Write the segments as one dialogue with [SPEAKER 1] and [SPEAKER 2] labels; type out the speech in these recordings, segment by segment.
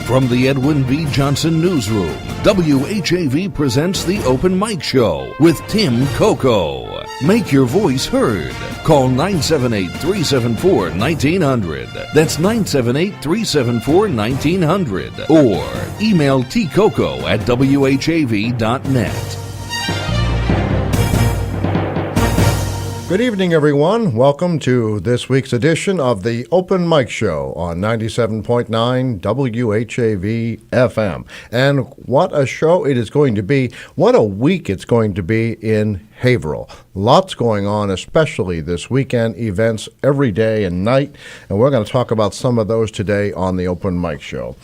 [SPEAKER 1] From the Edwin V. Johnson Newsroom, WHAV presents the Open Mic Show with Tim Coco. Make your voice heard. Call 978-374-1900. That's 978-374-1900. Or email tcoco@whav.net.
[SPEAKER 2] Good evening, everyone. Welcome to this week's edition of the Open Mic Show on 97.9 WHAV FM. And what a show it is going to be. What a week it's going to be in Haverhill. Lots going on, especially this weekend, events every day and night, and we're going to talk about some of those today on the Open Mic Show.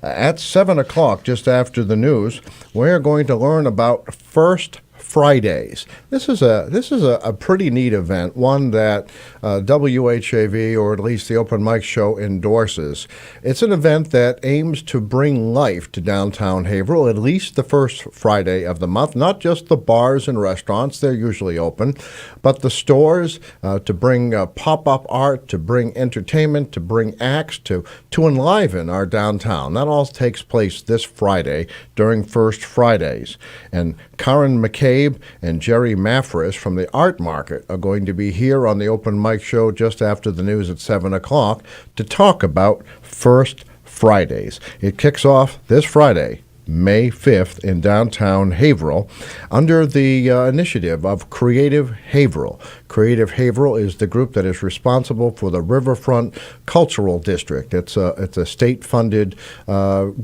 [SPEAKER 2] At 7 o'clock, just after the news, we're going to learn about First Fridays. This is a pretty neat event, one that WHAV, or at least the Open Mic Show, endorses. It's an event that aims to bring life to downtown Haverhill, at least the first Friday of the month, not just the bars and restaurants, they're usually open, but the stores, to bring pop-up art, to bring entertainment, to bring acts, to enliven our downtown. That all takes place this Friday during First Fridays. And Karren, McCabe, and Gerrie Maffris from the Art Market are going to be here on the Open Mic Show just after the news at 7 o'clock to talk about First Fridays. It kicks off this Friday, May 5th, in downtown Haverhill under the initiative of Creative Haverhill. Creative Haverhill is the group that is responsible for the Riverfront Cultural District. It's a state-funded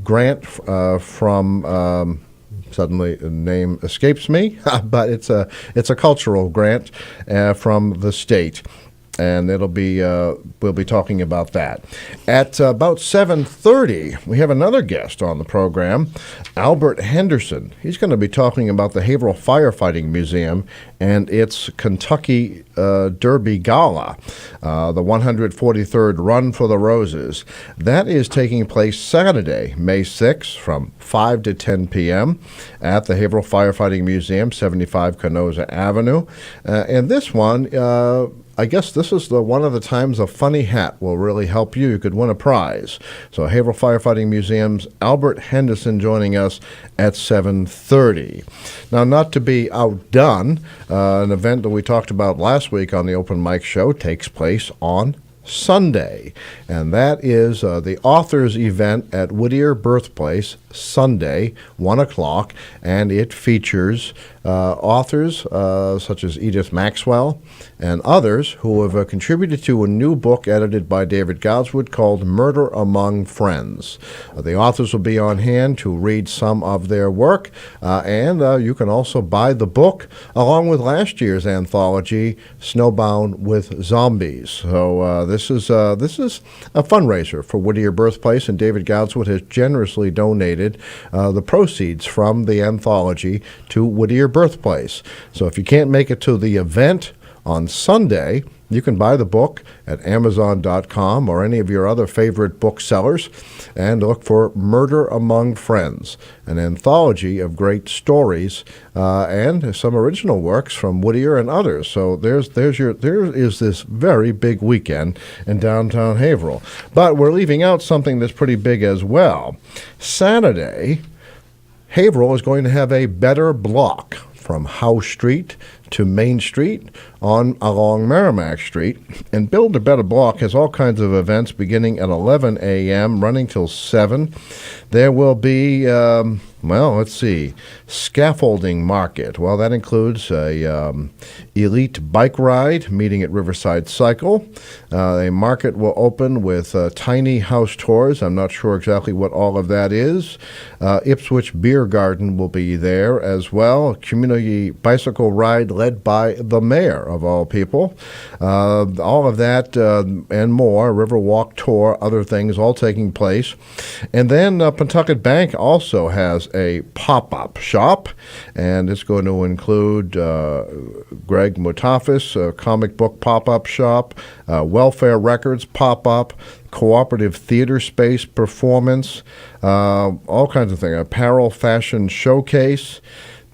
[SPEAKER 2] grant from suddenly the name escapes me, but it's a cultural grant from the state. And we'll be talking about that. At about 7:30, we have another guest on the program, Albert Henderson. He's going to be talking about the Haverhill Firefighting Museum and its Kentucky Derby Gala, the 143rd Run for the Roses. That is taking place Saturday, May 6th, from 5 to 10 p.m. at the Haverhill Firefighting Museum, 75 Kenoza Avenue. And this one, I guess this is one of the times a funny hat will really help you. You could win a prize. So Haverhill Firefighting Museum's Albert Henderson joining us at 7:30. Now, not to be outdone, an event that we talked about last week on the Open Mic Show takes place on Sunday, and that is the authors event at Whittier Birthplace, Sunday, 1 o'clock, and it features authors such as Edith Maxwell and others who have contributed to a new book edited by David Goudswood called Murder Among Friends. The authors will be on hand to read some of their work, and you can also buy the book along with last year's anthology, Snowbound with Zombies. So this is a fundraiser for Whittier Birthplace, and David Goudswood has generously donated the proceeds from the anthology to Whittier Birthplace. So if you can't make it to the event on Sunday, you can buy the book at Amazon.com or any of your other favorite booksellers and look for Murder Among Friends, an anthology of great stories and some original works from Whittier and others. So there is this very big weekend in downtown Haverhill. But we're leaving out something that's pretty big as well. Saturday, Haverhill is going to have a better block from House Street to Main Street along Merrimack Street. And Build a Better Block has all kinds of events beginning at 11 a.m., running till 7. There will be, scaffolding market. Well, that includes a elite bike ride meeting at Riverside Cycle. A market will open with tiny house tours. I'm not sure exactly what all of that is. Ipswich Beer Garden will be there as well. A community bicycle ride led by the mayor, of all people. All of that and more, Riverwalk tour, other things all taking place. And then Pentucket Bank also has a pop-up shop, and it's going to include Greg Mutafis, comic book pop-up shop, Welfare Records pop-up, cooperative theater space performance, all kinds of things, apparel fashion showcase.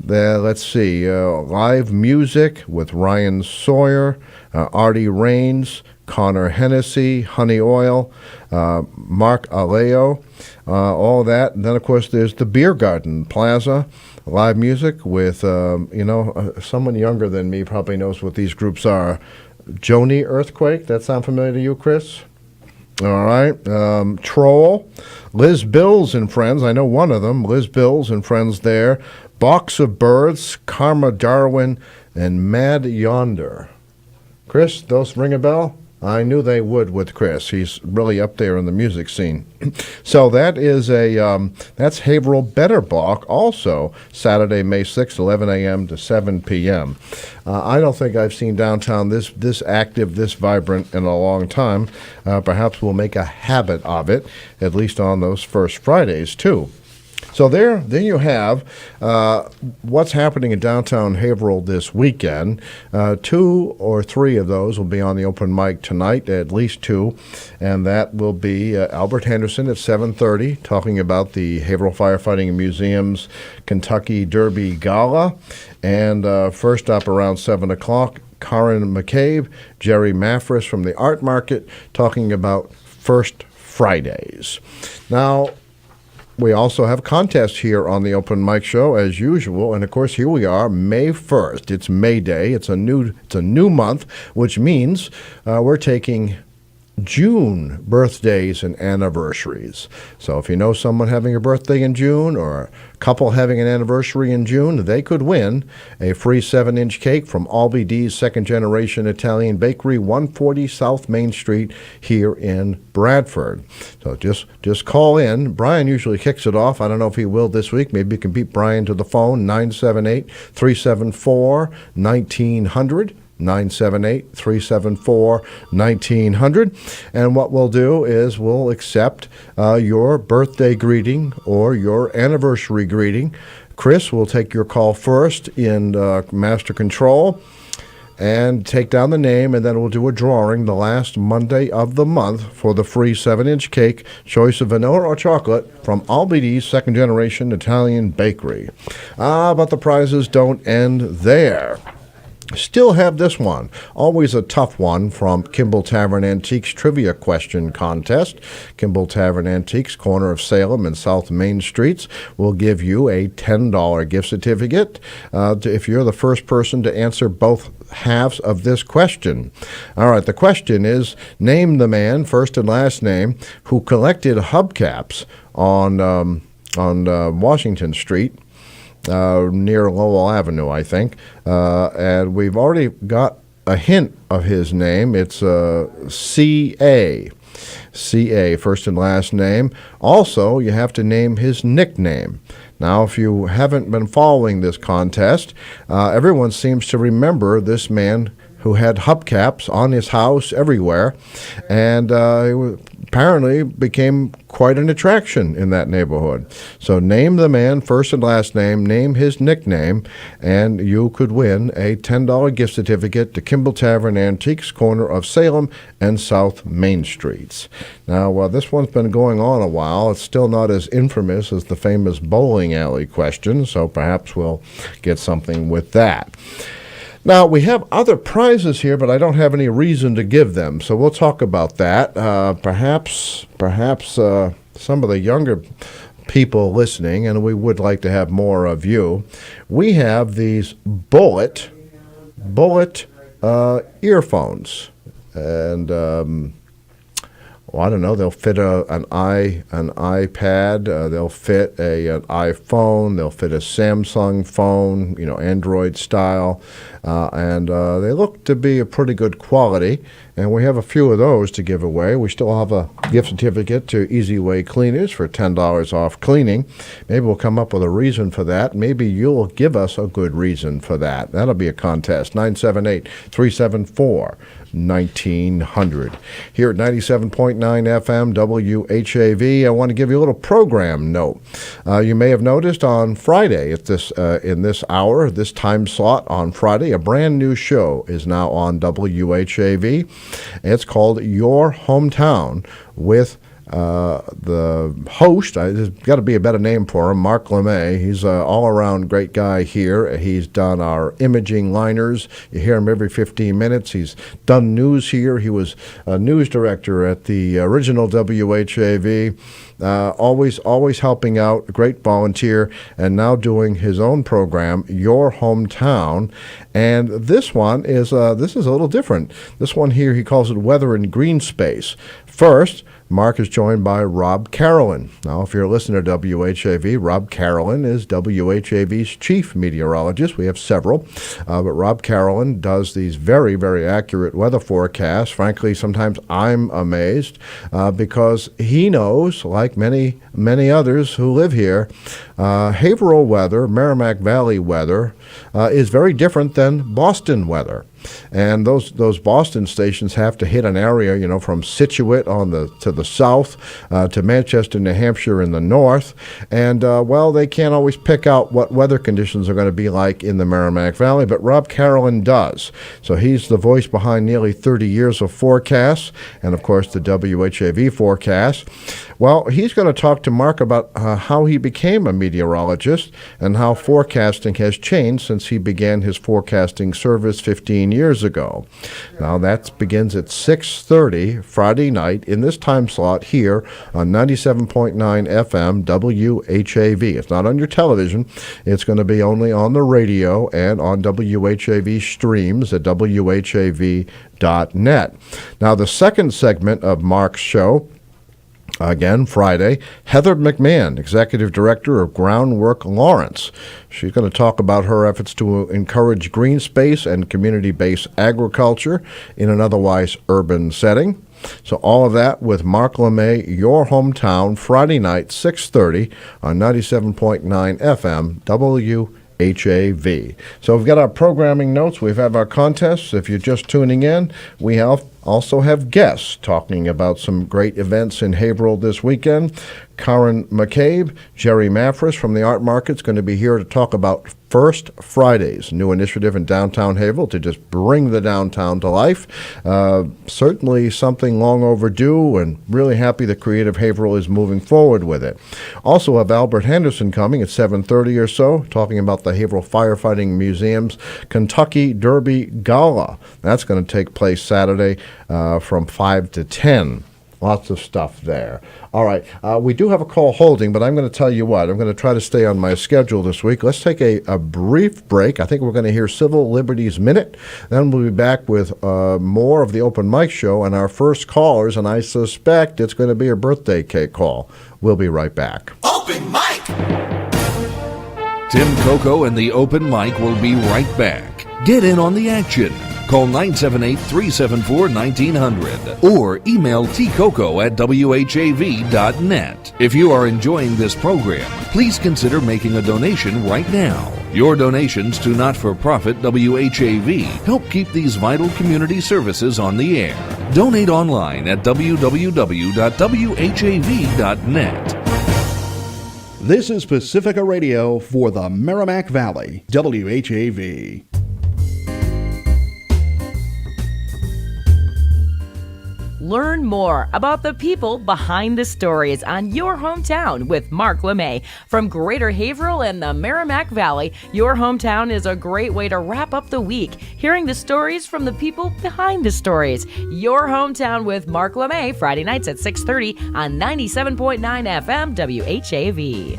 [SPEAKER 2] Let's see, live music with Ryan Sawyer, Artie Raines, Connor Hennessy, Honey Oil, Mark Aleo, all that. And then, of course, there's the Beer Garden Plaza, live music with, someone younger than me probably knows what these groups are. Joni Earthquake, that sound familiar to you, Chris? All right. Troll, Liz Bills and Friends. I know one of them, Liz Bills and Friends there. Box of Birds, Karma Darwin, and Mad Yonder. Chris, those ring a bell? I knew they would with Chris. He's really up there in the music scene. So that is that's Haverhill Better Block, also Saturday, May 6th, 11 a.m. to 7 p.m. I don't think I've seen downtown this active, this vibrant in a long time. Perhaps we'll make a habit of it, at least on those first Fridays, too. So there you have what's happening in downtown Haverhill this weekend. 2 or 3 of those will be on the open mic tonight, at least 2, and that will be Albert Henderson at 7:30, talking about the Haverhill Firefighting Museum's Kentucky Derby Gala, and first up around 7 o'clock, Karren McCabe, Gerrie Maffris from the Art Market, talking about First Fridays. Now, we also have contests here on the Open Mic Show, as usual, and of course here we are, May 1st. It's May Day. It's a new month, which means we're taking June birthdays and anniversaries. So if you know someone having a birthday in June or a couple having an anniversary in June, they could win a free 7-inch cake from Albie D's second-generation Italian bakery, 140 South Main Street here in Bradford. So just call in. Brian usually kicks it off. I don't know if he will this week. Maybe you can beat Brian to the phone, 978-374-1900. 978-374-1900. And what we'll do is we'll accept your birthday greeting or your anniversary greeting. Chris will take your call first in Master Control and take down the name, and then we'll do a drawing the last Monday of the month for the free 7-inch cake, choice of vanilla or chocolate, from Albie D's second-generation Italian bakery. But the prizes don't end there. Still have this one, always a tough one, from Kimball Tavern Antiques Trivia Question Contest. Kimball Tavern Antiques, corner of Salem and South Main Streets, will give you a $10 gift certificate if you're the first person to answer both halves of this question. All right, the question is, name the man, first and last name, who collected hubcaps on Washington Street, near Lowell Avenue, I think. And we've already got a hint of his name. It's C.A. C.A., first and last name. Also, you have to name his nickname. Now, if you haven't been following this contest, everyone seems to remember this man who had hubcaps on his house everywhere, and he apparently became quite an attraction in that neighborhood. So name the man, first and last name, name his nickname, and you could win a $10 gift certificate to Kimball Tavern Antiques, corner of Salem and South Main Streets. Now, this one's been going on a while. It's still not as infamous as the famous bowling alley question, so perhaps we'll get something with that. Now, we have other prizes here, but I don't have any reason to give them, so we'll talk about that. Perhaps some of the younger people listening, and we would like to have more of you. We have these bullet earphones, and I don't know, they'll fit an iPad, they'll fit an iPhone, they'll fit a Samsung phone, Android style, and they look to be a pretty good quality, and we have a few of those to give away. We still have a gift certificate to Easy Way Cleaners for $10 off cleaning. Maybe we'll come up with a reason for that. Maybe you'll give us a good reason for that. That'll be a contest. 978-374-1900. Here at 97.9 FM WHAV, I want to give you a little program note. You may have noticed on Friday, at this in this hour, this time slot on Friday, a brand new show is now on WHAV. It's called Your Hometown with the host, there's got to be a better name for him, Mark LeMay. He's an all-around great guy here. He's done our imaging liners. You hear him every 15 minutes. He's done news here. He was a news director at the original WHAV. Always helping out, a great volunteer, and now doing his own program, Your Hometown. And this one is a little different. This one here, he calls it Weather and Green Space. First, Mark is joined by Rob Karren. Now, if you're a listener to WHAV, Rob Karren is WHAV's chief meteorologist. We have several, but Rob Karren does these very, very accurate weather forecasts. Frankly, sometimes I'm amazed because he knows, like many others who live here, Haverhill weather, Merrimack Valley weather, is very different than Boston weather. And those Boston stations have to hit an area, from Scituate to the south to Manchester, New Hampshire in the north. And, they can't always pick out what weather conditions are going to be like in the Merrimack Valley, but Rob Karren does. So he's the voice behind nearly 30 years of forecasts and, of course, the WHAV forecast. Well, he's going to talk to Mark about how he became a meteorologist and how forecasting has changed since he began his forecasting service 15 years ago. Now, that begins at 6:30 Friday night in this time slot here on 97.9 FM WHAV. It's not on your television. It's going to be only on the radio and on WHAV streams at WHAV.net. Now, the second segment of Mark's show, again, Friday, Heather McMahon, Executive Director of Groundwork Lawrence. She's going to talk about her efforts to encourage green space and community-based agriculture in an otherwise urban setting. So all of that with Mark LeMay, Your Hometown, Friday night, 6:30 on 97.9 FM WHAV. So we've got our programming notes. We have our contests. If you're just tuning in, we also have guests talking about some great events in Haverhill this weekend. Karren McCabe, Gerrie Maffris from the Art Market is going to be here to talk about First Fridays, new initiative in downtown Haverhill to just bring the downtown to life. Certainly something long overdue, and really happy that Creative Haverhill is moving forward with it. Also have Albert Henderson coming at 7:30 or so, talking about the Haverhill Firefighting Museum's Kentucky Derby Gala. That's going to take place Saturday from 5 to 10. Lots of stuff there. All right. We do have a call holding, but I'm going to tell you what. I'm going to try to stay on my schedule this week. Let's take a brief break. I think we're going to hear Civil Liberties Minute. Then we'll be back with more of the Open Mic Show and our first callers, and I suspect it's going to be a birthday cake call. We'll be right back.
[SPEAKER 3] Open Mic!
[SPEAKER 1] Tim Coco and the Open Mic will be right back. Get in on the action. Call 978-374-1900 or email tcoco@whav.net. If you are enjoying this program, please consider making a donation right now. Your donations to not-for-profit WHAV help keep these vital community services on the air. Donate online at www.whav.net.
[SPEAKER 4] This is Pacifica Radio for the Merrimack Valley, WHAV.
[SPEAKER 5] Learn more about the people behind the stories on Your Hometown with Mark LeMay. From Greater Haverhill and the Merrimack Valley, Your Hometown is a great way to wrap up the week, hearing the stories from the people behind the stories. Your Hometown with Mark LeMay, Friday nights at 6:30 on 97.9 FM WHAV.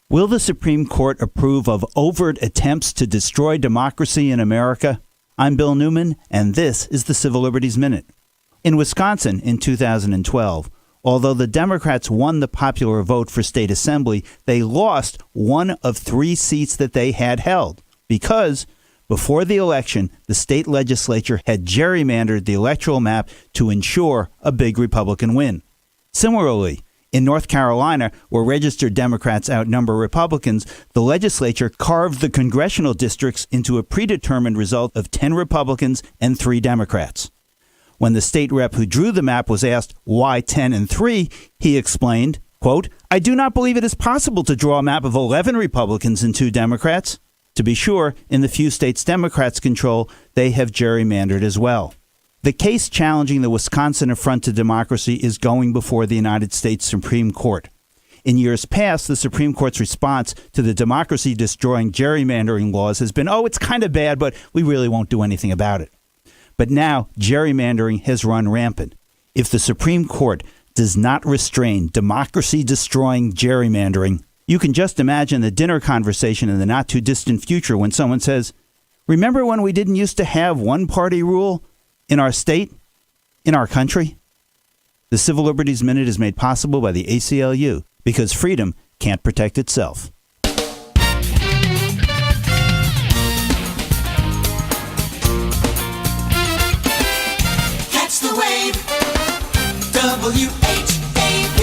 [SPEAKER 6] Will the Supreme Court approve of overt attempts to destroy democracy in America? I'm Bill Newman, and this is the Civil Liberties Minute. In Wisconsin in 2012, although the Democrats won the popular vote for state assembly, they lost one of 3 seats that they had held because before the election, the state legislature had gerrymandered the electoral map to ensure a big Republican win. Similarly, in North Carolina, where registered Democrats outnumber Republicans, the legislature carved the congressional districts into a predetermined result of 10 Republicans and 3 Democrats. When the state rep who drew the map was asked why 10 and 3, he explained, quote, "I do not believe it is possible to draw a map of 11 Republicans and 2 Democrats. To be sure, in the few states Democrats control, they have gerrymandered as well." The case challenging the Wisconsin affront to democracy is going before the United States Supreme Court. In years past, the Supreme Court's response to the democracy-destroying gerrymandering laws has been, oh, it's kind of bad, but we really won't do anything about it. But now, gerrymandering has run rampant. If the Supreme Court does not restrain democracy-destroying gerrymandering, you can just imagine the dinner conversation in the not-too-distant future when someone says, remember when we didn't used to have one-party rule in our state, in our country? The Civil Liberties Minute is made possible by the ACLU, because freedom can't protect itself.
[SPEAKER 3] Catch the wave. WHAV.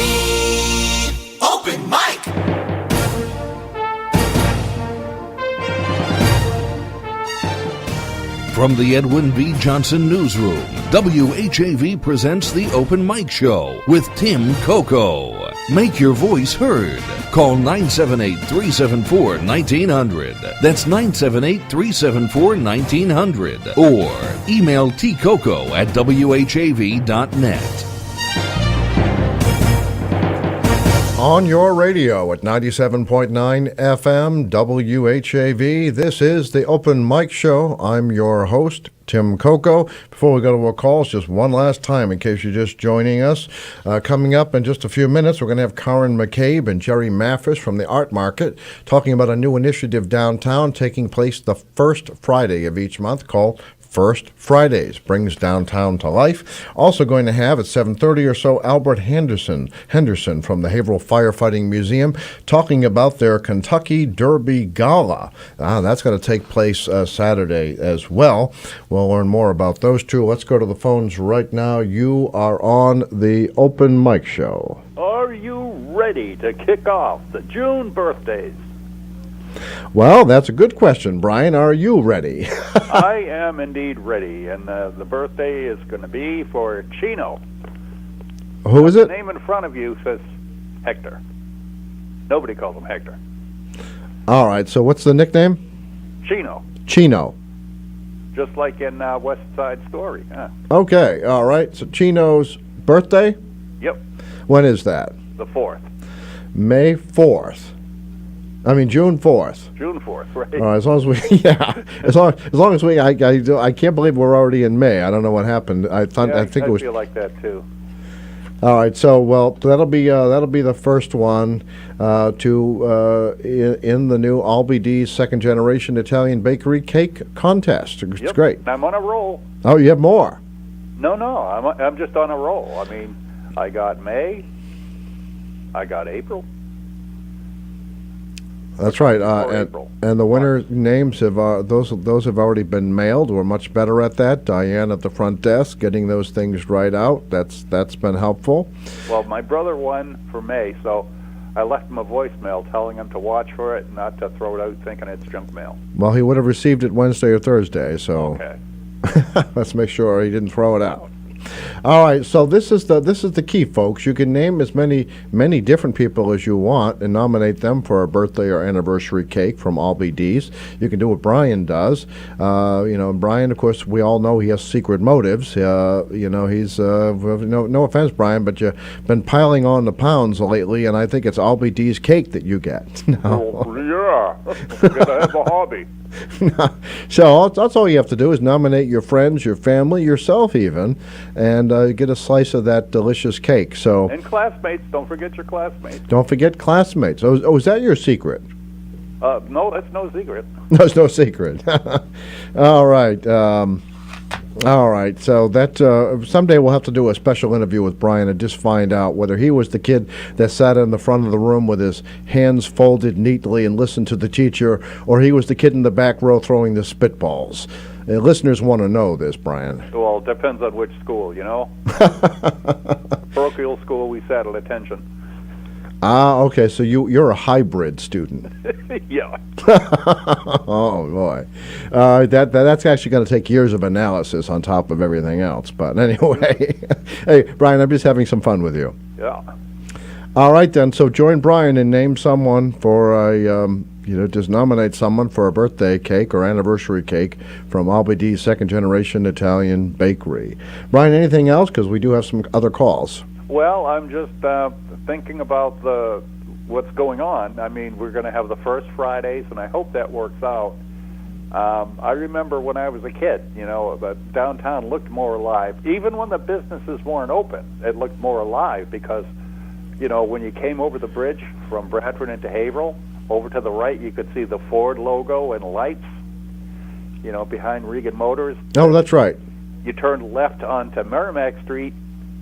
[SPEAKER 3] Open mic.
[SPEAKER 1] From the Edwin B. Johnson Newsroom, WHAV presents the Open Mic Show with Tim Coco. Make your voice heard. Call 978-374-1900. That's 978-374-1900. Or email tcoco@whav.net.
[SPEAKER 2] On your radio at 97.9 FM WHAV, this is the Open Mic Show. I'm your host, Tim Coco. Before we go to our calls, just one last time in case you're just joining us. Coming up in just a few minutes, we're going to have Karren McCabe and Gerrie Maffris from the Art Market talking about a new initiative downtown taking place the first Friday of each month called First Fridays, brings downtown to life. Also going to have at 7:30 or so Albert Henderson from the Haverhill Firefighting Museum talking about their Kentucky Derby Gala. That's going to take place Saturday as well. We'll learn more about those two. Let's go to the phones right now. You are on the Open Mic Show.
[SPEAKER 7] Are you ready to kick off the June birthdays?
[SPEAKER 2] Well, that's a good question, Brian. Are you ready?
[SPEAKER 7] I am indeed ready, and the birthday is going to be for Chino.
[SPEAKER 2] Who is it?
[SPEAKER 7] The name in front of you says Hector. Nobody calls him Hector.
[SPEAKER 2] All right, so what's the nickname?
[SPEAKER 7] Chino.
[SPEAKER 2] Chino.
[SPEAKER 7] Just like in West Side Story. Huh?
[SPEAKER 2] Okay, all right. So Chino's birthday?
[SPEAKER 7] Yep,
[SPEAKER 2] When is that?
[SPEAKER 7] the 4th.
[SPEAKER 2] May 4th. June 4th.
[SPEAKER 7] June 4th, right?
[SPEAKER 2] All right, as long as we, as long as we, I can't believe we're already in May. I don't know what happened. I think it was.
[SPEAKER 7] I feel like that too.
[SPEAKER 2] All right, so that'll be the first one in the new Albie D's second generation Italian bakery cake contest. It's
[SPEAKER 7] Yep.
[SPEAKER 2] great.
[SPEAKER 7] I'm on a roll.
[SPEAKER 2] Oh, you have more?
[SPEAKER 7] No, I'm just on a roll. I got May. I got April.
[SPEAKER 2] That's right,
[SPEAKER 7] April.
[SPEAKER 2] and the winner names have those have already been mailed. We're much better at that. Diane at the front desk getting those things right out. That's been helpful.
[SPEAKER 7] Well, my brother won for May, so I left him a voicemail telling him to watch for it, not to throw it out thinking it's junk mail.
[SPEAKER 2] Well, he would have received it Wednesday or Thursday, so
[SPEAKER 7] Okay.
[SPEAKER 2] let's make sure he didn't throw it out. All right, so this is the key, folks. You can name as many different people as you want and nominate them for a birthday or anniversary cake from Albie D's. You can do what Brian does. Brian, of course, we all know he has secret motives. He's no offense, Brian, but you've been piling on the pounds lately, and I think it's Albie D's cake that you get.
[SPEAKER 7] Oh, yeah. Gotta have a hobby.
[SPEAKER 2] So that's all you have to do is nominate your friends, your family, yourself even, and get a slice of that delicious cake. So
[SPEAKER 7] And classmates, don't forget your classmates.
[SPEAKER 2] don't forget classmates. Oh, is that your secret?
[SPEAKER 7] No, that's no secret.
[SPEAKER 2] No, it's no secret. All right. All right, so that someday we'll have to do a special interview with Brian and just find out whether he was the kid that sat in the front of the room with his hands folded neatly and listened to the teacher, or he was the kid in the back row throwing the spitballs. Listeners want to know this, Brian.
[SPEAKER 7] Well, it depends on which school, Parochial school, we sat at attention.
[SPEAKER 2] Okay, so you're a hybrid student.
[SPEAKER 7] Yeah.
[SPEAKER 2] Oh, boy. That's actually going to take years of analysis on top of everything else. But anyway, hey, Brian, I'm just having some fun with you.
[SPEAKER 7] Yeah.
[SPEAKER 2] All right, then. So join Brian and name someone for a just nominate someone for a birthday cake or anniversary cake from Albany's second-generation Italian bakery. Brian, anything else? Because we do have some other calls.
[SPEAKER 7] Well, I'm just thinking about what's going on. I mean, we're going to have the first Fridays, and I hope that works out. I remember when I was a kid, but downtown looked more alive. Even when the businesses weren't open, it looked more alive because, when you came over the bridge from Bradford into Haverhill, over to the right, you could see the Ford logo and lights, behind Regan Motors.
[SPEAKER 2] Oh, that's right. You
[SPEAKER 7] turned left onto Merrimack Street,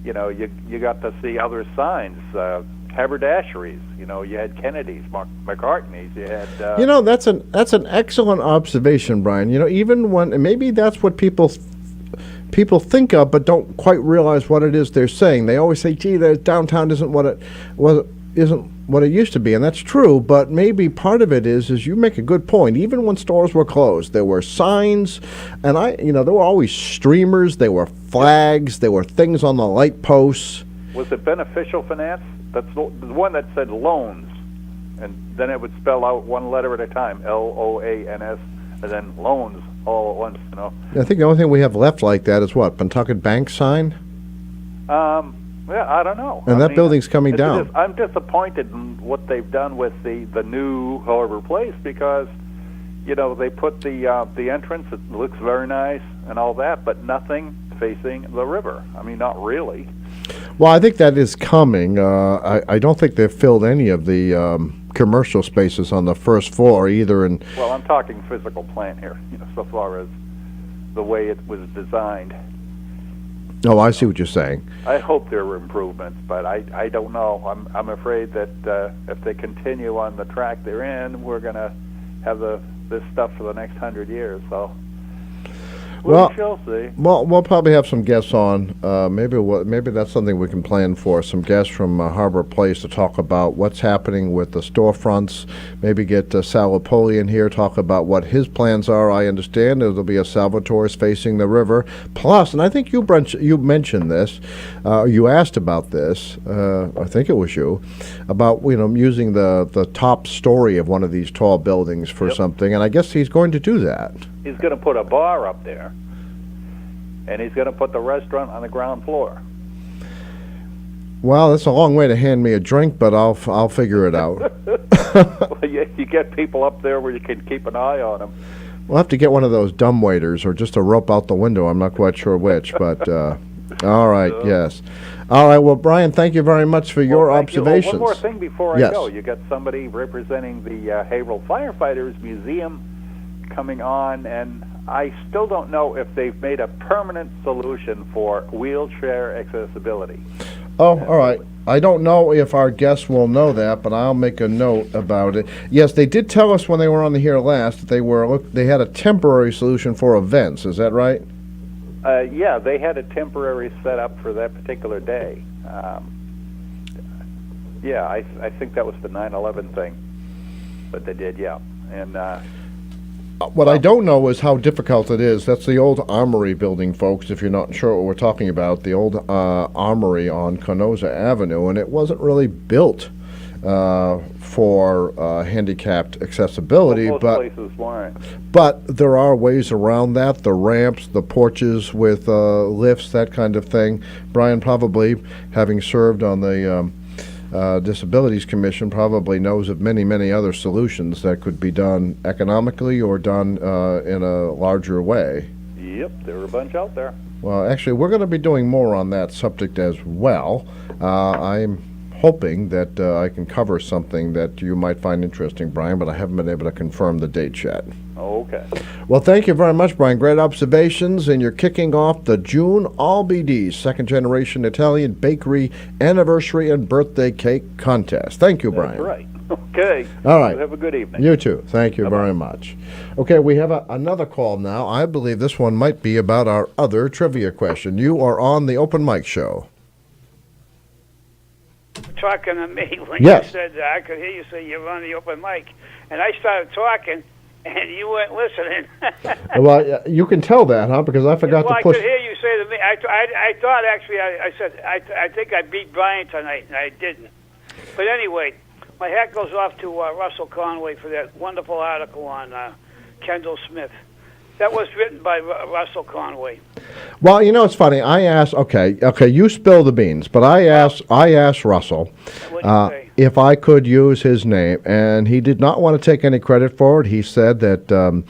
[SPEAKER 7] you got to see other signs, haberdasheries. You had Kennedy's, McCartney's. You had.
[SPEAKER 2] That's an excellent observation, Brian. Even when maybe that's what people think of, but don't quite realize what it is they're saying. They always say, "Gee, the downtown isn't what it used to be," and that's true. But maybe part of it is you make a good point. Even when stores were closed, there were signs, and there were always streamers. There were flags. There were things on the light posts.
[SPEAKER 7] Was it Beneficial Finance? That's the one that said loans, and then it would spell out one letter at a time, LOANS, and then loans all at once.
[SPEAKER 2] I think the only thing we have left like that is what, Pentucket Bank sign.
[SPEAKER 7] Yeah, I don't know.
[SPEAKER 2] And that building's coming down.
[SPEAKER 7] I'm disappointed in what they've done with the new Harbor Place because, they put the entrance. It looks very nice and all that, but nothing facing the river. I mean, not really.
[SPEAKER 2] Well, I think that is coming. I don't think they've filled any of the commercial spaces on the first floor either.
[SPEAKER 7] Well, I'm talking physical plan here, so far as the way it was designed.
[SPEAKER 2] Oh, I see what you're saying.
[SPEAKER 7] I hope there were improvements, but I don't know. I'm afraid that if they continue on the track they're in, we're going to have this stuff for the next 100 years. So. We shall see.
[SPEAKER 2] Well, we'll probably have some guests on. Maybe that's something we can plan for. Some guests from Harbor Place to talk about what's happening with the storefronts. Maybe get Sal Lapoli in here, talk about what his plans are. I understand there'll be a Salvatore's facing the river. Plus, and I think you mentioned this, you asked about this, I think it was you, about using the top story of one of these tall buildings for something, and I guess he's going to do that.
[SPEAKER 7] He's going to put a bar up there, and he's going to put the restaurant on the ground floor.
[SPEAKER 2] Well, that's a long way to hand me a drink, but I'll figure it out.
[SPEAKER 7] Well, you get people up there where you can keep an eye on them.
[SPEAKER 2] We'll have to get one of those dumb waiters or just a rope out the window. I'm not quite sure which, but all right, yes. All right, well, Brian, thank you very much for your observations.
[SPEAKER 7] One more thing before I go. You got somebody representing the Haverhill Firefighters Museum coming on, and I still don't know if they've made a permanent solution for wheelchair accessibility.
[SPEAKER 2] Oh, all right. I don't know if our guests will know that, but I'll make a note about it. Yes, they did tell us when they were on the here last that they had a temporary solution for events. Is that right?
[SPEAKER 7] Yeah, they had a temporary setup for that particular day. Yeah, I think that was the 9/11 thing, but they did, yeah. And
[SPEAKER 2] what I don't know is how difficult it is. That's the old Armory building, folks, if you're not sure what we're talking about, the old Armory on Kenoza Avenue, and it wasn't really built for handicapped accessibility.
[SPEAKER 7] Most places weren't.
[SPEAKER 2] But there are ways around that, the ramps, the porches with lifts, that kind of thing. Brian, probably, having served on the Disabilities Commission, probably knows of many, many other solutions that could be done economically or done in a larger way.
[SPEAKER 7] Yep, there are a bunch out there.
[SPEAKER 2] Well, actually, we're going to be doing more on that subject as well. I'm hoping that I can cover something that you might find interesting, Brian, but I haven't been able to confirm the date yet.
[SPEAKER 7] Okay.
[SPEAKER 2] Well, thank you very much, Brian. Great observations, and you're kicking off the June Albany's second-generation Italian bakery anniversary and birthday cake contest. Thank you, Brian.
[SPEAKER 7] That's right. Okay.
[SPEAKER 2] All right.
[SPEAKER 7] You have a good evening.
[SPEAKER 2] You too. Thank you very much. Okay, we have another call now. I believe this one might be about our other trivia question. You are on the Open Mic Show.
[SPEAKER 8] Talking to me when
[SPEAKER 2] Yes.
[SPEAKER 8] you said that. I could hear you say you're on the open mic. And I started talking, and you weren't listening.
[SPEAKER 2] Well, you can tell that, huh? Because I forgot
[SPEAKER 8] well,
[SPEAKER 2] to push.
[SPEAKER 8] I could hear you say to me, I thought actually, I said, I think I beat Brian tonight, and I didn't. But anyway, my hat goes off to Russell Conway for that wonderful article on Kendall Smith. That was written by Russell Conway.
[SPEAKER 2] Well, it's funny. I asked, okay, you spill the beans, but I asked Russell if I could use his name, and he did not want to take any credit for it. He said that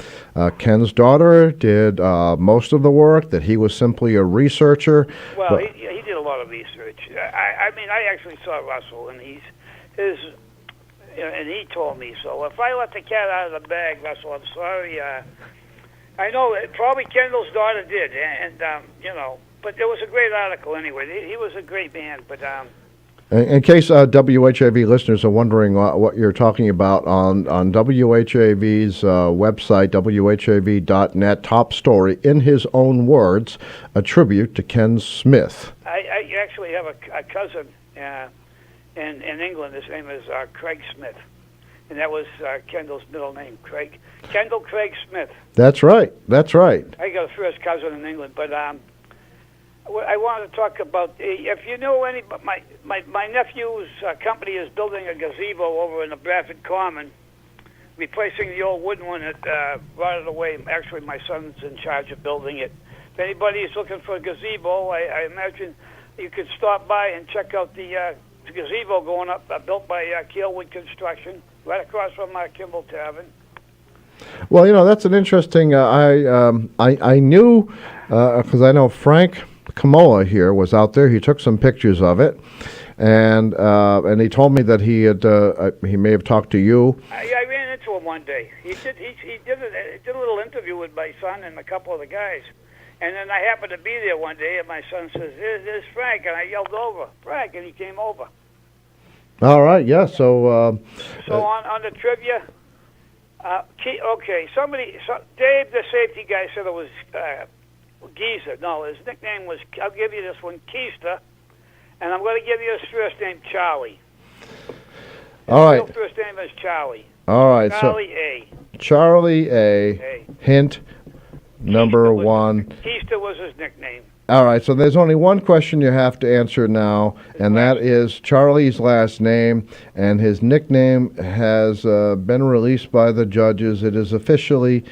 [SPEAKER 2] Ken's daughter did most of the work, that he was simply a researcher.
[SPEAKER 8] Well, he did a lot of research. I mean, I actually saw Russell, and he told me so. If I let the cat out of the bag, Russell, I'm sorry. I know that probably Kendall's daughter did, and but it was a great article anyway. He was a great man, but.
[SPEAKER 2] In case WHAV listeners are wondering what you're talking about, on WHAV's website, WHAV.net, top story, in his own words, a tribute to Ken Smith.
[SPEAKER 8] I actually have a cousin in England. His name is Craig Smith. And that was Kendall's middle name, Craig. Kendall Craig Smith.
[SPEAKER 2] That's right.
[SPEAKER 8] I got a first cousin in England, but I wanted to talk about, if you know any, my nephew's company is building a gazebo over in the Bradford Common, replacing the old wooden one that rotted away. Actually, my son's in charge of building it. If anybody is looking for a gazebo, I imagine you could stop by and check out the gazebo going up, built by Keelwood Construction, right across from Kimball Tavern.
[SPEAKER 2] Well, that's an interesting. I knew because I know Frank Kamoa here was out there. He took some pictures of it, and he told me that he may have talked to you. I
[SPEAKER 8] ran into him one day. He did a little interview with my son and a couple of the guys. And then I happened to be there one day, and my son says, "There's Frank," and I yelled over, "Frank," and he came over.
[SPEAKER 2] All right, yeah. So
[SPEAKER 8] on the trivia, Dave, the safety guy, said it was Geezer. No, his nickname was. I'll give you this one, Keister, and I'm going to give you his first name, Charlie.
[SPEAKER 2] All right.
[SPEAKER 8] His first name is Charlie.
[SPEAKER 2] All right.
[SPEAKER 8] Charlie A.
[SPEAKER 2] Charlie A. Hint. Number one.
[SPEAKER 8] Keister was his nickname.
[SPEAKER 2] All right, so there's only one question you have to answer now, and that is Charlie's last name, and his nickname has been released by the judges. It is officially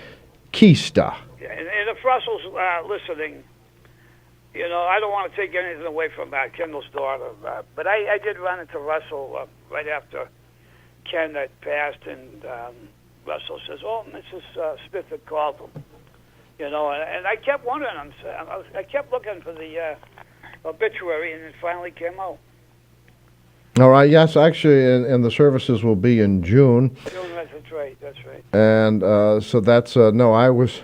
[SPEAKER 2] Keister.
[SPEAKER 8] And if Russell's listening, I don't want to take anything away from Kendall's daughter, but I did run into Russell right after Ken had passed, and Russell says, "Oh, Mrs. Smith had called him." And I kept wondering. I kept looking for the obituary, and it finally came out.
[SPEAKER 2] All right. Yes, actually, and the services will be in June.
[SPEAKER 8] June. That's right.
[SPEAKER 2] And so that's no. I was.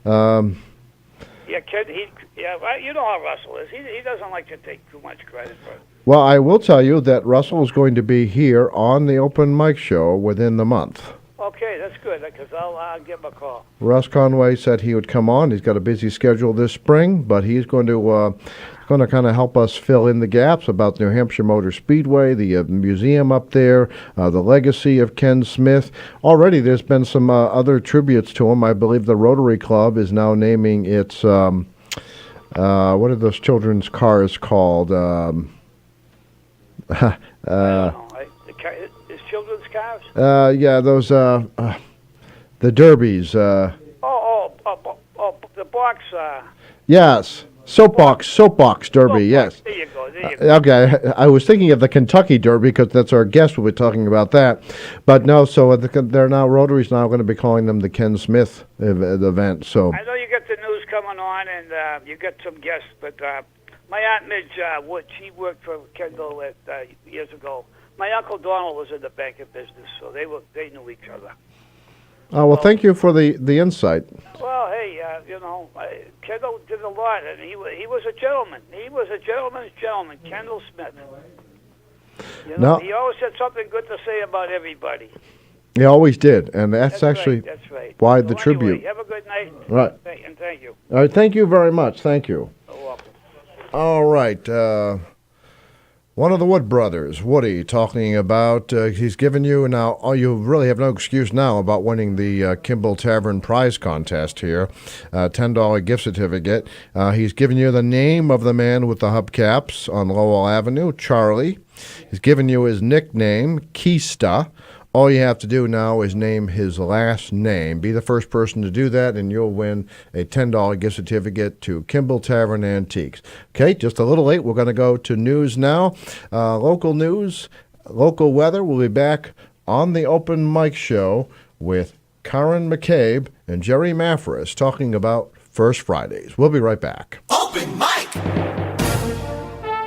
[SPEAKER 8] Yeah, Ken. You know how Russell is. He doesn't like to take too much credit for it.
[SPEAKER 2] Well, I will tell you that Russell is going to be here on the open mic show within the month.
[SPEAKER 8] Okay, that's good, because I'll give him a call.
[SPEAKER 2] Russ Conway said he would come on. He's got a busy schedule this spring, but he's going to kind of help us fill in the gaps about New Hampshire Motor Speedway, the museum up there, the legacy of Ken Smith. Already there's been some other tributes to him. I believe the Rotary Club is now naming its, what are those children's cars called?
[SPEAKER 8] I don't know. Children's cars?
[SPEAKER 2] Yeah, those, the derbies.
[SPEAKER 8] The box.
[SPEAKER 2] Yes, soapbox derby, yes.
[SPEAKER 8] There you go.
[SPEAKER 2] Okay, I was thinking of the Kentucky Derby because that's our guest. We'll be talking about that. But no, so they're now, Rotary's now going to be calling them the Ken Smith event. So
[SPEAKER 8] I know you got the news coming on, and you got some guests, but my Aunt Midge Wood, she worked for Kendall years ago. My Uncle Donald was in the banking business, so they knew each other.
[SPEAKER 2] Oh, well, thank you for the insight.
[SPEAKER 8] Well, hey, Kendall did a lot, and he was a gentleman. He was a gentleman's gentleman, Kendall Smith. He always had something good to say about everybody.
[SPEAKER 2] He always did, and that's actually
[SPEAKER 8] right, that's right.
[SPEAKER 2] why
[SPEAKER 8] so
[SPEAKER 2] the tribute.
[SPEAKER 8] Anyway, have a good night.
[SPEAKER 2] Right.
[SPEAKER 8] And thank you.
[SPEAKER 2] All right, thank you very much. Thank you.
[SPEAKER 8] You're welcome.
[SPEAKER 2] All right. One of the Wood brothers, Woody, talking about, he's given you now, you really have no excuse now about winning the Kimball Tavern prize contest here, $10 gift certificate. He's given you the name of the man with the hubcaps on Lowell Avenue, Charlie. He's given you his nickname, Kista. All you have to do now is name his last name. Be the first person to do that, and you'll win a $10 gift certificate to Kimball Tavern Antiques. Okay, just a little late. We're going to go to news now. Local news, local weather. We'll be back on the Open Mic Show with Karren McCabe and Gerrie Maffris talking about First Fridays. We'll be right back.
[SPEAKER 3] Open mic.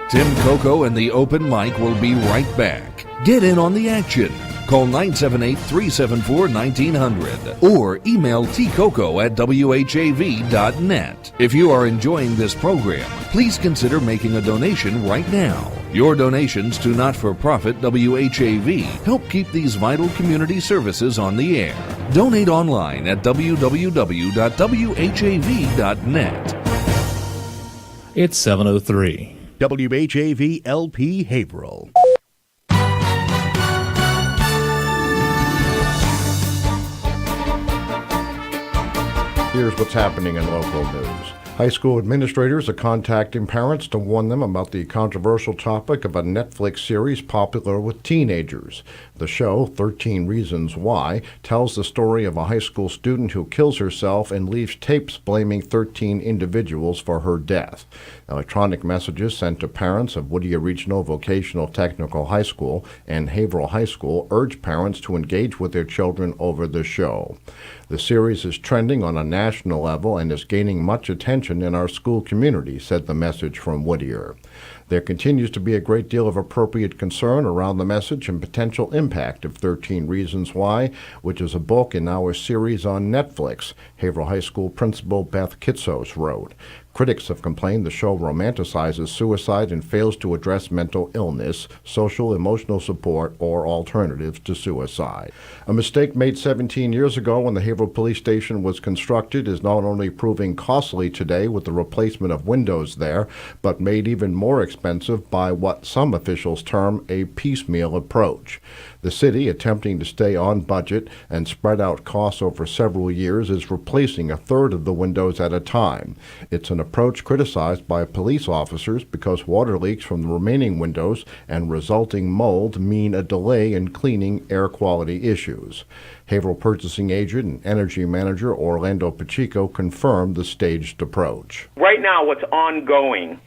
[SPEAKER 1] Tim Coco and the Open Mic will be right back. Get in on the action. Call 978-374-1900 or email tcoco@whav.net. If you are enjoying this program, please consider making a donation right now. Your donations to not-for-profit WHAV help keep these vital community services on the air. Donate online at www.whav.net.
[SPEAKER 9] It's 7:03.
[SPEAKER 4] WHAV LP Haverhill.
[SPEAKER 2] Here's what's happening in local news. High school administrators are contacting parents to warn them about the controversial topic of a Netflix series popular with teenagers. The show, 13 Reasons Why, tells the story of a high school student who kills herself and leaves tapes blaming 13 individuals for her death. Electronic messages sent to parents of Whittier Regional Vocational Technical High School and Haverhill High School urge parents to engage with their children over the show. The series is trending on a national level and is gaining much attention in our school community, said the message from Whittier. There continues to be a great deal of appropriate concern around the message and potential impact of 13 Reasons Why, which is a book in our series on Netflix, Haverhill High School Principal Beth Kitsos wrote. Critics have complained the show romanticizes suicide and fails to address mental illness, social, emotional support, or alternatives to suicide. A mistake made 17 years ago when the Haverhill Police Station was constructed is not only proving costly today with the replacement of windows there, but made even more expensive by what some officials term a piecemeal approach. The city, attempting to stay on budget and spread out costs over several years, is replacing a third of the windows at a time. It's an approach criticized by police officers because water leaks from the remaining windows and resulting mold mean a delay in cleaning air quality issues. Haverhill purchasing agent and energy manager Orlando Pacheco confirmed the staged approach.
[SPEAKER 10] Right now, what's ongoing,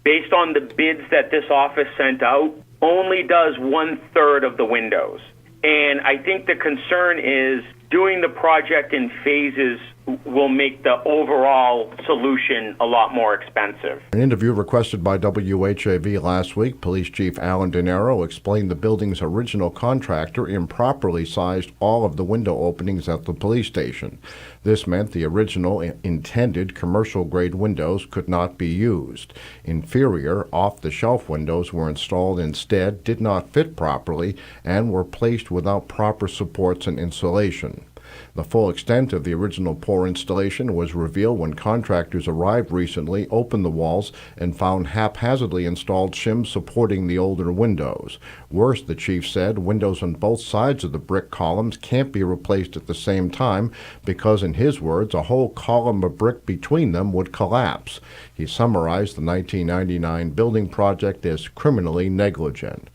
[SPEAKER 10] based on the bids that this office sent out, only does 1/3 of the windows. And I think the concern is doing the project in phases will make the overall solution a lot more expensive.
[SPEAKER 2] An interview requested by WHAV last week, Police Chief Alan DeNaro explained the building's original contractor improperly sized all of the window openings at the police station. This meant the original intended commercial-grade windows could not be used. Inferior, off-the-shelf windows were installed instead, did not fit properly, and were placed without proper supports and insulation. The full extent of the original pour installation was revealed when contractors arrived recently, opened the walls, and found haphazardly installed shims supporting the older windows. Worse, the chief said, windows on both sides of the brick columns can't be replaced at the same time because, in his words, a whole column of brick between them would collapse. He summarized the 1999 building project as criminally negligent.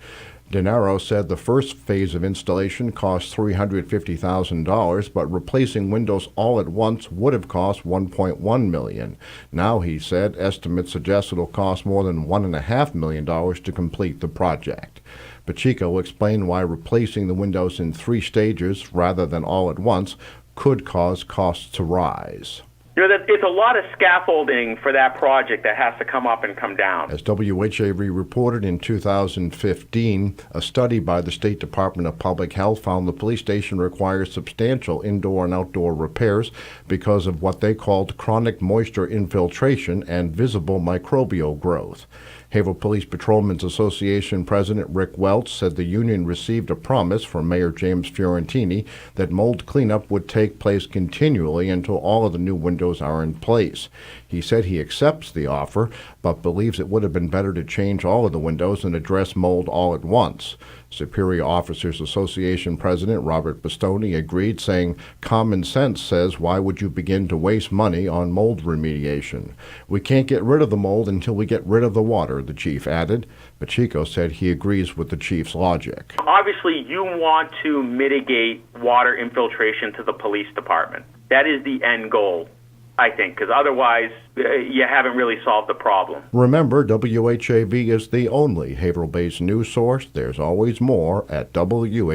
[SPEAKER 2] DeNaro said the first phase of installation cost $350,000, but replacing windows all at once would have cost $1.1 million. Now, he said, estimates suggest it'll cost more than $1.5 million to complete the project. Pacheco explained why replacing the windows in 3 stages rather than all at once could cause costs to rise.
[SPEAKER 10] You know, it's a lot of scaffolding for that project that has to come up and come down.
[SPEAKER 2] As WHAV reported in 2015, a study by the State Department of Public Health found the police station requires substantial indoor and outdoor repairs because of what they called chronic moisture infiltration and visible microbial growth. Haverhill Police Patrolmen's Association President Rick Welch said the union received a promise from Mayor James Fiorentini that mold cleanup would take place continually until all of the new windows windows are in place. He said he accepts the offer, but believes it would have been better to change all of the windows and address mold all at once. Superior Officers Association President Robert Bastoni agreed, saying, "Common sense says, why would you begin to waste money on mold remediation? We can't get rid of the mold until we get rid of the water," the chief added. Pacheco said he agrees with the chief's logic.
[SPEAKER 10] Obviously, you want to mitigate water infiltration to the police department. That is the end goal, I think, because otherwise you haven't really solved the problem.
[SPEAKER 2] Remember, WHAV is the only Haverhill-based news source. There's always more at WHAV.net.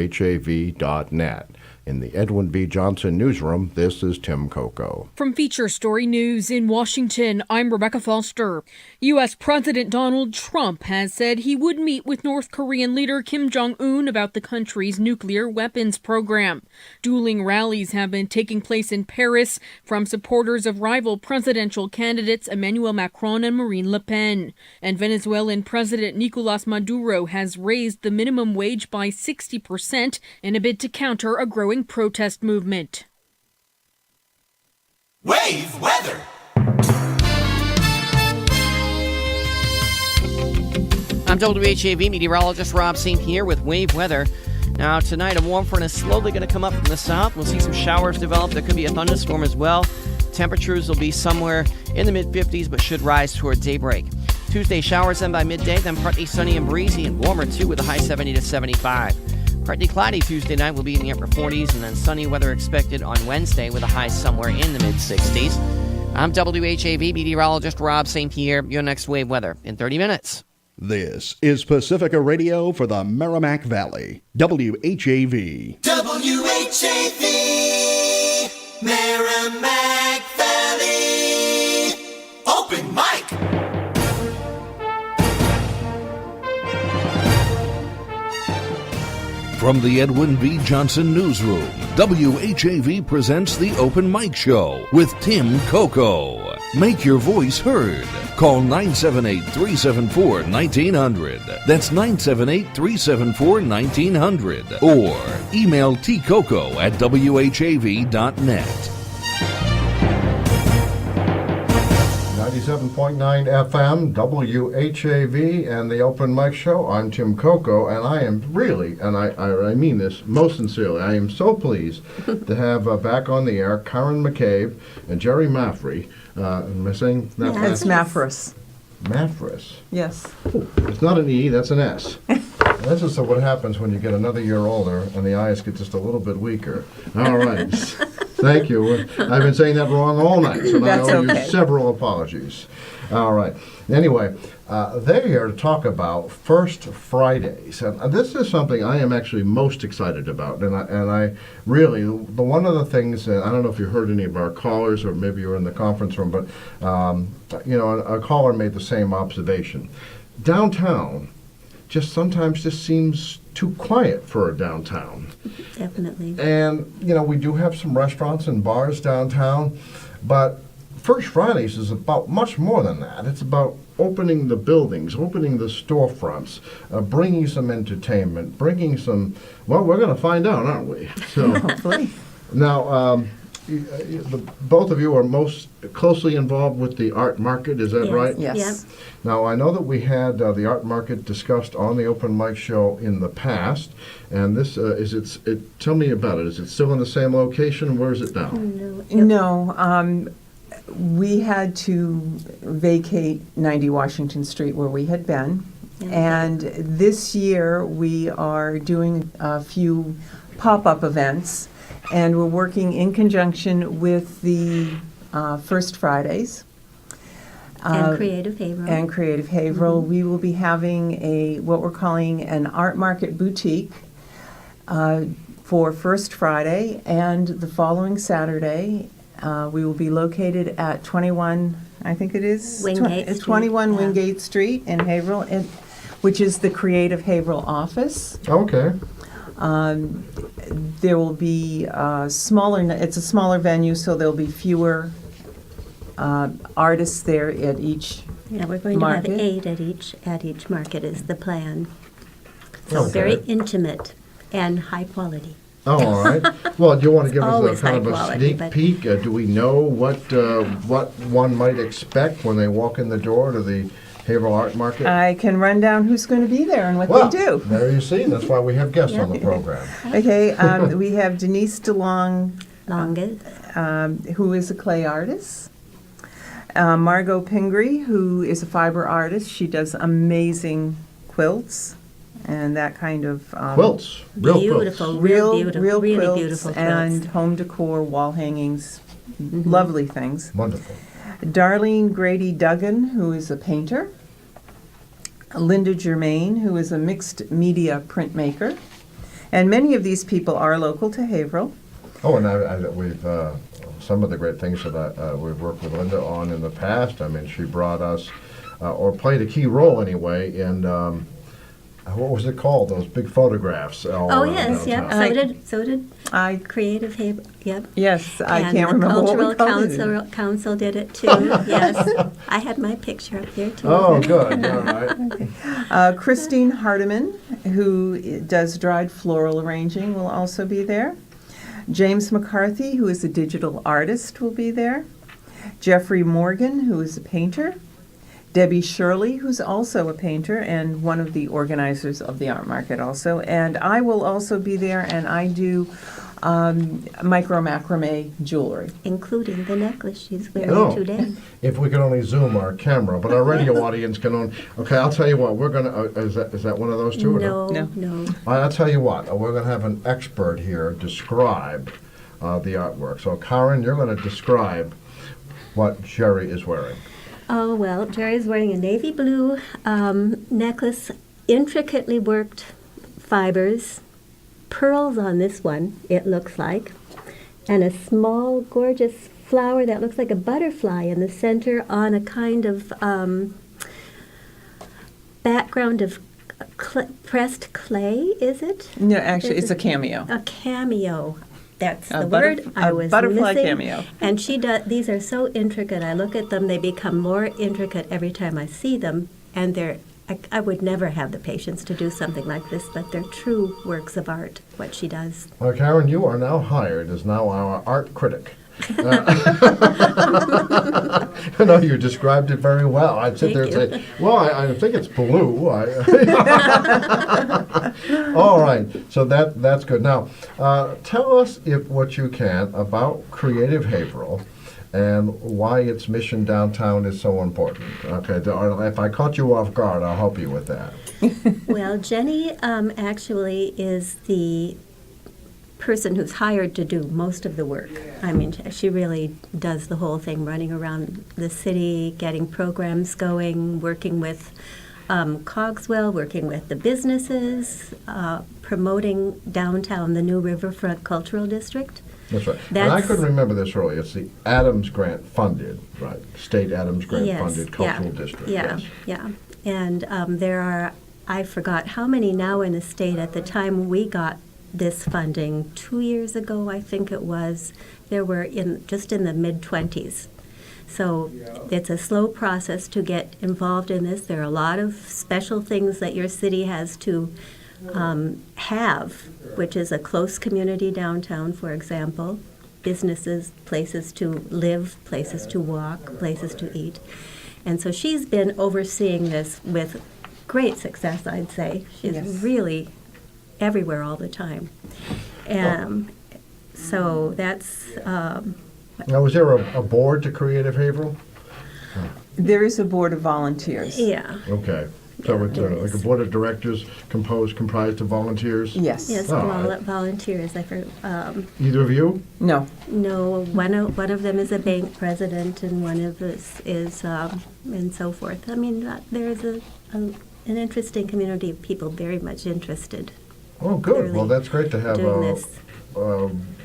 [SPEAKER 2] In the Edwin B. Johnson newsroom, this is Tim Coco.
[SPEAKER 11] From Feature Story News in Washington, I'm Rebecca Foster. U.S. President Donald Trump has said he would meet with North Korean leader Kim Jong-un about the country's nuclear weapons program. Dueling rallies have been taking place in Paris from supporters of rival presidential candidates Emmanuel Macron and Marine Le Pen. And Venezuelan President Nicolas Maduro has raised the minimum wage by 60% in a bid to counter a growing protest movement.
[SPEAKER 3] Wave weather.
[SPEAKER 12] I'm WHAV meteorologist Rob St. Pierre with Wave Weather. Now tonight, a warm front is slowly going to come up from the south. We'll see some showers develop. There could be a thunderstorm as well. Temperatures will be somewhere in the mid-50s, but should rise toward daybreak. Tuesday, showers then by midday, then partly sunny and breezy and warmer too with a high 70 to 75. Partly cloudy Tuesday night will be in the upper 40s, and then sunny weather expected on Wednesday with a high somewhere in the mid-60s. I'm WHAV meteorologist Rob St. Pierre. Your next wave weather in 30 minutes.
[SPEAKER 4] This is Pacifica Radio for the Merrimack Valley. WHAV.
[SPEAKER 3] WHAV, Merrimack Valley, open mic.
[SPEAKER 1] From the Edwin B. Johnson Newsroom, WHAV presents the Open Mic Show with Tim Coco. Make your voice heard. Call 978-374-1900. That's 978-374-1900. Or email tcoco@whav.net.
[SPEAKER 2] 97.9 FM, WHAV, and the Open Mic Show. I'm Tim Coco, and I am really, and I mean this most sincerely, I am so pleased to have back on the air Karren McCabe and Gerrie Maffris. Am I saying that right?
[SPEAKER 13] It's Maffris.
[SPEAKER 2] Maffris?
[SPEAKER 13] Yes.
[SPEAKER 2] Ooh, it's not an E, that's an S. This is what happens when you get another year older and the eyes get just a little bit weaker. All right. Thank you. I've been saying that wrong all night, so I owe you several apologies. All right. Anyway, they're here to talk about First Fridays, and this is something I am actually most excited about. And I really, one of the things, I don't know if you heard any of our callers, or maybe you were in the conference room, but a caller made the same observation. Downtown sometimes just seems too quiet for a downtown.
[SPEAKER 14] Definitely.
[SPEAKER 2] And, we do have some restaurants and bars downtown, but First Fridays is about much more than that. It's about opening the buildings, opening the storefronts, bringing some entertainment, bringing some, well, we're going to find out, aren't we? So,
[SPEAKER 13] hopefully.
[SPEAKER 2] Now, both of you are most closely involved with the art market, is that right?
[SPEAKER 13] Yes.
[SPEAKER 14] Yep.
[SPEAKER 2] Now, I know that we had the art market discussed on the Open Mic Show in the past, and this, tell me about it. Is it still in the same location? Where is it now?
[SPEAKER 13] No. We had to vacate 90 Washington Street where we had been, and this year we are doing a few pop-up events, and we're working in conjunction with the First Fridays.
[SPEAKER 14] And Creative Haverhill.
[SPEAKER 13] We will be having what we're calling an art market boutique for First Friday, and the following Saturday we will be located at 21, I think it is?
[SPEAKER 14] Wingate
[SPEAKER 13] It's
[SPEAKER 14] Street,
[SPEAKER 13] 21 Wingate Street in Haverhill, which is the Creative Haverhill office.
[SPEAKER 2] Okay.
[SPEAKER 13] There will be it's a smaller venue, so there'll be fewer artists there at each
[SPEAKER 14] we're going
[SPEAKER 13] market.
[SPEAKER 14] to have 8 at each market is the plan. So
[SPEAKER 2] Okay.
[SPEAKER 14] very intimate and high quality.
[SPEAKER 2] Oh, all right. Well, do you want to give us
[SPEAKER 14] Always
[SPEAKER 2] a kind of
[SPEAKER 14] high
[SPEAKER 2] a
[SPEAKER 14] quality,
[SPEAKER 2] sneak
[SPEAKER 14] but-
[SPEAKER 2] peek? Do we know what one might expect when they walk in the door to the Haverhill Art Market?
[SPEAKER 13] I can run down who's going to be there and what
[SPEAKER 2] Well,
[SPEAKER 13] they do.
[SPEAKER 2] there you see. That's why we have guests on the program.
[SPEAKER 13] Okay, we have Denise DeLong, who is a clay artist. Margot Pingree, who is a fiber artist. She does amazing quilts and that kind of
[SPEAKER 2] Quilts, real
[SPEAKER 14] Beautiful,
[SPEAKER 2] quilts.
[SPEAKER 14] real beautiful,
[SPEAKER 13] real
[SPEAKER 14] really
[SPEAKER 13] quilts
[SPEAKER 14] beautiful quilts.
[SPEAKER 13] and home decor, wall hangings, lovely things.
[SPEAKER 2] Wonderful.
[SPEAKER 13] Darlene Grady Duggan, who is a painter. Linda Germain, who is a mixed media printmaker. And many of these people are local to Haverhill.
[SPEAKER 2] Oh, and we've some of the great things that we've worked with Linda on in the past. I mean, she brought us, or played a key role anyway, in what was it called? Those big photographs.
[SPEAKER 14] Oh, yes, yep. So did
[SPEAKER 13] I
[SPEAKER 14] Creative Haverhill, yep.
[SPEAKER 13] Yes, I
[SPEAKER 14] And
[SPEAKER 13] can't
[SPEAKER 14] the
[SPEAKER 13] remember what we
[SPEAKER 14] Cultural
[SPEAKER 13] called it.
[SPEAKER 14] Council did it too, yes. I had my picture up there too.
[SPEAKER 2] Oh, good. All right.
[SPEAKER 13] Christine Hardiman, who does dried floral arranging, will also be there. James McCarthy, who is a digital artist, will be there. Jeffrey Morgan, who is a painter. Debbie Shirley, who's also a painter and one of the organizers of the art market also. And I will also be there, and I do micro macrame jewelry.
[SPEAKER 14] Including the necklace she's wearing
[SPEAKER 2] Oh,
[SPEAKER 14] today.
[SPEAKER 2] if we could only zoom our camera, but our radio audience can only. Okay, I'll tell you what. We're gonna. Is that one of those two? Or
[SPEAKER 14] No.
[SPEAKER 2] I'll tell you what. We're gonna have an expert here describe the artwork. So, Karren, you're gonna describe what Gerrie is wearing.
[SPEAKER 14] Oh, well, Gerrie's wearing a navy blue necklace, intricately worked fibers, pearls on this one, it looks like, and a small, gorgeous flower that looks like a butterfly in the center on a kind of background of pressed clay, is it?
[SPEAKER 13] No, actually, it's a cameo.
[SPEAKER 14] A cameo. That's
[SPEAKER 13] A
[SPEAKER 14] the
[SPEAKER 13] butter-
[SPEAKER 14] word I
[SPEAKER 13] a
[SPEAKER 14] was
[SPEAKER 13] butterfly
[SPEAKER 14] missing.
[SPEAKER 13] cameo.
[SPEAKER 14] And she does. These are so intricate. I look at them; they become more intricate every time I see them. And they're. I would never have the patience to do something like this, but they're true works of art. What she does.
[SPEAKER 2] Well, Karren, you are now hired as now our art critic. No, you described it very well. I'd sit there and say, well, I think it's blue. All right, so that's good. Now, tell us, if what you can, about Creative Haverhill and why its mission downtown is so important. Okay, if I caught you off guard, I'll help you with that.
[SPEAKER 14] Well, Jenny actually is the person who's hired to do most of the work. I mean, she really does the whole thing, running around the city, getting programs going, working with Cogswell, working with the businesses, promoting downtown, the new Riverfront Cultural District.
[SPEAKER 2] That's right. And I couldn't remember this earlier. It's the Adams Grant funded, right? State Adams Grant funded cultural district.
[SPEAKER 14] Yeah,
[SPEAKER 2] yes.
[SPEAKER 14] yeah. And there are, I forgot how many now in the state. At the time we got this funding 2 years ago, I think it was, there were just in the mid-20s. So it's a slow process to get involved in this. There are a lot of special things that your city has to have, which is a close community downtown, for example, businesses, places to live, places to walk, places to eat. And so she's been overseeing this with great success, I'd say. She's really everywhere all the time. So that's...
[SPEAKER 2] Now, is there a board to Creative Haverhill?
[SPEAKER 13] There is a board of volunteers.
[SPEAKER 14] Yeah.
[SPEAKER 2] Okay. So it's like a board of directors comprised of volunteers?
[SPEAKER 13] Yes.
[SPEAKER 14] Yes, volunteers.
[SPEAKER 2] Either of you?
[SPEAKER 13] No.
[SPEAKER 14] No, one of them is a bank president, and one of us is, and so forth. I mean, there's an interesting community of people very much interested.
[SPEAKER 2] Oh, good. Well, that's great to have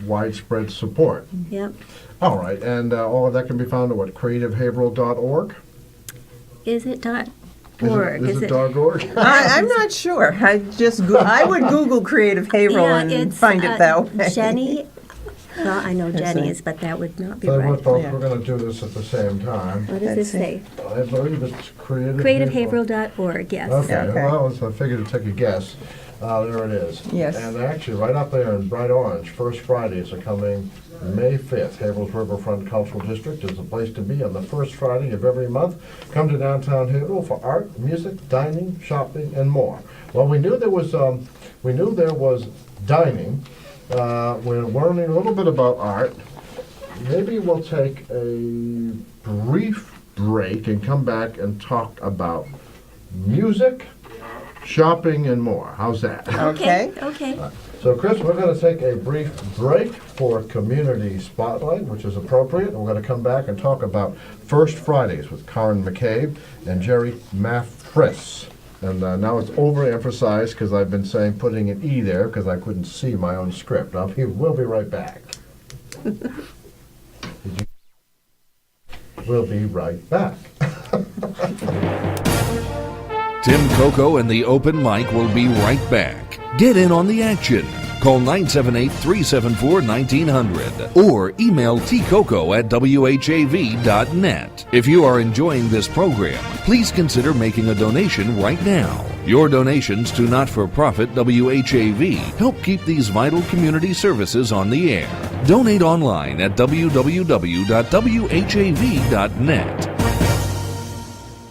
[SPEAKER 2] widespread support.
[SPEAKER 14] Yep.
[SPEAKER 2] All right, and all of that can be found at what, creativehaverhill.org?
[SPEAKER 14] Is it .org?
[SPEAKER 2] Is it .org?
[SPEAKER 13] I'm not sure. I would Google Creative Haverhill and find it that way.
[SPEAKER 14] Jenny, well, I know Jenny's, but that would not be
[SPEAKER 2] So
[SPEAKER 14] right.
[SPEAKER 2] what, folks, we're going to do this at the same time.
[SPEAKER 14] What does this say?
[SPEAKER 2] I believe it's
[SPEAKER 14] creativehaverhill.org, yes.
[SPEAKER 2] Okay. Well, I figured to take a guess. There it is.
[SPEAKER 13] Yes.
[SPEAKER 2] And actually, right up there in bright orange, First Fridays are coming May 5th. Haverhill's Riverfront Cultural District is the place to be on the first Friday of every month. Come to downtown Haverhill for art, music, dining, shopping, and more. Well, we knew there was dining. We're learning a little bit about art. Maybe we'll take a brief break and come back and talk about music, shopping, and more. How's that?
[SPEAKER 13] Okay.
[SPEAKER 2] So, Chris, we're going to take a brief break for Community Spotlight, which is appropriate. We're going to come back and talk about First Fridays with Karren McCabe and Gerrie Maffris. And now it's overemphasized because I've been saying putting an E there because I couldn't see my own script. We'll be right back. We'll be right back.
[SPEAKER 1] Tim Coco and the Open Mic will be right back. Get in on the action. Call 978-374-1900 or email tcoco@whav.net. If you are enjoying this program, please consider making a donation right now. Your donations to not-for-profit WHAV help keep these vital community services on the air. Donate online at www.whav.net.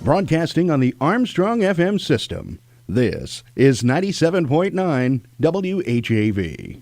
[SPEAKER 4] Broadcasting on the Armstrong FM system, this is 97.9 WHAV.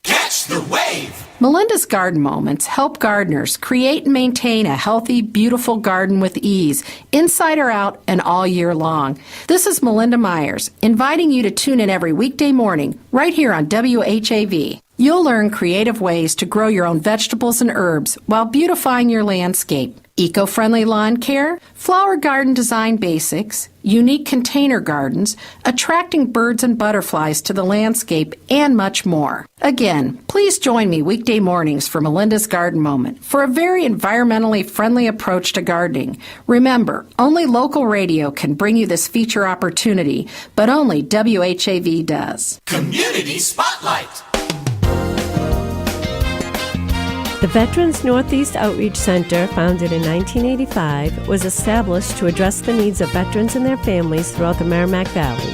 [SPEAKER 3] Catch the wave!
[SPEAKER 15] Melinda's Garden Moments help gardeners create and maintain a healthy, beautiful garden with ease, inside or out and all year long. This is Melinda Myers, inviting you to tune in every weekday morning, right here on WHAV. You'll learn creative ways to grow your own vegetables and herbs while beautifying your landscape. Eco-friendly lawn care, flower garden design basics, unique container gardens, attracting birds and butterflies to the landscape, and much more. Again, please join me weekday mornings for Melinda's Garden Moment for a very environmentally friendly approach to gardening. Remember, only local radio can bring you this feature opportunity, but only WHAV does.
[SPEAKER 3] Community Spotlight.
[SPEAKER 16] The Veterans Northeast Outreach Center, founded in 1985, was established to address the needs of veterans and their families throughout the Merrimack Valley.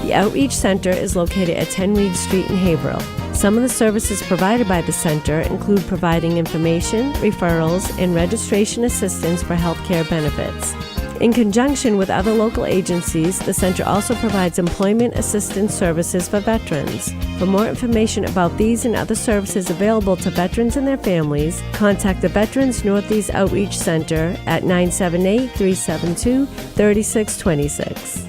[SPEAKER 16] The Outreach Center is located at 10 Reed Street in Haverhill. Some of the services provided by the center include providing information, referrals, and registration assistance for health care benefits. In conjunction with other local agencies, the center also provides employment assistance services for veterans. For more information about these and other services available to veterans and their families, contact the Veterans Northeast Outreach Center at 978-372-3626.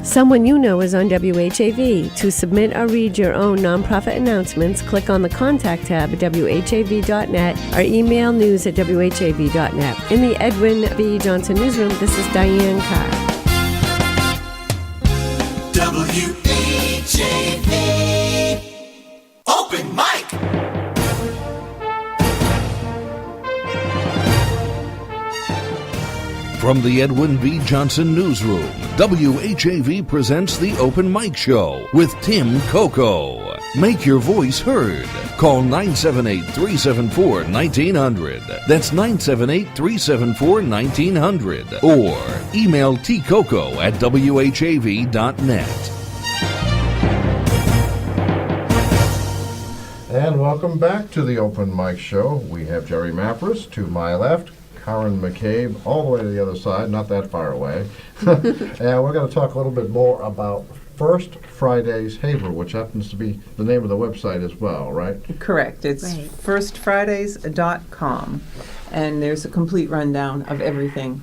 [SPEAKER 16] Someone you know is on WHAV. To submit or read your own nonprofit announcements, click on the Contact tab at WHAV.net or email news@WHAV.net. In the Edwin V. Johnson Newsroom, this is Diane Carr.
[SPEAKER 3] WHAV Open Mic.
[SPEAKER 1] From the Edwin V. Johnson Newsroom, WHAV presents the Open Mic Show with Tim Coco. Make your voice heard. Call 978-374-1900. That's 978-374-1900. Or email tcoco@whav.net.
[SPEAKER 2] And welcome back to the Open Mic Show. We have Gerrie Maffris to my left, Karren McCabe all the way to the other side, not that far away. And we're going to talk a little bit more about First Fridays Haverhill, which happens to be the name of the website as well, right?
[SPEAKER 13] Correct. It's firstfridays.com. And there's a complete rundown of everything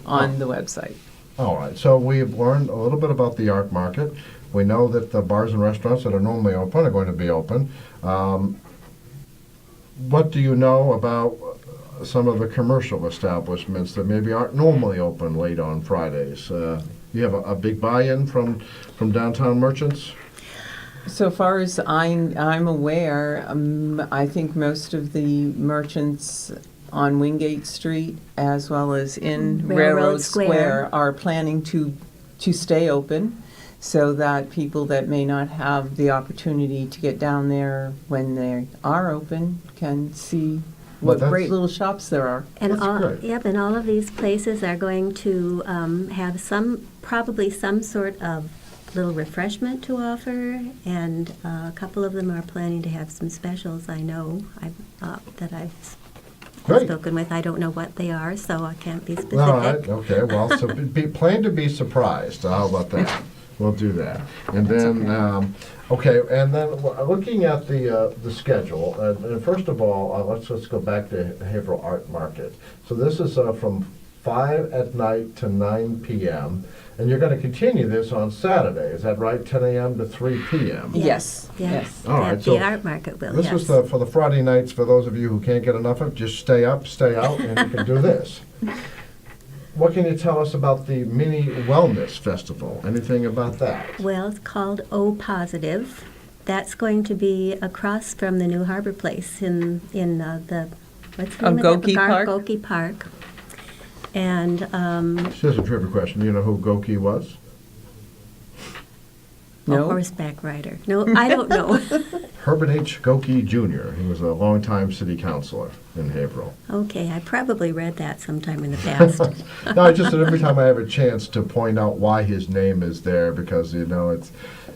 [SPEAKER 13] on the website.
[SPEAKER 2] All right. So we've learned a little bit about the art market. We know that the bars and restaurants that are normally open are going to be open. What do you know about some of the commercial establishments that maybe aren't normally open late on Fridays? You have a big buy-in from downtown merchants?
[SPEAKER 13] So far as I'm aware, I think most of the merchants on Wingate Street as well as in Railroad Square are planning to stay open so that people that may not have the opportunity to get down there when they are open can see what great little shops there are.
[SPEAKER 14] And and all of these places are going to have probably some sort of little refreshment to offer, and a couple of them are planning to have some specials. I know that I've
[SPEAKER 2] Great.
[SPEAKER 14] spoken with. I don't know what they are, so I can't be specific.
[SPEAKER 2] All right, okay. Well, so plan to be surprised. How about that? We'll do that. And then, okay, and then looking at the schedule, and first of all, let's go back to Haverhill Art Market. So this is from 5 at night to 9 p.m., and you're going to continue this on Saturday. Is that right? 10 a.m. to 3 p.m.?
[SPEAKER 14] Yes.
[SPEAKER 2] All right.
[SPEAKER 14] The art market will,
[SPEAKER 2] This was for the Friday nights. For those of you who can't get enough of it, just stay up, stay out, and you can do this. What can you tell us about the Mini Wellness Festival? Anything about that?
[SPEAKER 14] Well, it's called O Positive. That's going to be across from the new Harbor Place in the, what's the name of that?
[SPEAKER 13] Park?
[SPEAKER 14] Goki Park. And
[SPEAKER 2] Here's a trivia question. Do you know who Goki was?
[SPEAKER 14] a horseback rider. No, I don't know.
[SPEAKER 2] Herbert H. Goki Jr. He was a longtime city councilor in Haverhill.
[SPEAKER 14] Okay, I probably read that sometime in the past.
[SPEAKER 2] No, I just every time I have a chance to point out why his name is there, because it's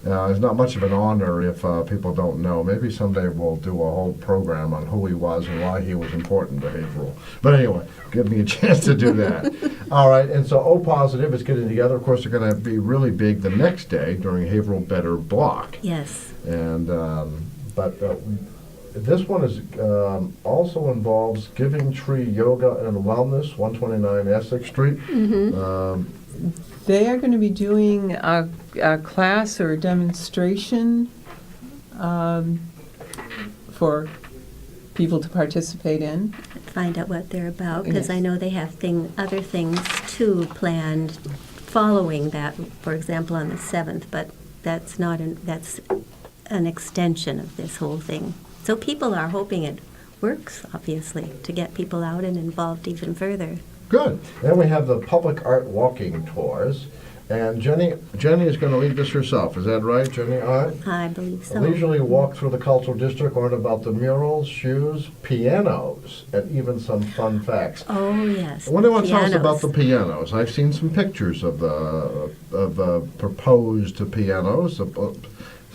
[SPEAKER 2] not much of an honor if people don't know. Maybe someday we'll do a whole program on who he was and why he was important to Haverhill. But anyway, give me a chance to do that. All right, and so O Positive is getting together. Of course, they're going to be really big the next day during Haverhill Better Block.
[SPEAKER 14] Yes.
[SPEAKER 2] And but this one is also involves Giving Tree Yoga and Wellness, 129 Essex Street.
[SPEAKER 13] They are going to be doing a class or a demonstration for people to participate in.
[SPEAKER 14] Find out what they're about, because
[SPEAKER 13] Yes.
[SPEAKER 14] I know they have other things too planned following that. For example, on the 7th, but that's that's an extension of this whole thing. So people are hoping it works, obviously, to get people out and involved even further.
[SPEAKER 2] Good. Then we have the public art walking tours. And Jenny is going to lead this herself. Is that right, Jenny? All right.
[SPEAKER 14] I believe so.
[SPEAKER 2] Leisurely walk through the cultural district, learn about the murals, shoes, pianos, and even some fun facts.
[SPEAKER 14] Oh, yes.
[SPEAKER 2] What do you want to tell us
[SPEAKER 14] pianos.
[SPEAKER 2] about the pianos? I've seen some pictures of proposed pianos.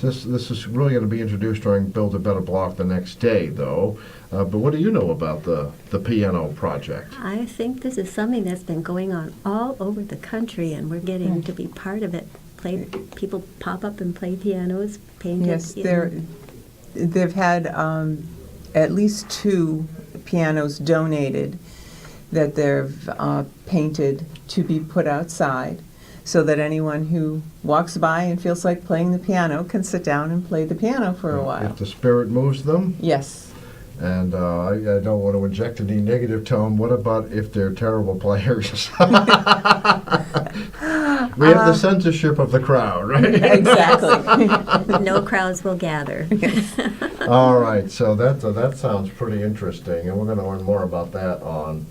[SPEAKER 2] This is really going to be introduced during Build a Better Block the next day, though. But what do you know about the piano project?
[SPEAKER 14] I think this is something that's been going on all over the country, and we're getting to be part of it. People pop up and play pianos, paint
[SPEAKER 13] Yes,
[SPEAKER 14] it.
[SPEAKER 13] they've had at least 2 pianos donated that they've painted to be put outside, so that anyone who walks by and feels like playing the piano can sit down and play the piano for a while.
[SPEAKER 2] If the spirit moves them?
[SPEAKER 13] Yes.
[SPEAKER 2] And I don't want to inject any negative tone. What about if they're terrible players? We have the censorship of the crowd, right?
[SPEAKER 13] Exactly.
[SPEAKER 14] No crowds will gather.
[SPEAKER 2] All right, so that sounds pretty interesting, and we're going to learn more about that on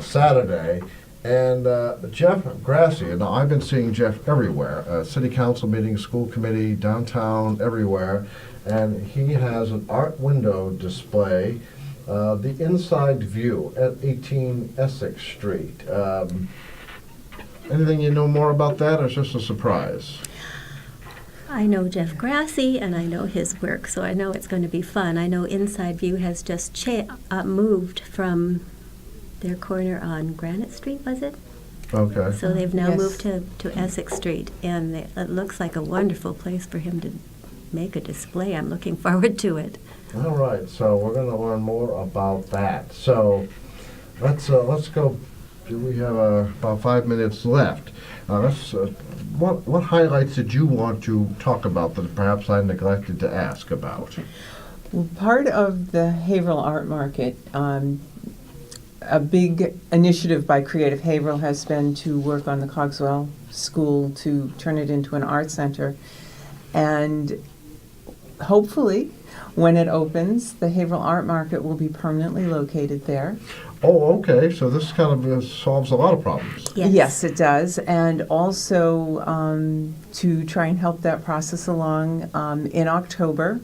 [SPEAKER 2] Saturday. And Jeff Grassi, now I've been seeing Jeff everywhere, city council meetings, school committee, downtown, everywhere, and he has an art window display, the inside view at 18 Essex Street. Anything you know more about that, or is this a surprise?
[SPEAKER 14] I know Jeff Grassi, and I know his work, so I know it's going to be fun. I know Inside View has just moved from their corner on Granite Street, was it?
[SPEAKER 2] Okay.
[SPEAKER 14] So they've now
[SPEAKER 13] Yes.
[SPEAKER 14] moved to Essex Street, and it looks like a wonderful place for him to make a display. I'm looking forward to it.
[SPEAKER 2] All right, so we're going to learn more about that. So let's go. We have about 5 minutes left. What highlights did you want to talk about that perhaps I neglected to ask about?
[SPEAKER 13] Well, part of the Haverhill Art Market, a big initiative by Creative Haverhill has been to work on the Cogswell School to turn it into an art center. And hopefully, when it opens, the Haverhill Art Market will be permanently located there.
[SPEAKER 2] Oh, okay. So this kind of solves a lot of problems.
[SPEAKER 13] Yes, it does. And also to try and help that process along in October.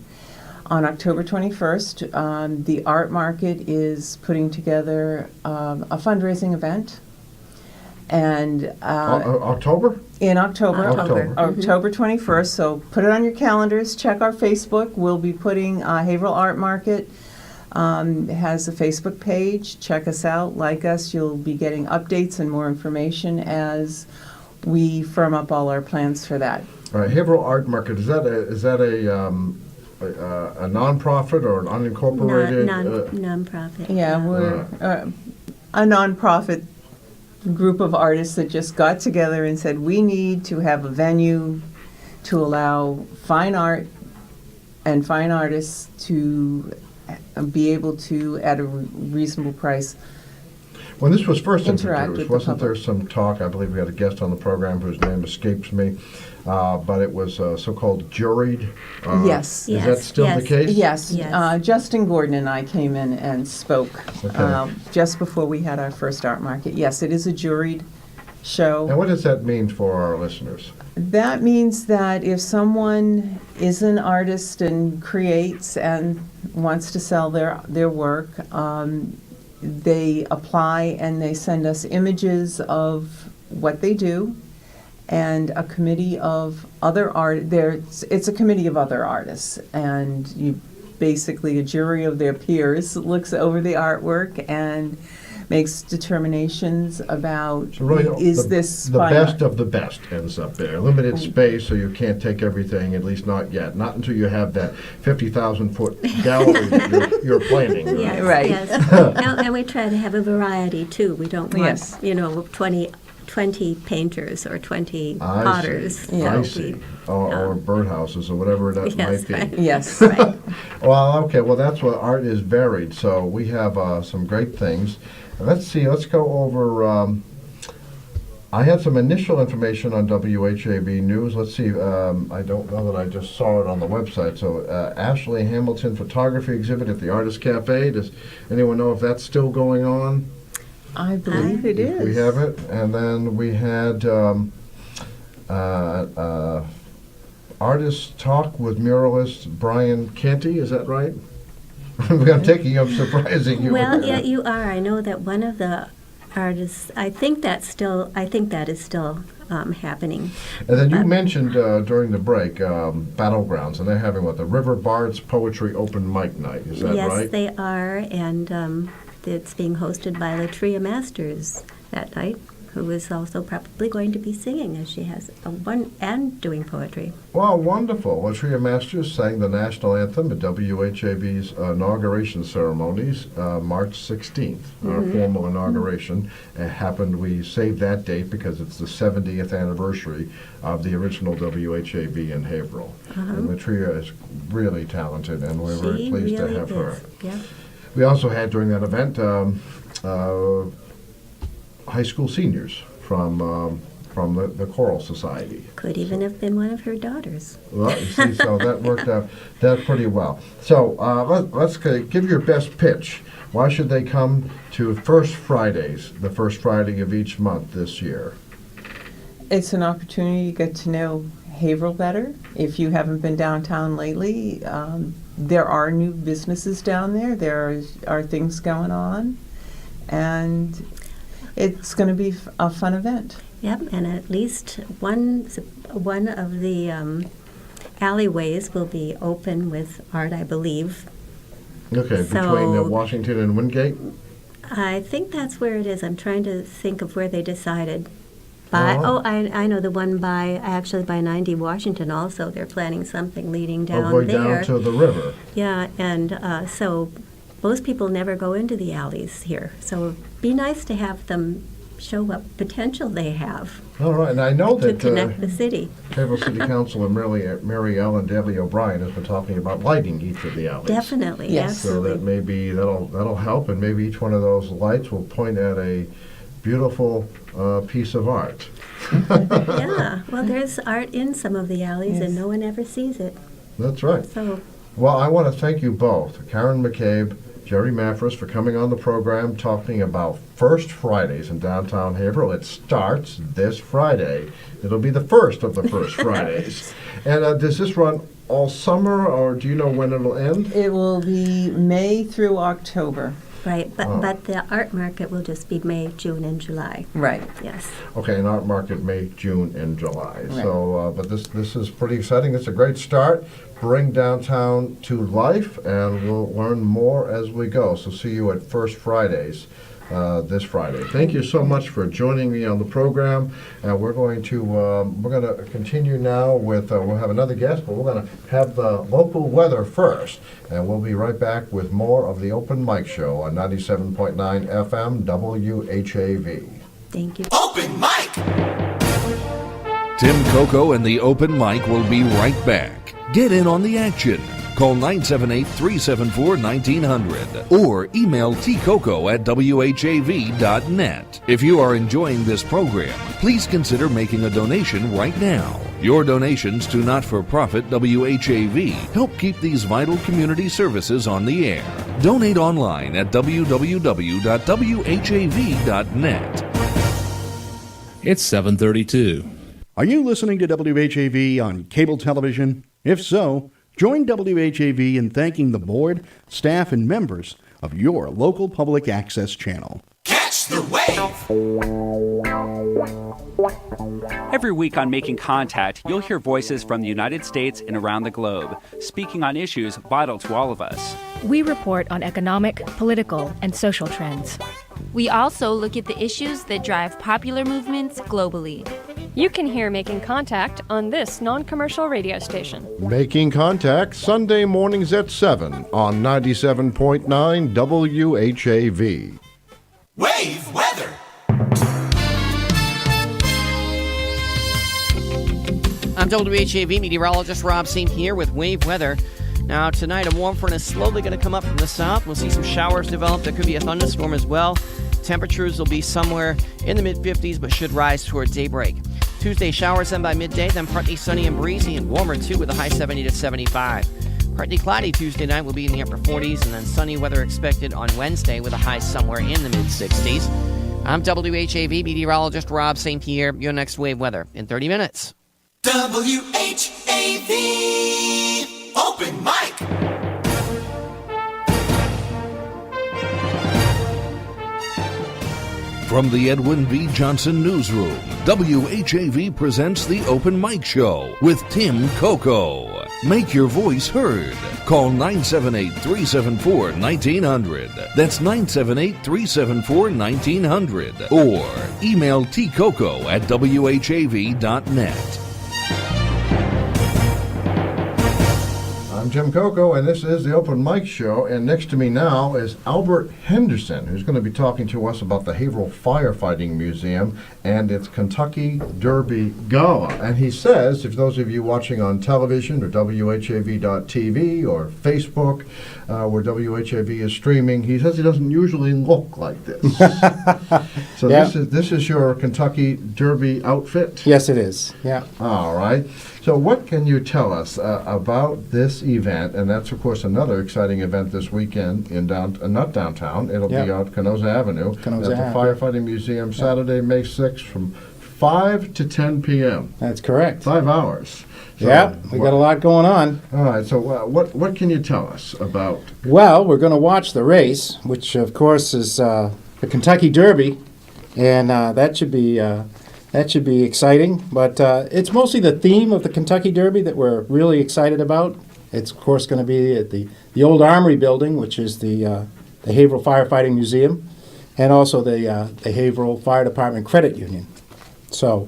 [SPEAKER 13] On October 21st, the Art Market is putting together a fundraising event. And
[SPEAKER 2] October?
[SPEAKER 13] In October.
[SPEAKER 2] October.
[SPEAKER 13] October 21st. So put it on your calendars. Check our Facebook. We'll be putting Haverhill Art Market. It has a Facebook page. Check us out. Like us. You'll be getting updates and more information as we firm up all our plans for that.
[SPEAKER 2] All right, Haverhill Art Market, is that a nonprofit or an unincorporated?
[SPEAKER 14] Nonprofit.
[SPEAKER 13] Yeah, we're a nonprofit group of artists that just got together and said we need to have a venue to allow fine art and fine artists to be able to, at a reasonable price,
[SPEAKER 2] When this was first
[SPEAKER 13] interact
[SPEAKER 2] introduced,
[SPEAKER 13] with the
[SPEAKER 2] wasn't there some talk, I believe we had a guest on the program whose name escapes me, but it was so-called juried?
[SPEAKER 13] Yes.
[SPEAKER 2] Is that still the case?
[SPEAKER 13] Yes. Justin Gordon and I came in and spoke just before we had our first art market. Yes, it is a juried show.
[SPEAKER 2] And what does that mean for our listeners?
[SPEAKER 13] That means that if someone is an artist and creates and wants to sell their work, they apply and they send us images of what they do, and a committee of other it's a committee of other artists, and you basically a jury of their peers looks over the artwork and makes determinations about
[SPEAKER 2] So really,
[SPEAKER 13] this
[SPEAKER 2] the
[SPEAKER 13] fine
[SPEAKER 2] best
[SPEAKER 13] art?
[SPEAKER 2] of the best ends up there. Limited space, so you can't take everything, at least not yet. Not until you have that 50,000-foot gallery that you're planning.
[SPEAKER 14] Yes,
[SPEAKER 13] Right.
[SPEAKER 14] yes. And we try to have a variety, too. We don't want, 20 painters or 20 potters.
[SPEAKER 2] I see. Or birdhouses or whatever that might be.
[SPEAKER 14] Right.
[SPEAKER 13] Yes.
[SPEAKER 14] Right.
[SPEAKER 2] Well, okay. Well, that's what art is varied. So we have some great things. Let's see. Let's go over. I had some initial information on WHAV News. Let's see. I don't know that I just saw it on the website. So Ashley Hamilton photography exhibit at the Artist Cafe. Does anyone know if that's still going on?
[SPEAKER 13] I believe it is.
[SPEAKER 2] We have it. And then we had artist talk with muralist Brian Canty. Is that right? I'm taking you, I'm surprising you.
[SPEAKER 14] Well, yeah, you are. I know that one of the artists, I think that is still happening.
[SPEAKER 2] And then you mentioned during the break Battlegrounds, and they're having the River Bards Poetry Open Mic Night. Is that right?
[SPEAKER 14] Yes, they are, and it's being hosted by Latria Masters that night, who is also probably going to be singing, as she has and doing poetry.
[SPEAKER 2] Well, wonderful. Latria Masters sang the national anthem at WHAV's inauguration ceremonies, March 16th. Our formal inauguration happened. We saved that date because it's the 70th anniversary of the original WHAV in Haverhill. And Latria is really talented, and we're very pleased to have her.
[SPEAKER 14] Yeah.
[SPEAKER 2] We also had during that event high school seniors from the Choral Society.
[SPEAKER 14] Could even have been one of her daughters.
[SPEAKER 2] Well, you see, so that worked out pretty well. So let's give your best pitch. Why should they come to First Fridays, the first Friday of each month this year?
[SPEAKER 13] It's an opportunity to get to know Haverhill better. If you haven't been downtown lately, there are new businesses down there. There are things going on, and it's going to be a fun event.
[SPEAKER 14] Yep, and at least one of the alleyways will be open with art, I believe.
[SPEAKER 2] Okay, between Washington and Wingate?
[SPEAKER 14] I think that's where it is. I'm trying to think of where they decided. I know the one by 90 Washington also. They're planning something leading down
[SPEAKER 2] going
[SPEAKER 14] there.
[SPEAKER 2] Down to the river.
[SPEAKER 14] Yeah, and so most people never go into the alleys here. So it'd be nice to have them show what potential they have.
[SPEAKER 2] All right, and I know that
[SPEAKER 14] to connect the city.
[SPEAKER 2] Haverhill City Councilor Mary Ellen Daly O'Brien has been talking about lighting each of the alleys.
[SPEAKER 14] Definitely, yes.
[SPEAKER 2] So that maybe that'll help, and maybe each one of those lights will point at a beautiful piece of art.
[SPEAKER 14] Yeah, well, there's art in some of the alleys, and no one ever sees it.
[SPEAKER 2] That's right.
[SPEAKER 14] So,
[SPEAKER 2] well, I want to thank you both, Karren McCabe, Gerrie Maffris, for coming on the program talking about First Fridays in downtown Haverhill. It starts this Friday. It'll be the first of the First Fridays. And does this run all summer, or do you know when it'll end?
[SPEAKER 13] It will be May through October.
[SPEAKER 14] Right, but the art market will just be May, June, and July.
[SPEAKER 13] Right.
[SPEAKER 14] Yes.
[SPEAKER 2] Okay, an art market May, June, and July.
[SPEAKER 13] Right.
[SPEAKER 2] So, but this is pretty exciting. It's a great start. Bring downtown to life, and we'll learn more as we go. So see you at First Fridays this Friday. Thank you so much for joining me on the program. And we're going to continue now with we'll have another guest, but we're going to have the local weather first, and we'll be right back with more of the Open Mic Show on 97.9 FM WHAV.
[SPEAKER 14] Thank you.
[SPEAKER 3] Open Mic!
[SPEAKER 1] Tim Coco and the Open Mic will be right back. Get in on the action. Call 978-374-1900 or email tcoco@whav.net. If you are enjoying this program, please consider making a donation right now. Your donations to not-for-profit WHAV help keep these vital community services on the air. Donate online at www.whav.net.
[SPEAKER 9] It's 7:32.
[SPEAKER 4] Are you listening to WHAV on cable television? If so, join WHAV in thanking the board, staff, and members of your local public access channel.
[SPEAKER 3] Catch the wave!
[SPEAKER 17] Every week on Making Contact, you'll hear voices from the United States and around the globe, speaking on issues vital to all of us.
[SPEAKER 18] We report on economic, political, and social trends.
[SPEAKER 19] We also look at the issues that drive popular movements globally.
[SPEAKER 20] You can hear Making Contact on this non-commercial radio station.
[SPEAKER 2] Making Contact, Sunday mornings at 7 on 97.9 WHAV.
[SPEAKER 3] Wave weather!
[SPEAKER 12] I'm WHAV meteorologist Rob St. here with Wave Weather. Now, tonight, a warm front is slowly going to come up from the south. We'll see some showers develop. There could be a thunderstorm as well. Temperatures will be somewhere in the mid-50s, but should rise toward daybreak. Tuesday, showers then by midday, then partly sunny and breezy, and warmer, too, with a high 70 to 75. Partly cloudy Tuesday night will be in the upper 40s, and then sunny weather expected on Wednesday with a high somewhere in the mid-60s. I'm WHAV meteorologist Rob St. Pierre. Your next Wave Weather in 30 minutes.
[SPEAKER 3] WHAV Open Mic!
[SPEAKER 1] From the Edwin V. Johnson Newsroom, WHAV presents the Open Mic Show with Tim Coco. Make your voice heard. Call 978-374-1900. That's 978-374-1900. Or email tcoco@whav.net.
[SPEAKER 2] I'm Tim Coco, and this is the Open Mic Show, and next to me now is Albert Henderson, who's going to be talking to us about the Haverhill Firefighting Museum and its Kentucky Derby Gala. And he says, if those of you watching on television or WHAV.tv or Facebook, where WHAV is streaming, he says he doesn't usually look like this. So
[SPEAKER 21] yeah.
[SPEAKER 2] this is your Kentucky Derby outfit?
[SPEAKER 21] Yes, it is. Yeah.
[SPEAKER 2] All right. So what can you tell us about this event? And that's, of course, another exciting event this weekend in not downtown. It'll be out Kenoza Avenue at the Firefighting Museum, Saturday, May 6th from 5 to 10 p.m.
[SPEAKER 21] That's correct.
[SPEAKER 2] 5 hours. So,
[SPEAKER 21] we got a lot going on.
[SPEAKER 2] All right. So what can you tell us about?
[SPEAKER 21] Well, we're going to watch the race, which, of course, is the Kentucky Derby. And that should be exciting, but it's mostly the theme of the Kentucky Derby that we're really excited about. It's, of course, going to be at the old Armory building, which is the Haverhill Firefighting Museum, and also the Haverhill Fire Department Credit Union. So,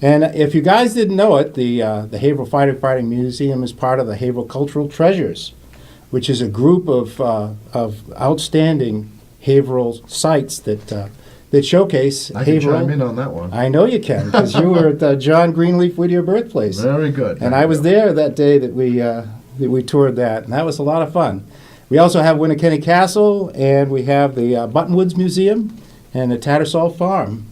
[SPEAKER 21] and if you guys didn't know it, the Haverhill Firefighting Museum is part of the Haverhill Cultural Treasures, which is a group of outstanding Haverhill sites that showcase
[SPEAKER 2] I can
[SPEAKER 21] Haverhill.
[SPEAKER 2] chime in on that one.
[SPEAKER 21] I know you can, because you were at John Greenleaf Whittier birthplace.
[SPEAKER 2] Very good.
[SPEAKER 21] And I was there that day that we toured that, and that was a lot of fun. We also have Winnickenny Castle, and we have the Buttonwoods Museum and the Tattersall Farm.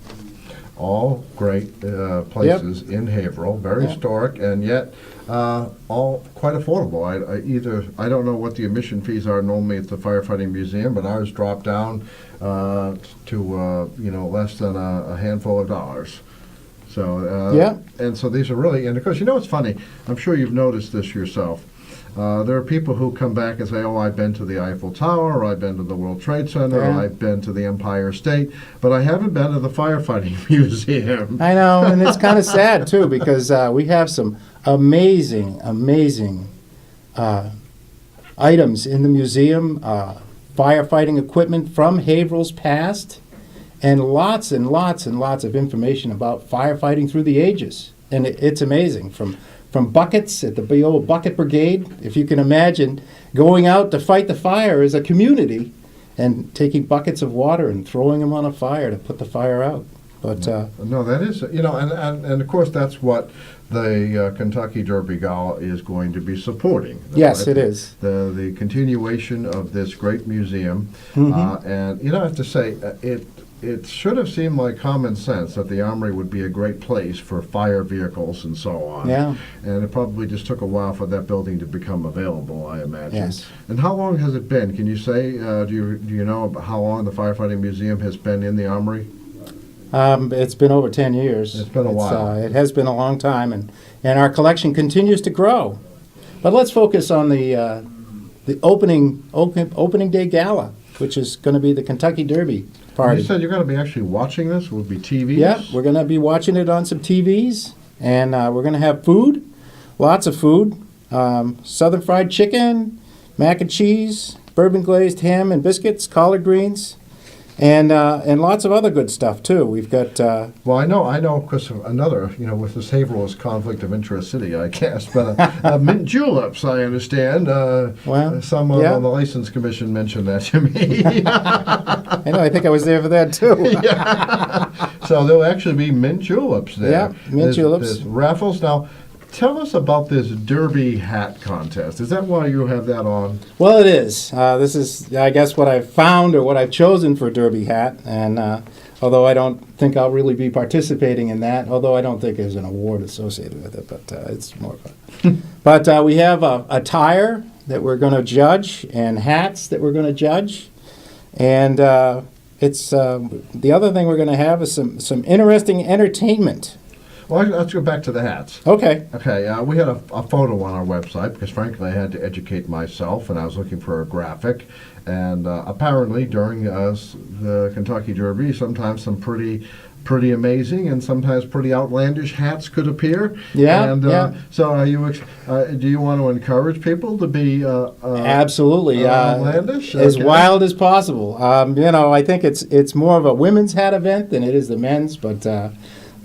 [SPEAKER 2] All great places in Haverhill, very historic, and yet all quite affordable. I don't know what the admission fees are normally at the Firefighting Museum, but ours dropped down to less than a handful of dollars. So and so these are really, and of course, it's funny. I'm sure you've noticed this yourself. there are people who come back and say, oh, I've been to the Eiffel Tower, or I've been to the World Trade Center, or I've been to the Empire State, but I haven't been to the Firefighting Museum.
[SPEAKER 21] I know, and it's kind of sad, too, because we have some amazing items in the museum, firefighting equipment from Haverhill's past, and lots of information about firefighting through the ages. And it's amazing, from buckets at the old bucket brigade, if you can imagine going out to fight the fire as a community and taking buckets of water and throwing them on a fire to put the fire out. But
[SPEAKER 2] no, that is, and of course that's what the Kentucky Derby Gala is going to be supporting.
[SPEAKER 21] Yes, it is.
[SPEAKER 2] The continuation of this great museum.
[SPEAKER 21] Mm-hmm.
[SPEAKER 2] And, I have to say, it should have seemed like common sense that the Armory would be a great place for fire vehicles and so on.
[SPEAKER 21] Yeah.
[SPEAKER 2] And it probably just took a while for that building to become available, I imagine.
[SPEAKER 21] Yes.
[SPEAKER 2] And how long has it been? Can you say, do you know about how long the Firefighting Museum has been in the Armory?
[SPEAKER 21] It's been over 10 years.
[SPEAKER 2] It's been a while.
[SPEAKER 21] It has been a long time, and our collection continues to grow. But let's focus on the opening day gala, which is going to be the Kentucky Derby party.
[SPEAKER 2] You said you're going to be actually watching this? Will it be TVs?
[SPEAKER 21] Yeah, we're going to be watching it on some TVs, and we're going to have food, lots of food, southern fried chicken, mac and cheese, bourbon glazed ham and biscuits, collard greens, and lots of other good stuff too. We've got.
[SPEAKER 2] Well, I know, because another, with this Haverhill is conflict of interest city, I guess. But Mint Juleps, I understand. Someone on the License Commission mentioned that to me.
[SPEAKER 21] I know. I think I was there for that too.
[SPEAKER 2] Yeah. So there'll actually be mint juleps there.
[SPEAKER 21] Yeah, mint juleps.
[SPEAKER 2] There's raffles now. Tell us about this Derby hat contest. Is that why you have that on?
[SPEAKER 21] Well, it is. This is, I guess, what I've found or what I've chosen for Derby hat. And although I don't think I'll really be participating in that, although I don't think there's an award associated with it, but it's more fun. But we have attire that we're going to judge and hats that we're going to judge. And it's the other thing we're going to have is some interesting entertainment.
[SPEAKER 2] Well, let's go back to the hats.
[SPEAKER 21] Okay.
[SPEAKER 2] Okay, we had a photo on our website because, frankly, I had to educate myself, and I was looking for a graphic. And apparently, during the Kentucky Derby, sometimes some pretty amazing and sometimes pretty outlandish hats could appear.
[SPEAKER 21] Yeah.
[SPEAKER 2] And so, do you want to encourage people to be
[SPEAKER 21] absolutely
[SPEAKER 2] outlandish,
[SPEAKER 21] as wild as possible? I think it's more of a women's hat event than it is the men's, but.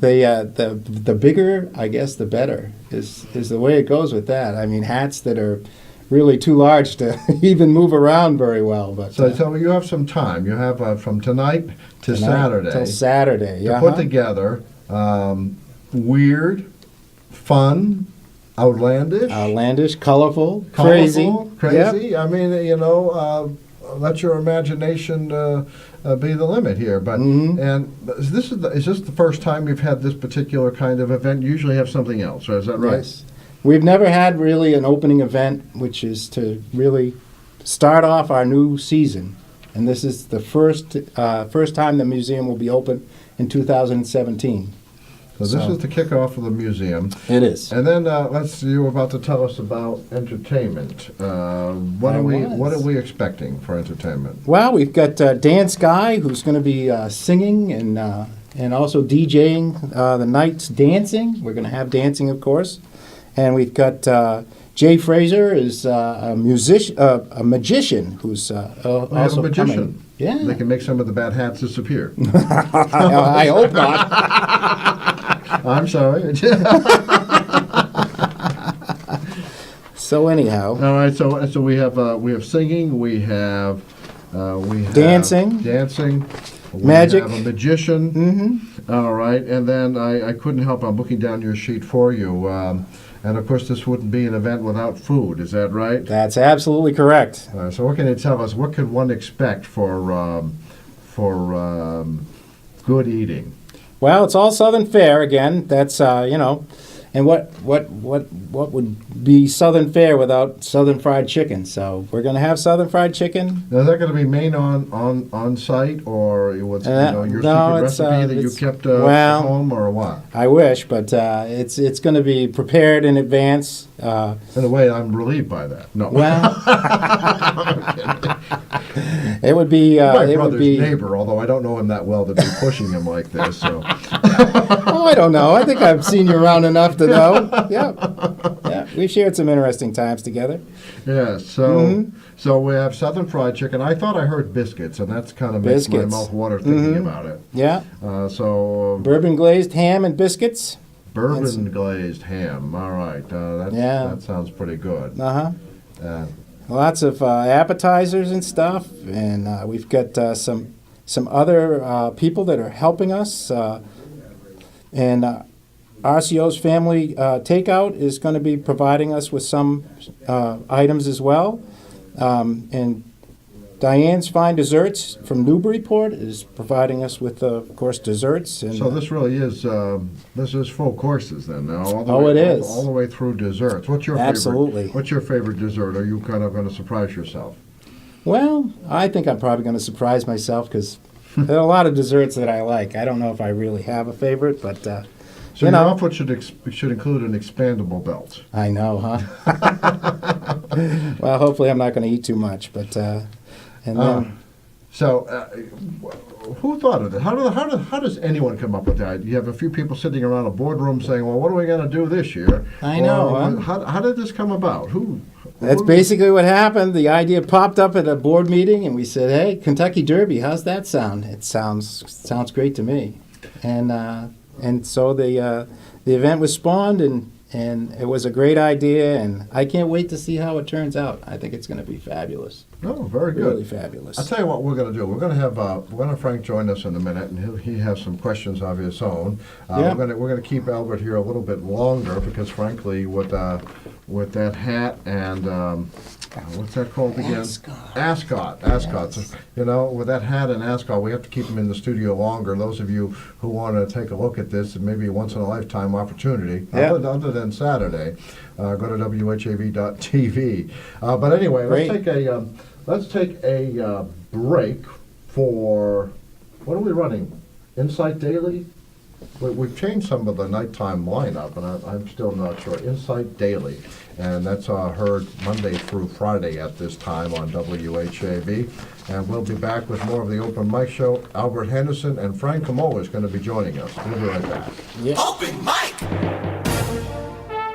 [SPEAKER 21] The bigger, I guess, the better is the way it goes with that. I mean, hats that are really too large to even move around very well. But
[SPEAKER 2] so you have some time. You have from tonight to Saturday.
[SPEAKER 21] Till Saturday,
[SPEAKER 2] to put together weird, fun, outlandish, colorful, crazy. Yep. I mean, let your imagination be the limit here. But and is this the first time you've had this particular kind of event? You usually have something else, right? Is that right?
[SPEAKER 21] Yes. We've never had really an opening event, which is to really start off our new season. And this is the first time the museum will be open in 2017.
[SPEAKER 2] So this is the kickoff of the museum.
[SPEAKER 21] It is.
[SPEAKER 2] And then you were about to tell us about entertainment. What are we expecting for entertainment?
[SPEAKER 21] Well, we've got Dan Sky, who's going to be singing and also DJing the night's dancing. We're going to have dancing, of course. And we've got Jay Fraser is a magician who's also
[SPEAKER 2] a magician.
[SPEAKER 21] Coming. Yeah.
[SPEAKER 2] They can make some of the bad hats disappear.
[SPEAKER 21] I hope not.
[SPEAKER 2] I'm sorry.
[SPEAKER 21] So anyhow.
[SPEAKER 2] All right. So we have singing. We have
[SPEAKER 21] dancing.
[SPEAKER 2] We
[SPEAKER 21] Magic.
[SPEAKER 2] have a magician.
[SPEAKER 21] Mm-hmm.
[SPEAKER 2] All right. And then I couldn't help. I'm looking down your sheet for you. And of course, this wouldn't be an event without food. Is that right?
[SPEAKER 21] That's absolutely correct.
[SPEAKER 2] So what can you tell us? What could one expect for good eating?
[SPEAKER 21] Well, it's all Southern fare again. That's And what would be Southern fare without Southern fried chicken? So we're going to have Southern fried chicken.
[SPEAKER 2] Now, is that going to be made on site, or what's your secret recipe that you kept at home, or what?
[SPEAKER 21] I wish, but it's going to be prepared in advance.
[SPEAKER 2] In a way, I'm relieved by that. No.
[SPEAKER 21] Well, it would be
[SPEAKER 2] my brother's neighbor, although I don't know him that well to be pushing him like this. So.
[SPEAKER 21] Oh, I don't know. I think I've seen you around enough to know. Yeah, we've shared some interesting times together.
[SPEAKER 2] Yeah, so we have Southern fried chicken. I thought I heard biscuits, and that's kind of makes my mouth water thinking about it.
[SPEAKER 21] Yeah.
[SPEAKER 2] So
[SPEAKER 21] bourbon glazed ham and biscuits.
[SPEAKER 2] Bourbon glazed ham. All right. That sounds pretty good.
[SPEAKER 21] Lots of appetizers and stuff, and we've got some other people that are helping us. And RCO's Family Takeout is going to be providing us with some items as well. And Diane's Fine Desserts from Newburyport is providing us with, of course, desserts. And,
[SPEAKER 2] so this really is full courses then now.
[SPEAKER 21] It is.
[SPEAKER 2] All the way through desserts. What's your
[SPEAKER 21] Absolutely.
[SPEAKER 2] favorite? What's your favorite dessert? Are you kind of going to surprise yourself?
[SPEAKER 21] Well, I think I'm probably going to surprise myself because there are a lot of desserts that I like. I don't know if I really have a favorite, but
[SPEAKER 2] so your outfit should include an expandable belt.
[SPEAKER 21] I know, huh? Well, hopefully I'm not going to eat too much, but
[SPEAKER 2] who thought of it? How does anyone come up with that? You have a few people sitting around a boardroom saying, "Well, what are we going to do this year?"
[SPEAKER 21] I know.
[SPEAKER 2] How did this come about?
[SPEAKER 21] That's basically what happened. The idea popped up at a board meeting, and we said, "Hey, Kentucky Derby, how's that sound?" It sounds great to me, and so the event was spawned, and it was a great idea, and I can't wait to see how it turns out. I think it's going to be fabulous.
[SPEAKER 2] Oh, very good.
[SPEAKER 21] Really fabulous.
[SPEAKER 2] I'll tell you what we're going to do. We're going to have Frank join us in a minute, and he has some questions of his own. We're going to keep Albert here a little bit longer because, frankly, with that hat and what's that called again? Ascot. So, with that hat and ascot, we have to keep him in the studio longer. Those of you who want to take a look at this, and maybe a once-in-a-lifetime opportunity, other than Saturday, go to WHAV.tv. But anyway, let's take a break for, what are we running? Insight Daily? We've changed some of the nighttime lineup, and I'm still not sure. Insight Daily, and that's heard Monday through Friday at this time on WHAV. And we'll be back with more of the Open Mic Show. Albert Henderson and Frank Camola is going to be joining us. We'll be right back.
[SPEAKER 3] Open Mic!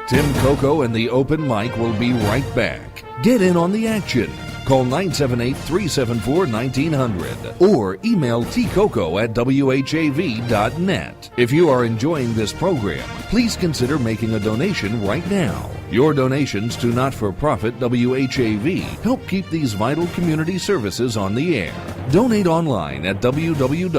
[SPEAKER 1] Tim Coco and the Open Mic will be right back. Get in on the action. Call 978-374-1900 or email tcoco@whav.net. If you are enjoying this program, please consider making a donation right now. Your donations to not-for-profit WHAV help keep these vital community services on the air. Donate online at www.whav.net.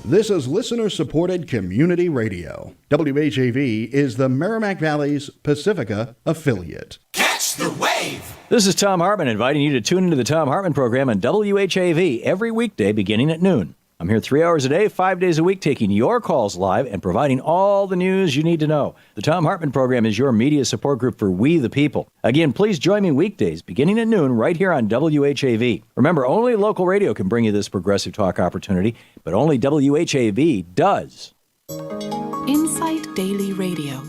[SPEAKER 4] This is listener-supported community radio. WHAV is the Merrimack Valley's Pacifica affiliate.
[SPEAKER 3] Catch the wave!
[SPEAKER 5] This is Tom Hartman inviting you to tune into the Tom Hartman program on WHAV every weekday beginning at noon. I'm here 3 hours a day, 5 days a week, taking your calls live and providing all the news you need to know. The Tom Hartman program is your media support group for We the People. Again, please join me weekdays beginning at noon right here on WHAV. Remember, only local radio can bring you this progressive talk opportunity, but only WHAV does.
[SPEAKER 22] Insight Daily Radio.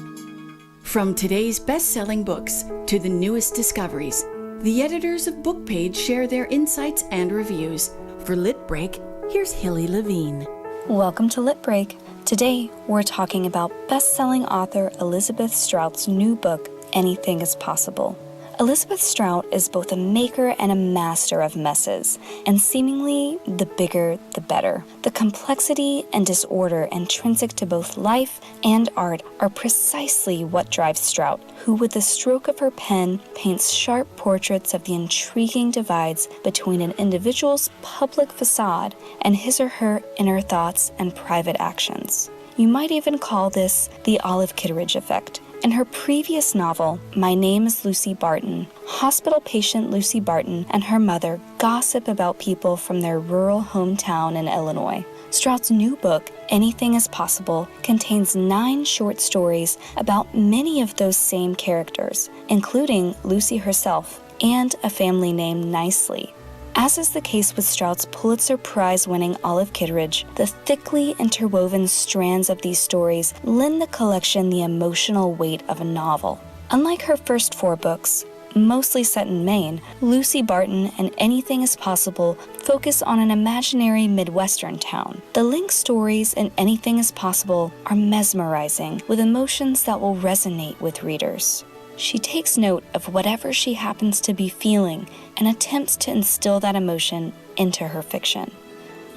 [SPEAKER 22] From today's best-selling books to the newest discoveries, the editors of BookPage share their insights and reviews. For Lit Break, here's Hilly Levine.
[SPEAKER 23] Welcome to Lit Break. Today, we're talking about best-selling author Elizabeth Strout's new book, Anything is Possible. Elizabeth Strout is both a maker and a master of messes, and seemingly the bigger the better. The complexity and disorder intrinsic to both life and art are precisely what drives Strout, who with the stroke of her pen paints sharp portraits of the intriguing divides between an individual's public facade and his or her inner thoughts and private actions. You might even call this the Olive Kitteridge effect. In her previous novel, My Name is Lucy Barton, hospital patient Lucy Barton and her mother gossip about people from their rural hometown in Illinois. Strout's new book, Anything is Possible, contains 9 short stories about many of those same characters, including Lucy herself and a family named Nicely. As is the case with Strout's Pulitzer Prize-winning Olive Kitteridge, the thickly interwoven strands of these stories lend the collection the emotional weight of a novel. Unlike her first 4 books, mostly set in Maine, Lucy Barton and Anything is Possible focus on an imaginary Midwestern town. The Link stories in Anything is Possible are mesmerizing, with emotions that will resonate with readers. She takes note of whatever she happens to be feeling and attempts to instill that emotion into her fiction.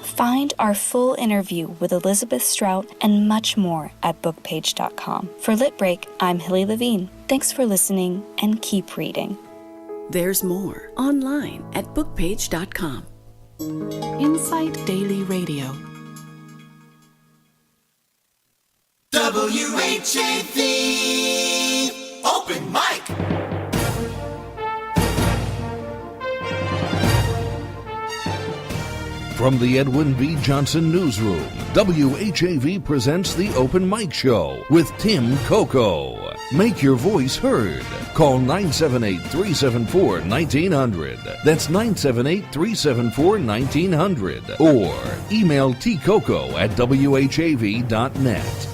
[SPEAKER 23] Find our full interview with Elizabeth Strout and much more at bookpage.com. For Lit Break, I'm Hilly Levine. Thanks for listening and keep reading.
[SPEAKER 22] There's more online at bookpage.com.
[SPEAKER 15] Insight Daily Radio.
[SPEAKER 3] WHAV Open Mic.
[SPEAKER 1] From the Edwin B. Johnson Newsroom, WHAV presents the Open Mic Show with Tim Coco. Make your voice heard. Call 978-374-1900. That's 978-374-1900. Or email tcoco@whav.net.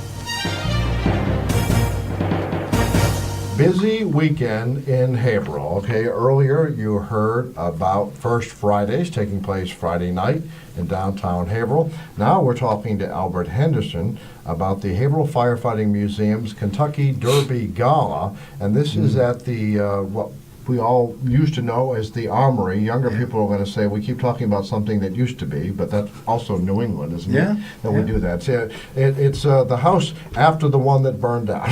[SPEAKER 2] Busy weekend in Haverhill. Okay, earlier you heard about First Fridays taking place Friday night in downtown Haverhill. Now we're talking to Albert Henderson about the Haverhill Firefighting Museum's Kentucky Derby Gala, and this is at the what we all used to know as the Armory. Younger people are going to say we keep talking about something that used to be, but that's also New England, isn't it? That we do that. It's the house after the one that burned down.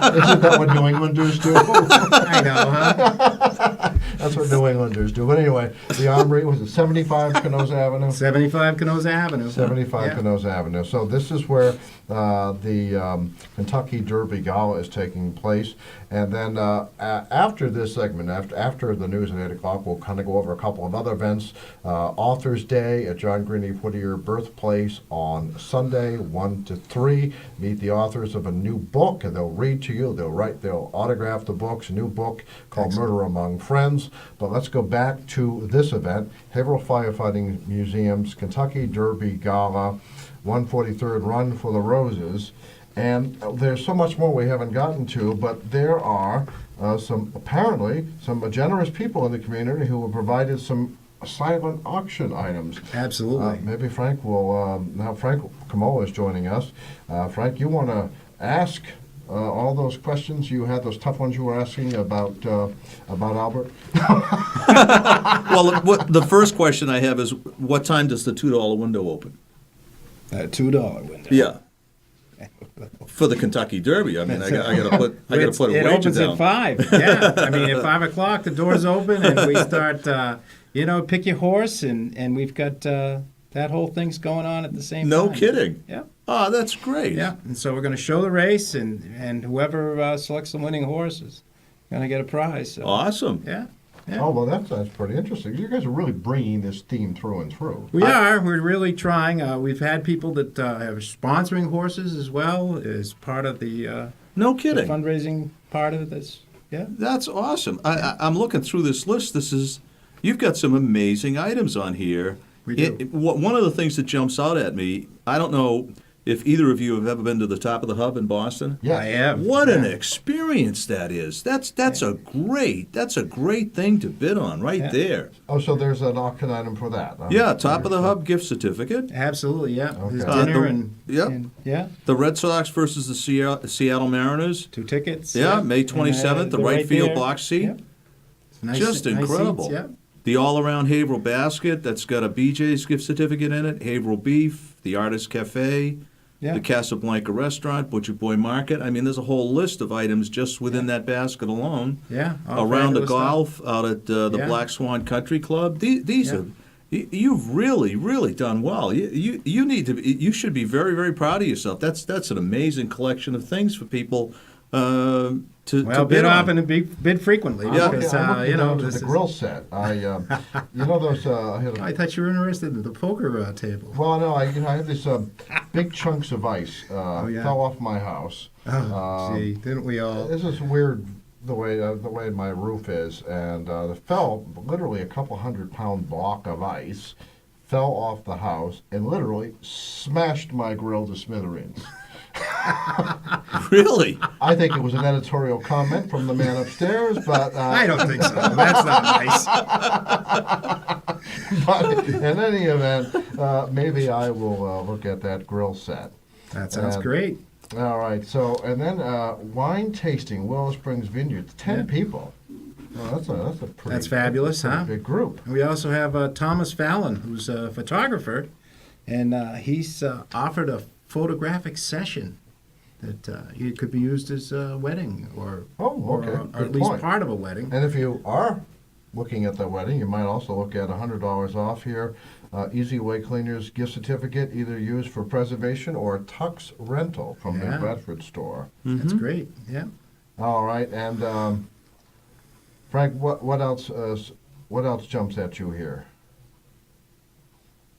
[SPEAKER 2] Isn't that what New Englanders do?
[SPEAKER 21] I know, huh?
[SPEAKER 2] That's what New Englanders do. But anyway, the Armory, was it 75 Kenoza Avenue?
[SPEAKER 21] 75 Kenoza Avenue.
[SPEAKER 2] 75 Kenoza Avenue. So this is where the Kentucky Derby Gala is taking place. And then after this segment, after the news at 8 o'clock, we'll kind of go over a couple of other events. Author's Day at John Greenleaf Whittier Birthplace on Sunday, 1 to 3. Meet the authors of a new book, and they'll read to you. They'll autograph the books, a new book called Murder Among Friends. But let's go back to this event, Haverhill Firefighting Museum's Kentucky Derby Gala, 143rd Run for the Roses. And there's so much more we haven't gotten to, but there are some generous people in the community who have provided some silent auction items.
[SPEAKER 21] Absolutely.
[SPEAKER 2] Maybe Frank will, now Frank Kamoa is joining us. Frank, you want to ask all those questions you had, those tough ones you were asking about Albert?
[SPEAKER 6] Well, the first question I have is, what time does the $2 window open?
[SPEAKER 21] $2 window.
[SPEAKER 6] Yeah. For the Kentucky Derby, I mean, I got to put a wager down.
[SPEAKER 21] It opens at 5. Yeah, I mean, at 5 o'clock the doors open and we start. Pick your horse, and we've got that whole thing's going on at the same time.
[SPEAKER 6] No kidding.
[SPEAKER 21] Yeah.
[SPEAKER 6] Oh, that's great.
[SPEAKER 21] Yeah, and so we're going to show the race, and whoever selects the winning horse is going to get a prize. So.
[SPEAKER 6] Awesome.
[SPEAKER 21] Yeah. Yeah.
[SPEAKER 2] Oh, well, that's pretty interesting. You guys are really bringing this theme through and through.
[SPEAKER 21] We're really trying. We've had people that are sponsoring horses as well as part of the
[SPEAKER 6] no kidding
[SPEAKER 21] the fundraising part of this. Yeah,
[SPEAKER 6] that's awesome. I'm looking through this list. You've got some amazing items on here.
[SPEAKER 21] We do.
[SPEAKER 6] One of the things that jumps out at me, I don't know if either of you have ever been to the Top of the Hub in Boston.
[SPEAKER 21] Yeah, I have.
[SPEAKER 6] What an experience that is. That's a great thing to bid on there.
[SPEAKER 2] Oh, so there's an auction item for that.
[SPEAKER 6] Yeah, Top of the Hub gift certificate.
[SPEAKER 21] Absolutely, yeah.
[SPEAKER 2] Okay.
[SPEAKER 21] There's dinner and
[SPEAKER 6] yeah. The Red Sox versus the Seattle Mariners.
[SPEAKER 21] 2 tickets.
[SPEAKER 6] Yeah, May 27th, the right field box seat.
[SPEAKER 21] Yep. Nice,
[SPEAKER 6] just incredible.
[SPEAKER 21] Nice seats,
[SPEAKER 6] The all-around Haverhill basket that's got a BJ's gift certificate in it, Haverhill Beef, the Artist Cafe, the Casablanca Restaurant, Butcher Boy Market. I mean, there's a whole list of items just within that basket alone.
[SPEAKER 21] Yeah.
[SPEAKER 6] Around the golf out at the Black Swan Country Club. These are, you've really, really done well. You need to. You should be very, very proud of yourself. That's an amazing collection of things for people To
[SPEAKER 21] bid
[SPEAKER 6] bid
[SPEAKER 21] often
[SPEAKER 6] on.
[SPEAKER 21] and bid frequently.
[SPEAKER 6] Yeah.
[SPEAKER 21] Because,
[SPEAKER 2] I'm
[SPEAKER 21] you know,
[SPEAKER 2] looking down to the grill set. You know those.
[SPEAKER 21] I thought you were interested in the poker table.
[SPEAKER 2] Well, no, I have these big chunks of ice fell off my house.
[SPEAKER 21] Gee, didn't we all?
[SPEAKER 2] This is weird the way my roof is, and it fell literally a couple 100-pound block of ice fell off the house and literally smashed my grill to smithereens.
[SPEAKER 6] Really?
[SPEAKER 2] I think it was an editorial comment from the man upstairs, but
[SPEAKER 21] I don't think so. That's not nice.
[SPEAKER 2] But in any event, maybe I will look at that grill set.
[SPEAKER 21] That sounds great.
[SPEAKER 2] All right. So, and then wine tasting, Willow Springs Vineyard, 10 people. Well, that's a pretty.
[SPEAKER 21] That's fabulous,
[SPEAKER 2] that's a
[SPEAKER 21] huh?
[SPEAKER 2] big group.
[SPEAKER 21] We also have Thomas Fallon, who's a photographer, and he's offered a photographic session that it could be used as a wedding or at least part of a wedding.
[SPEAKER 2] And if you are looking at the wedding, you might also look at $100 off here. Easy Way Cleaners gift certificate, either used for preservation or tux rental from the Bradford store.
[SPEAKER 21] Mm-hmm. That's great. Yeah.
[SPEAKER 2] All right, and Frank, what else jumps at you here?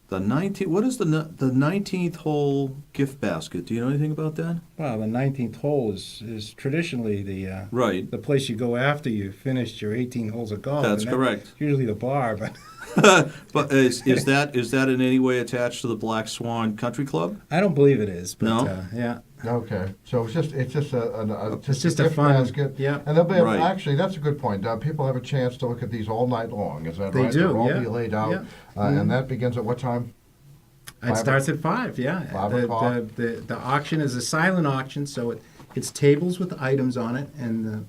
[SPEAKER 6] The 19th. What is the 19th hole gift basket? Do you know anything about that?
[SPEAKER 21] Well, the 19th hole is traditionally the
[SPEAKER 6] right.
[SPEAKER 21] The place you go after you finished your 18 holes of golf.
[SPEAKER 6] That's correct.
[SPEAKER 21] Usually the bar, but.
[SPEAKER 6] But is that in any way attached to the Black Swan Country Club?
[SPEAKER 21] I don't believe it is. But,
[SPEAKER 6] no.
[SPEAKER 21] Yeah.
[SPEAKER 2] Okay, so it's just
[SPEAKER 21] a
[SPEAKER 2] gift
[SPEAKER 21] fun
[SPEAKER 2] basket.
[SPEAKER 21] Yeah.
[SPEAKER 2] And they'll be actually, that's a good point. People have a chance to look at these all night long. Is that
[SPEAKER 21] they
[SPEAKER 2] right?
[SPEAKER 21] do.
[SPEAKER 2] They'll all
[SPEAKER 21] yeah.
[SPEAKER 2] be laid out,
[SPEAKER 21] yeah.
[SPEAKER 2] And that begins at what time?
[SPEAKER 21] It starts at 5. Yeah.
[SPEAKER 2] 5 o'clock.
[SPEAKER 21] The auction is a silent auction, so it's tables with items on it and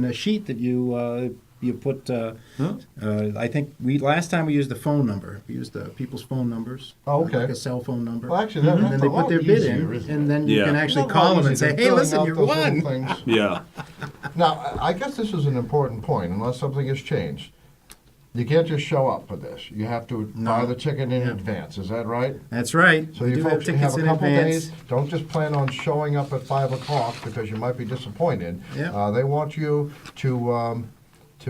[SPEAKER 21] a sheet that you put. I think last time we used the phone number. We used the people's phone numbers.
[SPEAKER 2] Oh, okay.
[SPEAKER 21] Like a cell phone number.
[SPEAKER 2] Well, actually,
[SPEAKER 21] and then they put their bid in, and then you can actually call them and say, "Hey, listen, you won."
[SPEAKER 6] Yeah.
[SPEAKER 2] Now, I guess this is an important point, unless something has changed. You can't just show up for this. You have to buy the ticket in advance. Is that right?
[SPEAKER 21] That's right.
[SPEAKER 2] So you folks have a couple days. Don't just plan on showing up at 5 o'clock because you might be disappointed.
[SPEAKER 21] Yeah.
[SPEAKER 2] They want you to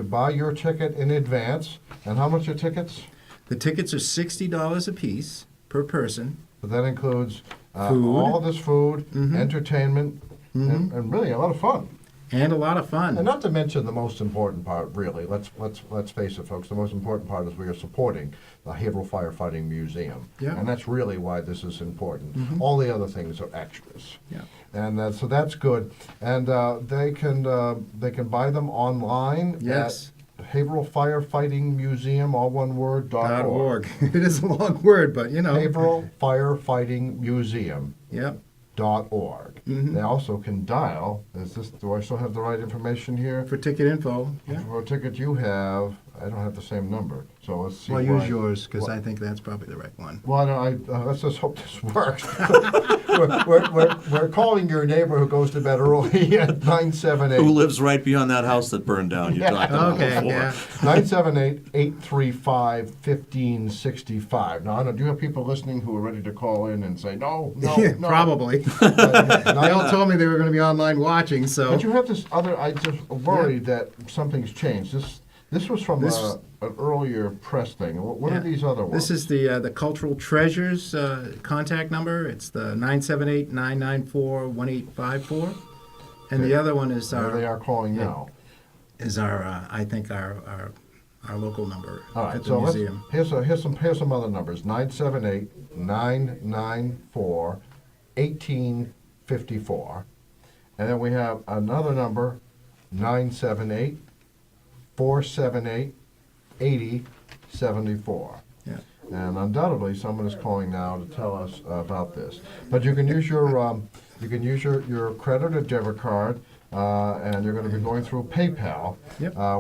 [SPEAKER 2] buy your ticket in advance. And how much are tickets?
[SPEAKER 21] The tickets are $60 a piece per person.
[SPEAKER 2] But that includes
[SPEAKER 21] food.
[SPEAKER 2] all of this food, entertainment, and really a lot of fun.
[SPEAKER 21] And a lot of fun.
[SPEAKER 2] And not to mention the most important part, really. Let's face it, folks. The most important part is we are supporting the Haverhill Firefighting Museum.
[SPEAKER 21] Yeah.
[SPEAKER 2] And that's really why this is important.
[SPEAKER 21] Mm-hmm.
[SPEAKER 2] All the other things are extras.
[SPEAKER 21] Yeah.
[SPEAKER 2] And so that's good. And they can buy them online.
[SPEAKER 21] Yes.
[SPEAKER 2] At Haverhill Firefighting Museum, all one word, .org.
[SPEAKER 21] It is a long word, but you know.
[SPEAKER 2] Haverhill Firefighting Museum.
[SPEAKER 21] Yep.
[SPEAKER 2] .org. They also can dial. Do I still have the right information here?
[SPEAKER 21] For ticket info. Yeah.
[SPEAKER 2] For a ticket you have, I don't have the same number. So let's see.
[SPEAKER 21] Well, use yours because I think that's probably the right one.
[SPEAKER 2] Well, no, let's just hope this works. we're calling your neighbor who goes to bed early at 978.
[SPEAKER 6] Who lives right beyond that house that burned down? You talked about before.
[SPEAKER 21] Yeah.
[SPEAKER 2] 978-835-1565. Now, I know, do you have people listening who are ready to call in and say no?
[SPEAKER 21] Probably. They all told me they were going to be online watching, so.
[SPEAKER 2] But you have this other. I just worried that something's changed. This was from an earlier press thing. What are these other ones?
[SPEAKER 21] This is the Cultural Treasures contact number. It's the 978-994-1854. And the other one is our.
[SPEAKER 2] They are calling now.
[SPEAKER 21] Is our I think our local number
[SPEAKER 2] at the
[SPEAKER 21] museum.
[SPEAKER 2] Here's some other numbers. 978-994-1854. And then we have another number, 978-478-8074.
[SPEAKER 21] Yeah.
[SPEAKER 2] And undoubtedly, someone is calling now to tell us about this. But you can use your credit or debit card, and you're going to be going through PayPal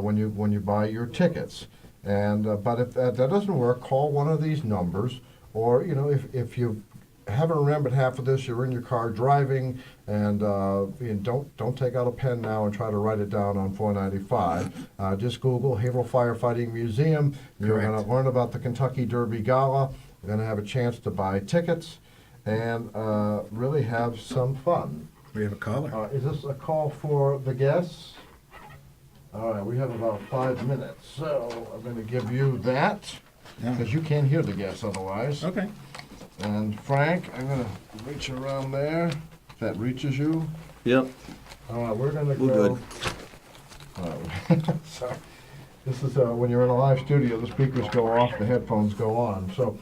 [SPEAKER 2] when you buy your tickets. And but if that doesn't work, call one of these numbers, or if you haven't remembered half of this, you're in your car driving, and don't take out a pen now and try to write it down on 495. Just Google Haverhill Firefighting Museum. You're going to learn about the Kentucky Derby Gala. You're going to have a chance to buy tickets and really have some fun.
[SPEAKER 21] We have a caller.
[SPEAKER 2] Is this a call for the guests? All right, we have about 5 minutes, so I'm going to give you that, because you can't hear the guests otherwise.
[SPEAKER 21] Okay.
[SPEAKER 2] And Frank, I'm going to reach around there, if that reaches you.
[SPEAKER 6] Yep.
[SPEAKER 2] All right, we're going to go.
[SPEAKER 6] We're good.
[SPEAKER 2] Sorry. This is when you're in a live studio, the speakers go off, the headphones go on. So,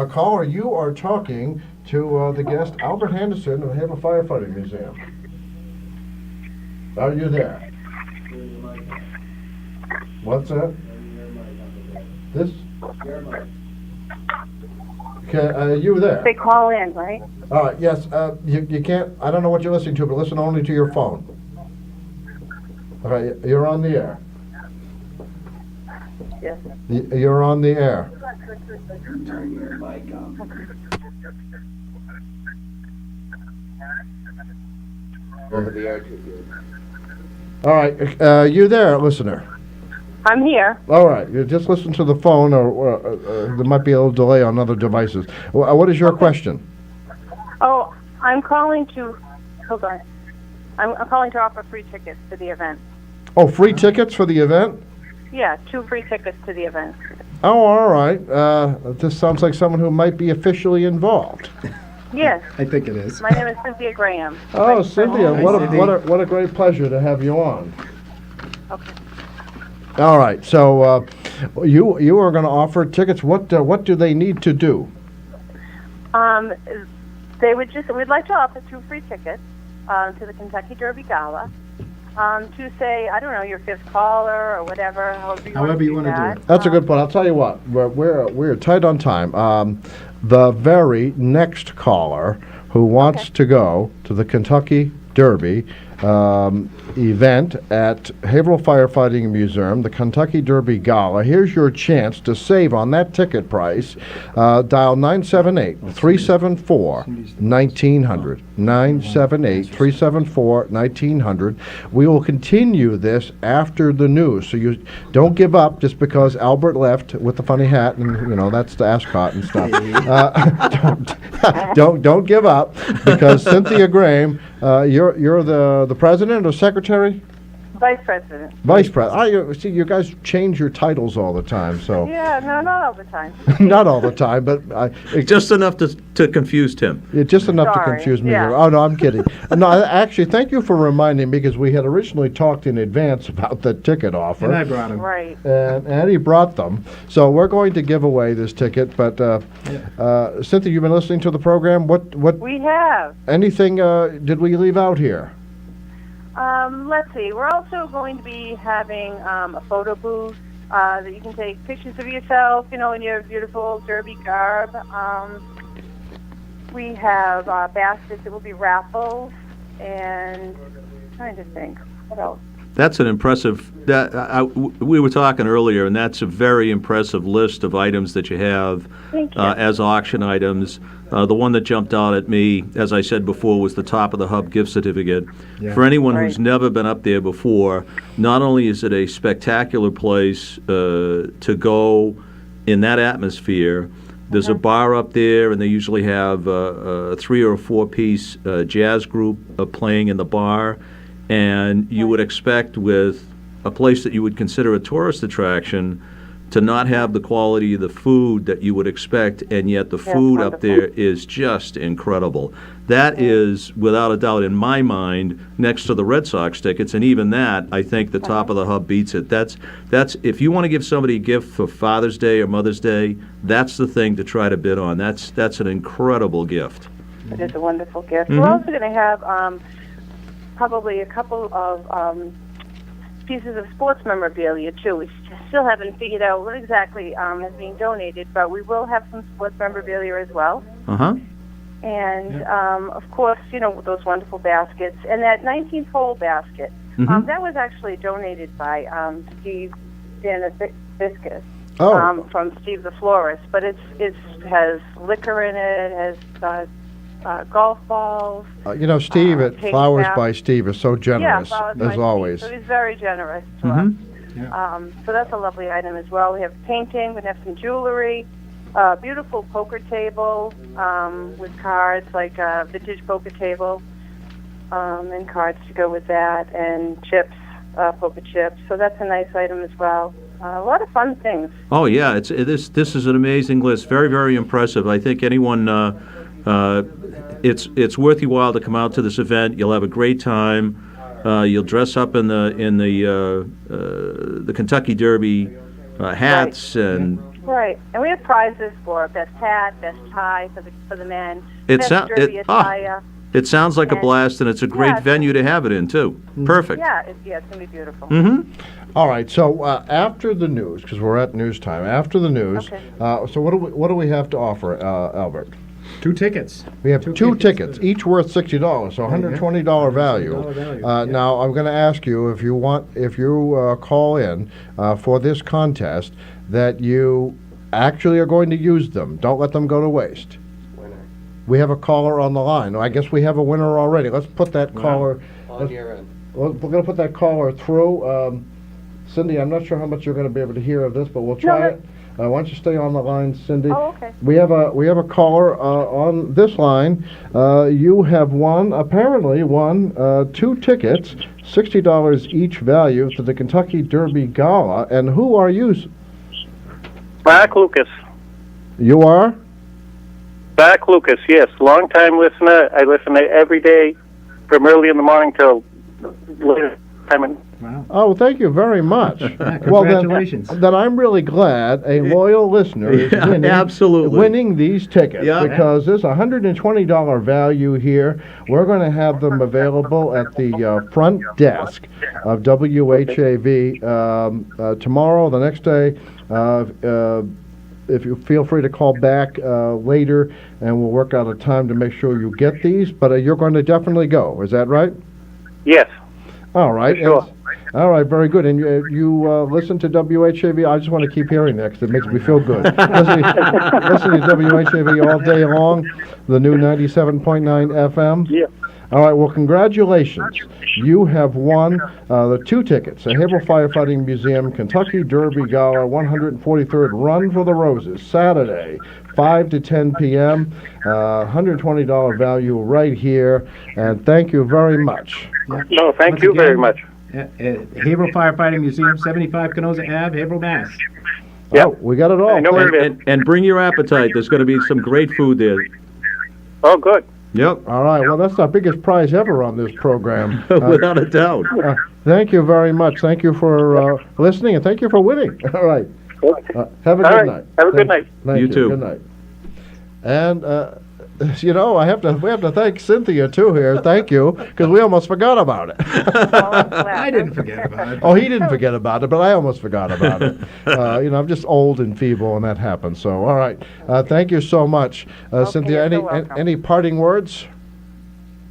[SPEAKER 2] caller, you are talking to the guest, Albert Henderson of the Haverhill Firefighting Museum. Are you there? What's that? This? Okay, are you there?
[SPEAKER 7] They call in, right?
[SPEAKER 2] All right, yes. You can't, I don't know what you're listening to, but listen only to your phone. All right, you're on the air.
[SPEAKER 7] Yes.
[SPEAKER 2] You're on the air.
[SPEAKER 7] Turn your mic on.
[SPEAKER 2] Over the air. All right, you there, listener?
[SPEAKER 7] I'm here.
[SPEAKER 2] All right, you just listen to the phone, or there might be a little delay on other devices. What is your question?
[SPEAKER 7] Oh, I'm calling to. Hold on. I'm calling to offer free tickets to the event.
[SPEAKER 2] Oh, free tickets for the event?
[SPEAKER 7] Yeah, 2 free tickets to the event.
[SPEAKER 2] Oh, all right. This sounds like someone who might be officially involved.
[SPEAKER 7] Yes.
[SPEAKER 21] I think it is.
[SPEAKER 7] My name is Cynthia Graham.
[SPEAKER 2] Oh, Cynthia, what a great pleasure to have you on.
[SPEAKER 7] Okay.
[SPEAKER 2] All right, so you are going to offer tickets. What do they need to do?
[SPEAKER 7] We'd like to offer 2 free tickets to the Kentucky Derby Gala. To say, I don't know, your 5th caller or whatever, however you want to do it.
[SPEAKER 2] That's a good point. I'll tell you what, we're tight on time. The very next caller who wants to go to the Kentucky Derby event at Haverhill Firefighting Museum, the Kentucky Derby Gala. Here's your chance to save on that ticket price. Dial 978-374-1900. 978-374-1900. We will continue this after the news, so you don't give up just because Albert left with the funny hat, and that's the ascot and stuff. Don't give up, because Cynthia Graham, you're the president or secretary?
[SPEAKER 7] Vice President.
[SPEAKER 2] Vice President. See, you guys change your titles all the time, so.
[SPEAKER 7] Yeah, no, not all the time.
[SPEAKER 2] Not all the time, but
[SPEAKER 6] just enough to confuse Tim.
[SPEAKER 2] Yeah, just enough
[SPEAKER 7] Sorry.
[SPEAKER 2] to confuse me.
[SPEAKER 7] Yeah.
[SPEAKER 2] Oh no, I'm kidding. No, actually, thank you for reminding me, because we had originally talked in advance about the ticket offer.
[SPEAKER 21] And I brought them.
[SPEAKER 7] Right.
[SPEAKER 2] And he brought them. So we're going to give away this ticket. But Cynthia, you've been listening to the program. What?
[SPEAKER 7] We have.
[SPEAKER 2] Anything did we leave out here?
[SPEAKER 7] Let's see. We're also going to be having a photo booth that you can take pictures of yourself, in your beautiful derby garb. We have baskets that will be raffles, and I'm trying to think. What else?
[SPEAKER 6] That's an impressive. We were talking earlier, and that's a very impressive list of items that you have as auction items. The one that jumped out at me, as I said before, was the top of the hub gift certificate.
[SPEAKER 21] Yeah.
[SPEAKER 6] For anyone who's never been up there before, not only is it a spectacular place to go in that atmosphere, there's a bar up there, and they usually have a 3 or 4 piece jazz group playing in the bar. And you would expect, with a place that you would consider a tourist attraction, to not have the quality of the food that you would expect, and yet the food up there is just incredible. That is, without a doubt, in my mind, next to the Red Sox tickets, and even that, I think the top of the hub beats it. That's if you want to give somebody a gift for Father's Day or Mother's Day, that's the thing to try to bid on. That's an incredible gift.
[SPEAKER 7] It is a wonderful gift.
[SPEAKER 6] Mm-hmm.
[SPEAKER 7] We're also going to have probably a couple of pieces of sports memorabilia, too. We still haven't figured out what exactly is being donated, but we will have some sports memorabilia as well.
[SPEAKER 6] Uh-huh.
[SPEAKER 7] And, of course, those wonderful baskets. And that 19th hole basket, that was actually donated by Steve Daniscus from Steve the Florist. But it has liquor in it, it has golf balls.
[SPEAKER 2] Steve at Flowers by Steve is so generous, as always.
[SPEAKER 7] So he's very generous to us. Yeah. So that's a lovely item as well. We have painting, we have some jewelry, beautiful poker table with cards, like a vintage poker table. and cards to go with that, and chips, poker chips. So that's a nice item as well. A lot of fun things.
[SPEAKER 6] Oh yeah, this is an amazing list. Very, very impressive. I think anyone, it's worth your while to come out to this event. You'll have a great time. You'll dress up in the Kentucky Derby hats and.
[SPEAKER 7] Right, and we have prizes for best hat, best tie for the men, best derby attire.
[SPEAKER 6] It sounds like a blast, and it's a great venue to have it in, too. Perfect.
[SPEAKER 7] Yeah, it's going to be beautiful.
[SPEAKER 6] Mm-hmm.
[SPEAKER 2] All right, so after the news, because we're at news time, after the news, so what do we have to offer, Albert?
[SPEAKER 21] 2 tickets.
[SPEAKER 2] We have two tickets, each worth $60, so $120 value. Now, I'm going to ask you if you call in for this contest, that you actually are going to use them. Don't let them go to waste. We have a caller on the line. I guess we have a winner already. Let's put that caller.
[SPEAKER 8] On your end.
[SPEAKER 2] We're going to put that caller through. Cindy, I'm not sure how much you're going to be able to hear of this, but we'll try it. Why don't you stay on the line, Cindy?
[SPEAKER 7] Oh, okay.
[SPEAKER 2] We have a caller on this line. You have apparently won 2 tickets, $60 each value, to the Kentucky Derby Gala. And who are you?
[SPEAKER 10] Mark Lucas.
[SPEAKER 2] You are?
[SPEAKER 10] Mark Lucas, yes. Long-time listener. I listen to every day from early in the morning till later time.
[SPEAKER 21] Wow.
[SPEAKER 2] Oh, thank you very much.
[SPEAKER 21] Congratulations.
[SPEAKER 2] Well, then I'm really glad a loyal listener is winning these tickets, because there's a $120 value here. We're going to have them available at the front desk of WHAV tomorrow, the next day. If you feel free to call back later, and we'll work out a time to make sure you get these. But you're going to definitely go. Is that right?
[SPEAKER 10] Yes.
[SPEAKER 2] All right.
[SPEAKER 10] Sure.
[SPEAKER 2] All right, very good. And you listen to WHAV? I just want to keep hearing that because it makes me feel good. Listening to WHAV all day long, the new 97.9 FM.
[SPEAKER 10] Yeah.
[SPEAKER 2] All right, well, congratulations. You have won the 2 tickets, the Haverhill Firefighting Museum Kentucky Derby Gala 143rd Run for the Roses, Saturday, 5 to 10 p.m., $120 value right here, and thank you very much.
[SPEAKER 10] No, thank you very much.
[SPEAKER 21] Haverhill Firefighting Museum, 75 Kenoza Ave, Haverhill, Mass.
[SPEAKER 2] Yeah, we got it all.
[SPEAKER 10] I know where it is.
[SPEAKER 6] And bring your appetite. There's going to be some great food there.
[SPEAKER 10] Oh, good.
[SPEAKER 6] Yep.
[SPEAKER 2] All right, well, that's our biggest prize ever on this program.
[SPEAKER 6] Without a doubt.
[SPEAKER 2] Thank you very much. Thank you for listening, and thank you for winning. All right. Have a good night.
[SPEAKER 10] Have a good night.
[SPEAKER 2] Thank you.
[SPEAKER 6] Too.
[SPEAKER 2] Good night. And, we have to thank Cynthia, too, here. Thank you, because we almost forgot about it.
[SPEAKER 21] I didn't forget about it.
[SPEAKER 2] Oh, he didn't forget about it, but I almost forgot about it. I'm just old and feeble, and that happens. So, all right. Thank you so much. Cynthia, any parting words?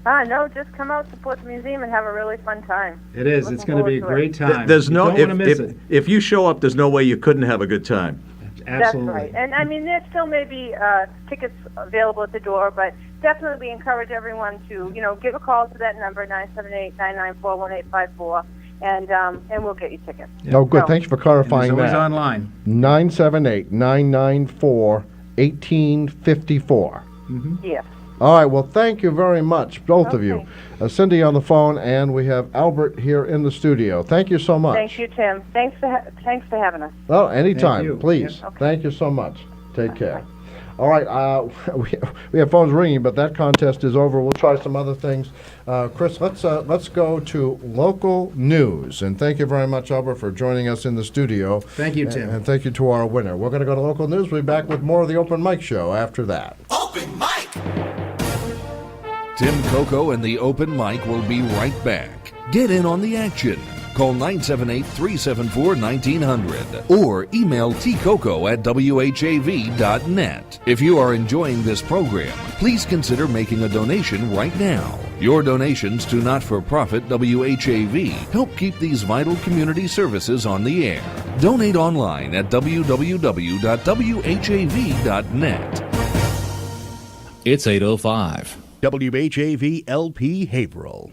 [SPEAKER 7] No, just come out, support the museum, and have a really fun time.
[SPEAKER 21] It is. It's going to be a great time.
[SPEAKER 6] There's
[SPEAKER 21] you
[SPEAKER 6] no
[SPEAKER 21] don't want to miss it.
[SPEAKER 6] If you show up, there's no way you couldn't have a good time.
[SPEAKER 21] Absolutely.
[SPEAKER 7] That's right. And I mean, there still may be tickets available at the door, but definitely encourage everyone to, give a call to that number, 978-994-1854, and we'll get you tickets.
[SPEAKER 2] Yeah. Oh, good. Thanks for clarifying that.
[SPEAKER 21] It's always online.
[SPEAKER 2] 978-994-1854.
[SPEAKER 7] Yeah.
[SPEAKER 2] All right. Well, thank you very much, both of you. Cindy on the phone, and we have Albert here in the studio. Thank you so much.
[SPEAKER 7] Thank you, Tim. Thanks for having us.
[SPEAKER 2] Well, anytime,
[SPEAKER 21] you.
[SPEAKER 2] please.
[SPEAKER 7] Yeah. Okay.
[SPEAKER 2] Thank you so much. Take care. All right, we have phones ringing, but that contest is over. We'll try some other things. Chris, let's go to local news. And thank you very much, Albert, for joining us in the studio.
[SPEAKER 21] Thank you, Tim.
[SPEAKER 2] And thank you to our winner. We're going to go to local news. We'll be back with more of the Open Mic Show after that.
[SPEAKER 3] Open Mic!
[SPEAKER 1] Tim Coco and the Open Mic will be right back. Get in on the action. Call 978-374-1900 or email tcoco@whav.net. If you are enjoying this program, please consider making a donation right now. Your donations to not-for-profit WHAV help keep these vital community services on the air. Donate online at www.whav.net.
[SPEAKER 9] It's 8:05.
[SPEAKER 4] WHAV LP Haverhill.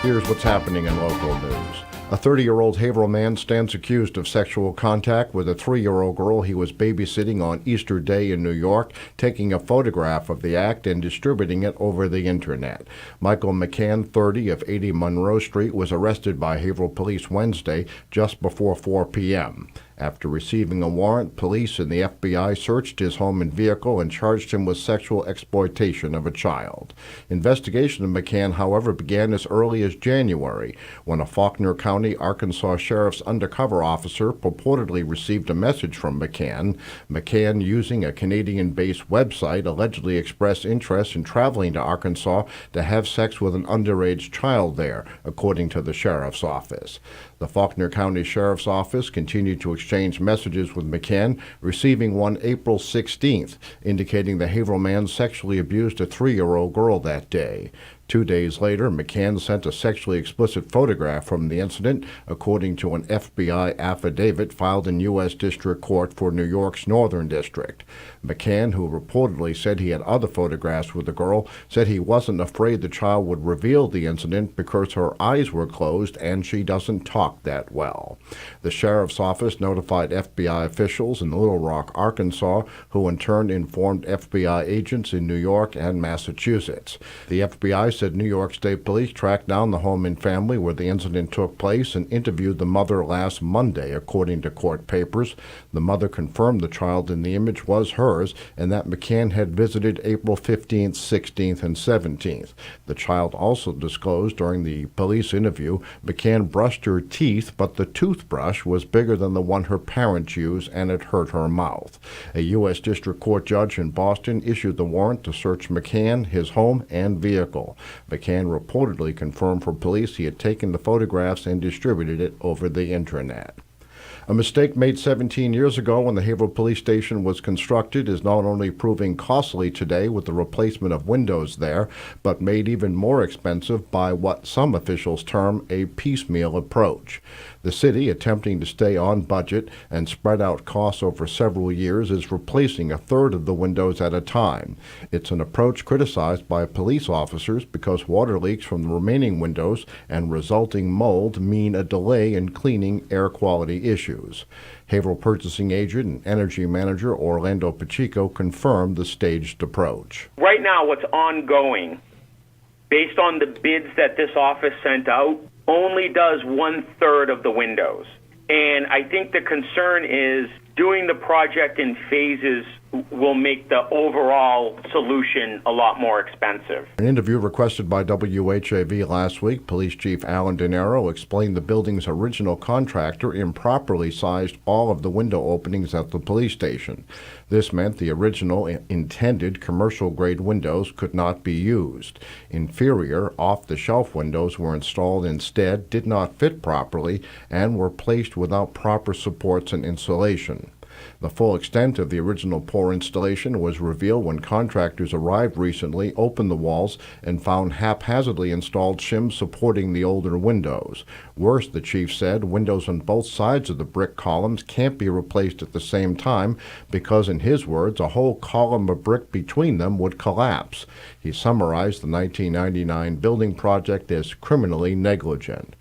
[SPEAKER 2] Here's what's happening in local news. A 30-year-old Haverhill man stands accused of sexual contact with a 3-year-old girl he was babysitting on Easter Day in New York, taking a photograph of the act and distributing it over the internet. Michael McCann, 30, of 80 Monroe Street, was arrested by Haverhill police Wednesday just before 4 p.m. After receiving a warrant, police and the FBI searched his home and vehicle and charged him with sexual exploitation of a child. Investigation of McCann, however, began as early as January, when a Faulkner County, Arkansas Sheriff's undercover officer purportedly received a message from McCann. McCann, using a Canadian-based website, allegedly expressed interest in traveling to Arkansas to have sex with an underage child there, according to the sheriff's office. The Faulkner County Sheriff's Office continued to exchange messages with McCann, receiving one April 16th, indicating the Haverhill man sexually abused a 3-year-old girl that day. 2 days later, McCann sent a sexually explicit photograph from the incident, according to an FBI affidavit filed in U.S. District Court for New York's Northern District. McCann, who reportedly said he had other photographs with the girl, said he wasn't afraid the child would reveal the incident because her eyes were closed and she doesn't talk that well. The sheriff's office notified FBI officials in Little Rock, Arkansas, who in turn informed FBI agents in New York and Massachusetts. The FBI said New York State Police tracked down the home and family where the incident took place and interviewed the mother last Monday, according to court papers. The mother confirmed the child in the image was hers and that McCann had visited April 15th, 16th, and 17th. The child also disclosed during the police interview McCann brushed her teeth, but the toothbrush was bigger than the one her parents used and it hurt her mouth. A U.S. District Court judge in Boston issued the warrant to search McCann, his home, and vehicle. McCann reportedly confirmed for police he had taken the photographs and distributed it over the internet. A mistake made 17 years ago when the Haverhill Police Station was constructed is not only proving costly today with the replacement of windows there, but made even more expensive by what some officials term a piecemeal approach. The city, attempting to stay on budget and spread out costs over several years, is replacing a third of the windows at a time. It's an approach criticized by police officers because water leaks from the remaining windows and resulting mold mean a delay in cleaning air quality issues. Haverhill purchasing agent and energy manager Orlando Pacheco confirmed the staged approach.
[SPEAKER 8] Right now, what's ongoing, based on the bids that this office sent out, only does 1/3 of the windows. And I think the concern is doing the project in phases will make the overall solution a lot more expensive.
[SPEAKER 2] An interview requested by WHAV last week, Police Chief Alan DeNaro explained the building's original contractor improperly sized all of the window openings at the police station. This meant the original intended commercial-grade windows could not be used. Inferior, off-the-shelf windows were installed instead, did not fit properly, and were placed without proper supports and insulation. The full extent of the original pour installation was revealed when contractors arrived recently, opened the walls, and found haphazardly installed shims supporting the older windows. Worse, the chief said, windows on both sides of the brick columns can't be replaced at the same time because, in his words, a whole column of brick between them would collapse. He summarized the 1999 building project as criminally negligent.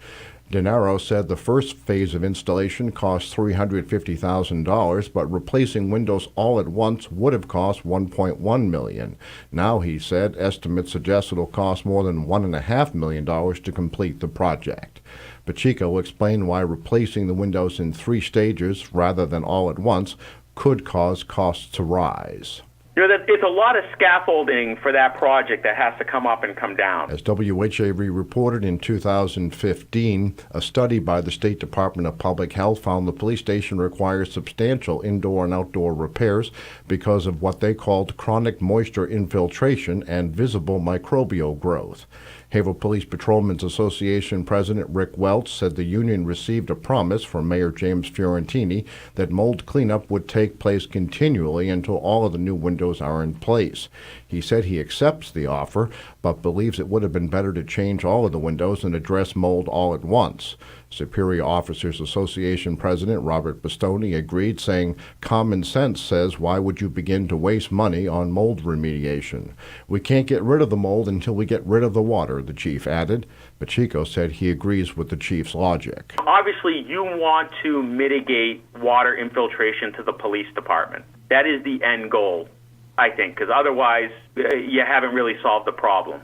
[SPEAKER 2] DeNaro said the first phase of installation cost $350,000, but replacing windows all at once would have cost $1.1 million. Now, he said, estimates suggest it'll cost more than $1.5 million to complete the project. Pacheco explained why replacing the windows in 3 stages rather than all at once could cause costs to rise.
[SPEAKER 8] You know, it's a lot of scaffolding for that project that has to come up and come down.
[SPEAKER 2] As WHAV reported in 2015, a study by the State Department of Public Health found the police station requires substantial indoor and outdoor repairs because of what they called chronic moisture infiltration and visible microbial growth. Haverhill Police Patrolmen's Association President Rick Welch said the union received a promise from Mayor James Fiorentini that mold cleanup would take place continually until all of the new windows windows are in place. He said he accepts the offer, but believes it would have been better to change all of the windows and address mold all at once. Superior Officers Association President Robert Bastoni agreed, saying, "Common sense says why would you begin to waste money on mold remediation? We can't get rid of the mold until we get rid of the water," the chief added. Pacheco said he agrees with the chief's logic.
[SPEAKER 8] Obviously, you want to mitigate water infiltration to the police department. That is the end goal, I think, because otherwise you haven't really solved the problem.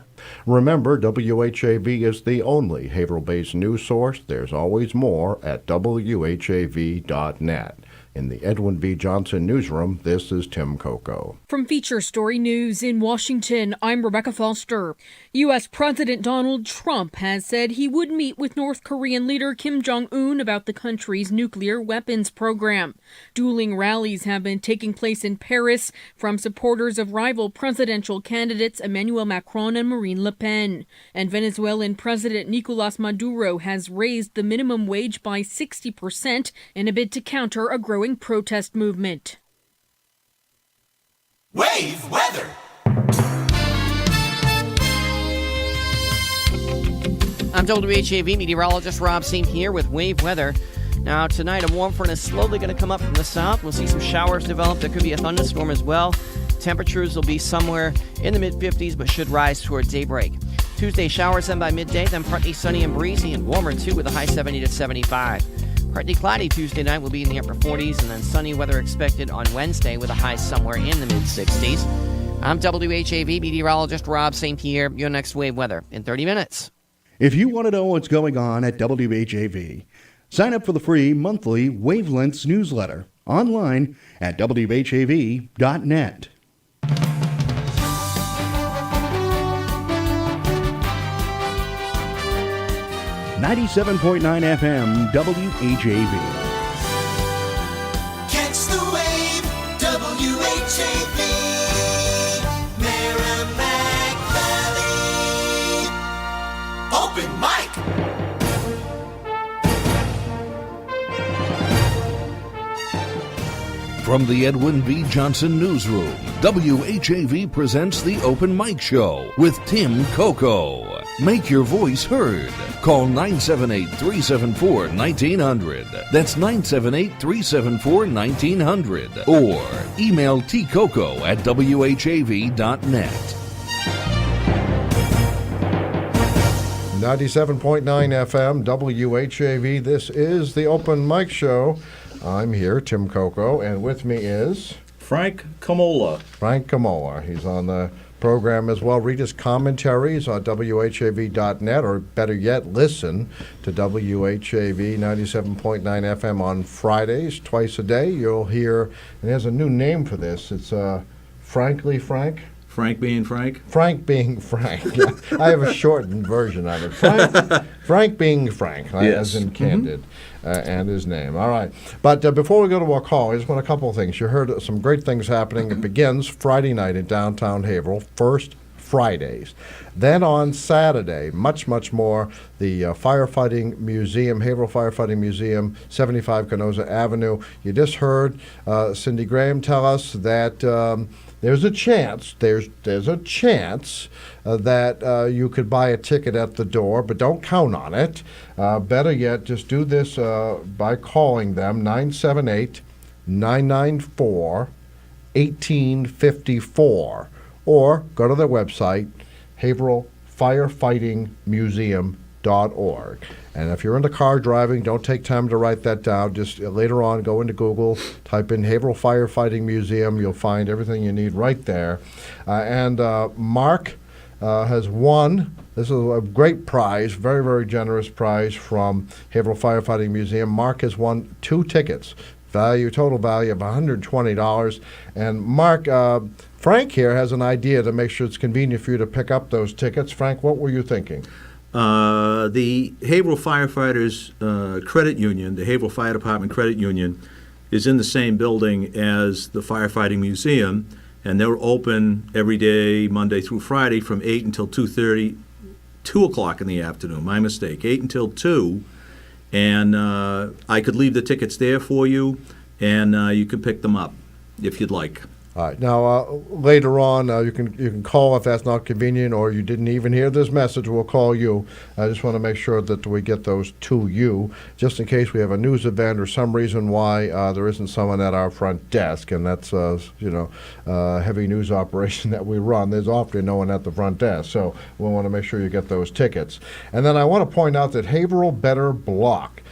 [SPEAKER 2] Remember, WHAV is the only Haverhill-based news source. There's always more at WHAV.net. In the Edwin V. Johnson newsroom, this is Tim Coco.
[SPEAKER 11] From Feature Story News in Washington, I'm Rebecca Foster. U.S. President Donald Trump has said he would meet with North Korean leader Kim Jong-un about the country's nuclear weapons program. Dueling rallies have been taking place in Paris from supporters of rival presidential candidates Emmanuel Macron and Marine Le Pen. And Venezuelan President Nicolas Maduro has raised the minimum wage by 60% in a bid to counter a growing protest movement.
[SPEAKER 3] Wave weather.
[SPEAKER 12] I'm WHAV meteorologist Rob St. here with Wave Weather. Now, tonight, a warm front is slowly going to come up from the south. We'll see some showers develop. There could be a thunderstorm as well. Temperatures will be somewhere in the mid-50s, but should rise toward daybreak. Tuesday, showers then by midday, then partly sunny and breezy, and warmer too with a high 70 to 75. Partly cloudy Tuesday night will be in the upper 40s, and then sunny weather expected on Wednesday with a high somewhere in the mid-60s. I'm WHAV meteorologist Rob St. Pierre. Your next Wave Weather in 30 minutes.
[SPEAKER 4] If you want to know what's going on at WHAV, sign up for the free monthly Wavelengths newsletter online at WHAV.net. 97.9 FM, WHAV.
[SPEAKER 3] Catch the wave, WHAV. Merrimack Valley. Open mic.
[SPEAKER 1] From the Edwin V. Johnson newsroom, WHAV presents the Open Mic Show with Tim Coco. Make your voice heard. Call 978-374-1900. That's 978-374-1900. Or email tcoco@whav.net.
[SPEAKER 2] 97.9 FM, WHAV. This is the Open Mic Show. I'm here, Tim Coco, and with me is...
[SPEAKER 6] Frank Camola.
[SPEAKER 2] Frank Camola. He's on the program as well. Read his commentaries on WHAV.net, or better yet, listen to WHAV 97.9 FM on Fridays, twice a day. You'll hear, and there's a new name for this. It's Frankly Frank.
[SPEAKER 6] Frank being Frank?
[SPEAKER 2] Frank being Frank. I have a shortened version of it. Frank being Frank,
[SPEAKER 6] yes.
[SPEAKER 2] As in candid, and his name. All right. But before we go to our call, I just want a couple of things. You heard some great things happening. It begins Friday night in downtown Haverhill, First Fridays. Then on Saturday, much more, the Firefighting Museum, Haverhill Firefighting Museum, 75 Kenoza Avenue. You just heard Cindy Graham tell us that there's a chance that you could buy a ticket at the door, but don't count on it. Better yet, just do this by calling them, 978-994-1854, or go to their website, haverhillfirefightingmuseum.org. And if you're in the car driving, don't take time to write that down. Just later on, go into Google, type in Haverhill Firefighting Museum. You'll find everything you need right there. And Mark has won. This is a great prize, very, very generous prize from Haverhill Firefighting Museum. Mark has won 2 tickets, total value of $120. And Mark, Frank here has an idea to make sure it's convenient for you to pick up those tickets. Frank, what were you thinking?
[SPEAKER 6] The Haverhill Firefighters Credit Union, the Haverhill Fire Department Credit Union, is in the same building as the Firefighting Museum, and they're open every day, Monday through Friday, from 8 until 2:30, 2 o'clock in the afternoon. My mistake, 8 until 2. And I could leave the tickets there for you, and you can pick them up if you'd like.
[SPEAKER 2] All right. Now, later on, you can call if that's not convenient, or you didn't even hear this message. We'll call you. I just want to make sure that we get those to you, just in case we have a news event or some reason why there isn't someone at our front desk, and that's a heavy news operation that we run. There's often no one at the front desk, so we want to make sure you get those tickets. And then I want to point out that Haverhill Better Block,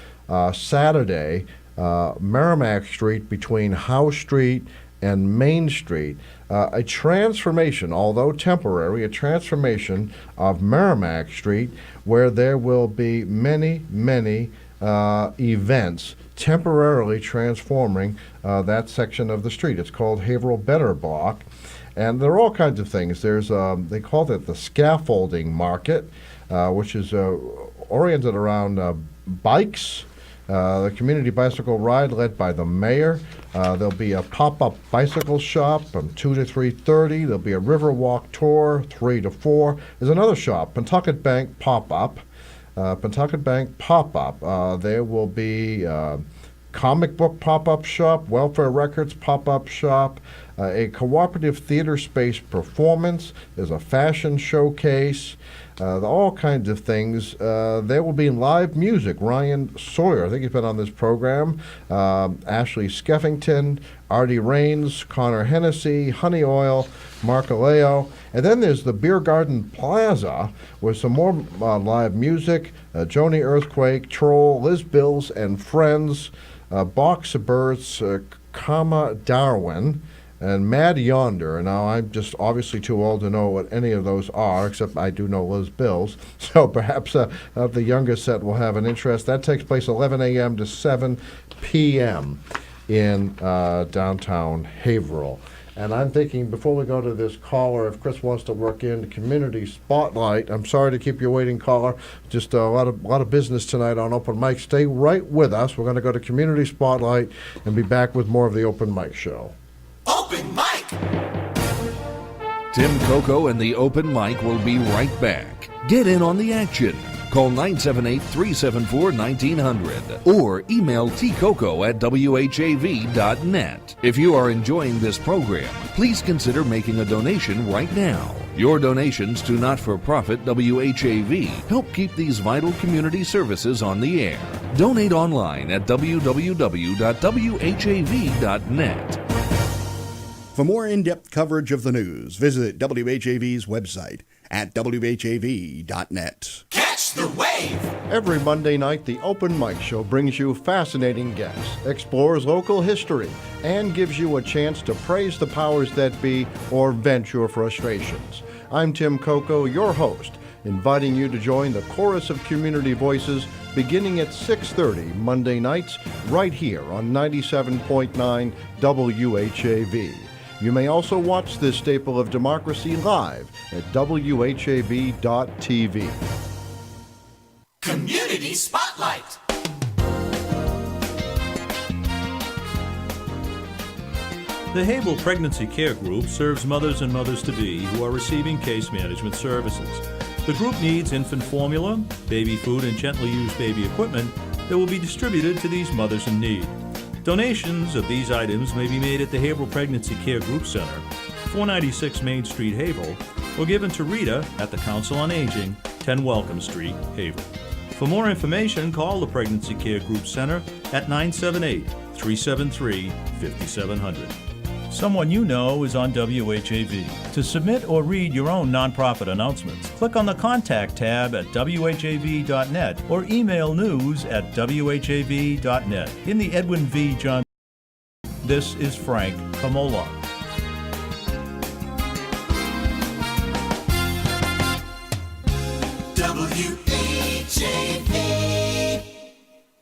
[SPEAKER 2] Saturday, Merrimack Street between Howe Street and Main Street, a transformation, although temporary, a transformation of Merrimack Street, where there will be many events temporarily transforming that section of the street. It's called Haverhill Better Block, and there are all kinds of things. There's they call it the Scaffolding Market, which is oriented around bikes. The community bicycle ride led by the mayor. There'll be a pop-up bicycle shop from 2 to 3:30. There'll be a river walk tour 3 to 4. There's another shop, Pentucket Bank Pop-Up. There will be comic book pop-up shop, welfare records pop-up shop, a cooperative theater space performance. There's a fashion showcase. All kinds of things. There will be live music. Ryan Sawyer, I think he's been on this program. Ashley Skeffington, Artie Raines, Connor Hennessy, Honey Oil, Mark Aleo. And then there's the Beer Garden Plaza with some more live music. Joni Earthquake, Troll, Liz Bills and Friends, Box of Birds, Kama Darwin, and Mad Yonder. Now, I'm just obviously too old to know what any of those are, except I do know Liz Bills. So perhaps the younger set will have an interest. That takes place 11 a.m. to 7 p.m. in downtown Haverhill. And I'm thinking, before we go to this caller, if Chris wants to work in the community spotlight. I'm sorry to keep you waiting, caller. Just a lot of business tonight on Open Mic. Stay right with us. We're going to go to community spotlight and be back with more of the Open Mic Show.
[SPEAKER 3] Open mic.
[SPEAKER 1] Tim Coco and the Open Mic will be right back. Get in on the action. Call 978-374-1900 or email tcoco@whav.net. If you are enjoying this program, please consider making a donation right now. Your donations to not-for-profit WHAV help keep these vital community services on the air. Donate online at www.whav.net.
[SPEAKER 4] For more in-depth coverage of the news, visit WHAV's website at whav.net.
[SPEAKER 3] Catch the wave.
[SPEAKER 2] Every Monday night, the Open Mic Show brings you fascinating guests, explores local history, and gives you a chance to praise the powers that be or vent your frustrations. I'm Tim Coco, your host, inviting you to join the chorus of community voices beginning at 6:30 Monday nights right here on 97.9 WHAV. You may also watch this staple of democracy live at WHAV.tv.
[SPEAKER 3] Community Spotlight.
[SPEAKER 13] The Haverhill Pregnancy Care Group serves mothers and mothers-to-be who are receiving case management services. The group needs infant formula, baby food, and gently used baby equipment that will be distributed to these mothers in need. Donations of these items may be made at the Haverhill Pregnancy Care Group Center, 496 Main Street, Haverhill, or given to Rita at the Council on Aging, 10 Welcome Street, Haverhill. For more information, call the Pregnancy Care Group Center at 978-373-5700. Someone you know is on WHAV. To submit or read your own nonprofit announcements, click on the Contact tab at whav.net or email news@whav.net. In the Edwin V. John, this is Frank Kamola.
[SPEAKER 3] WHAV.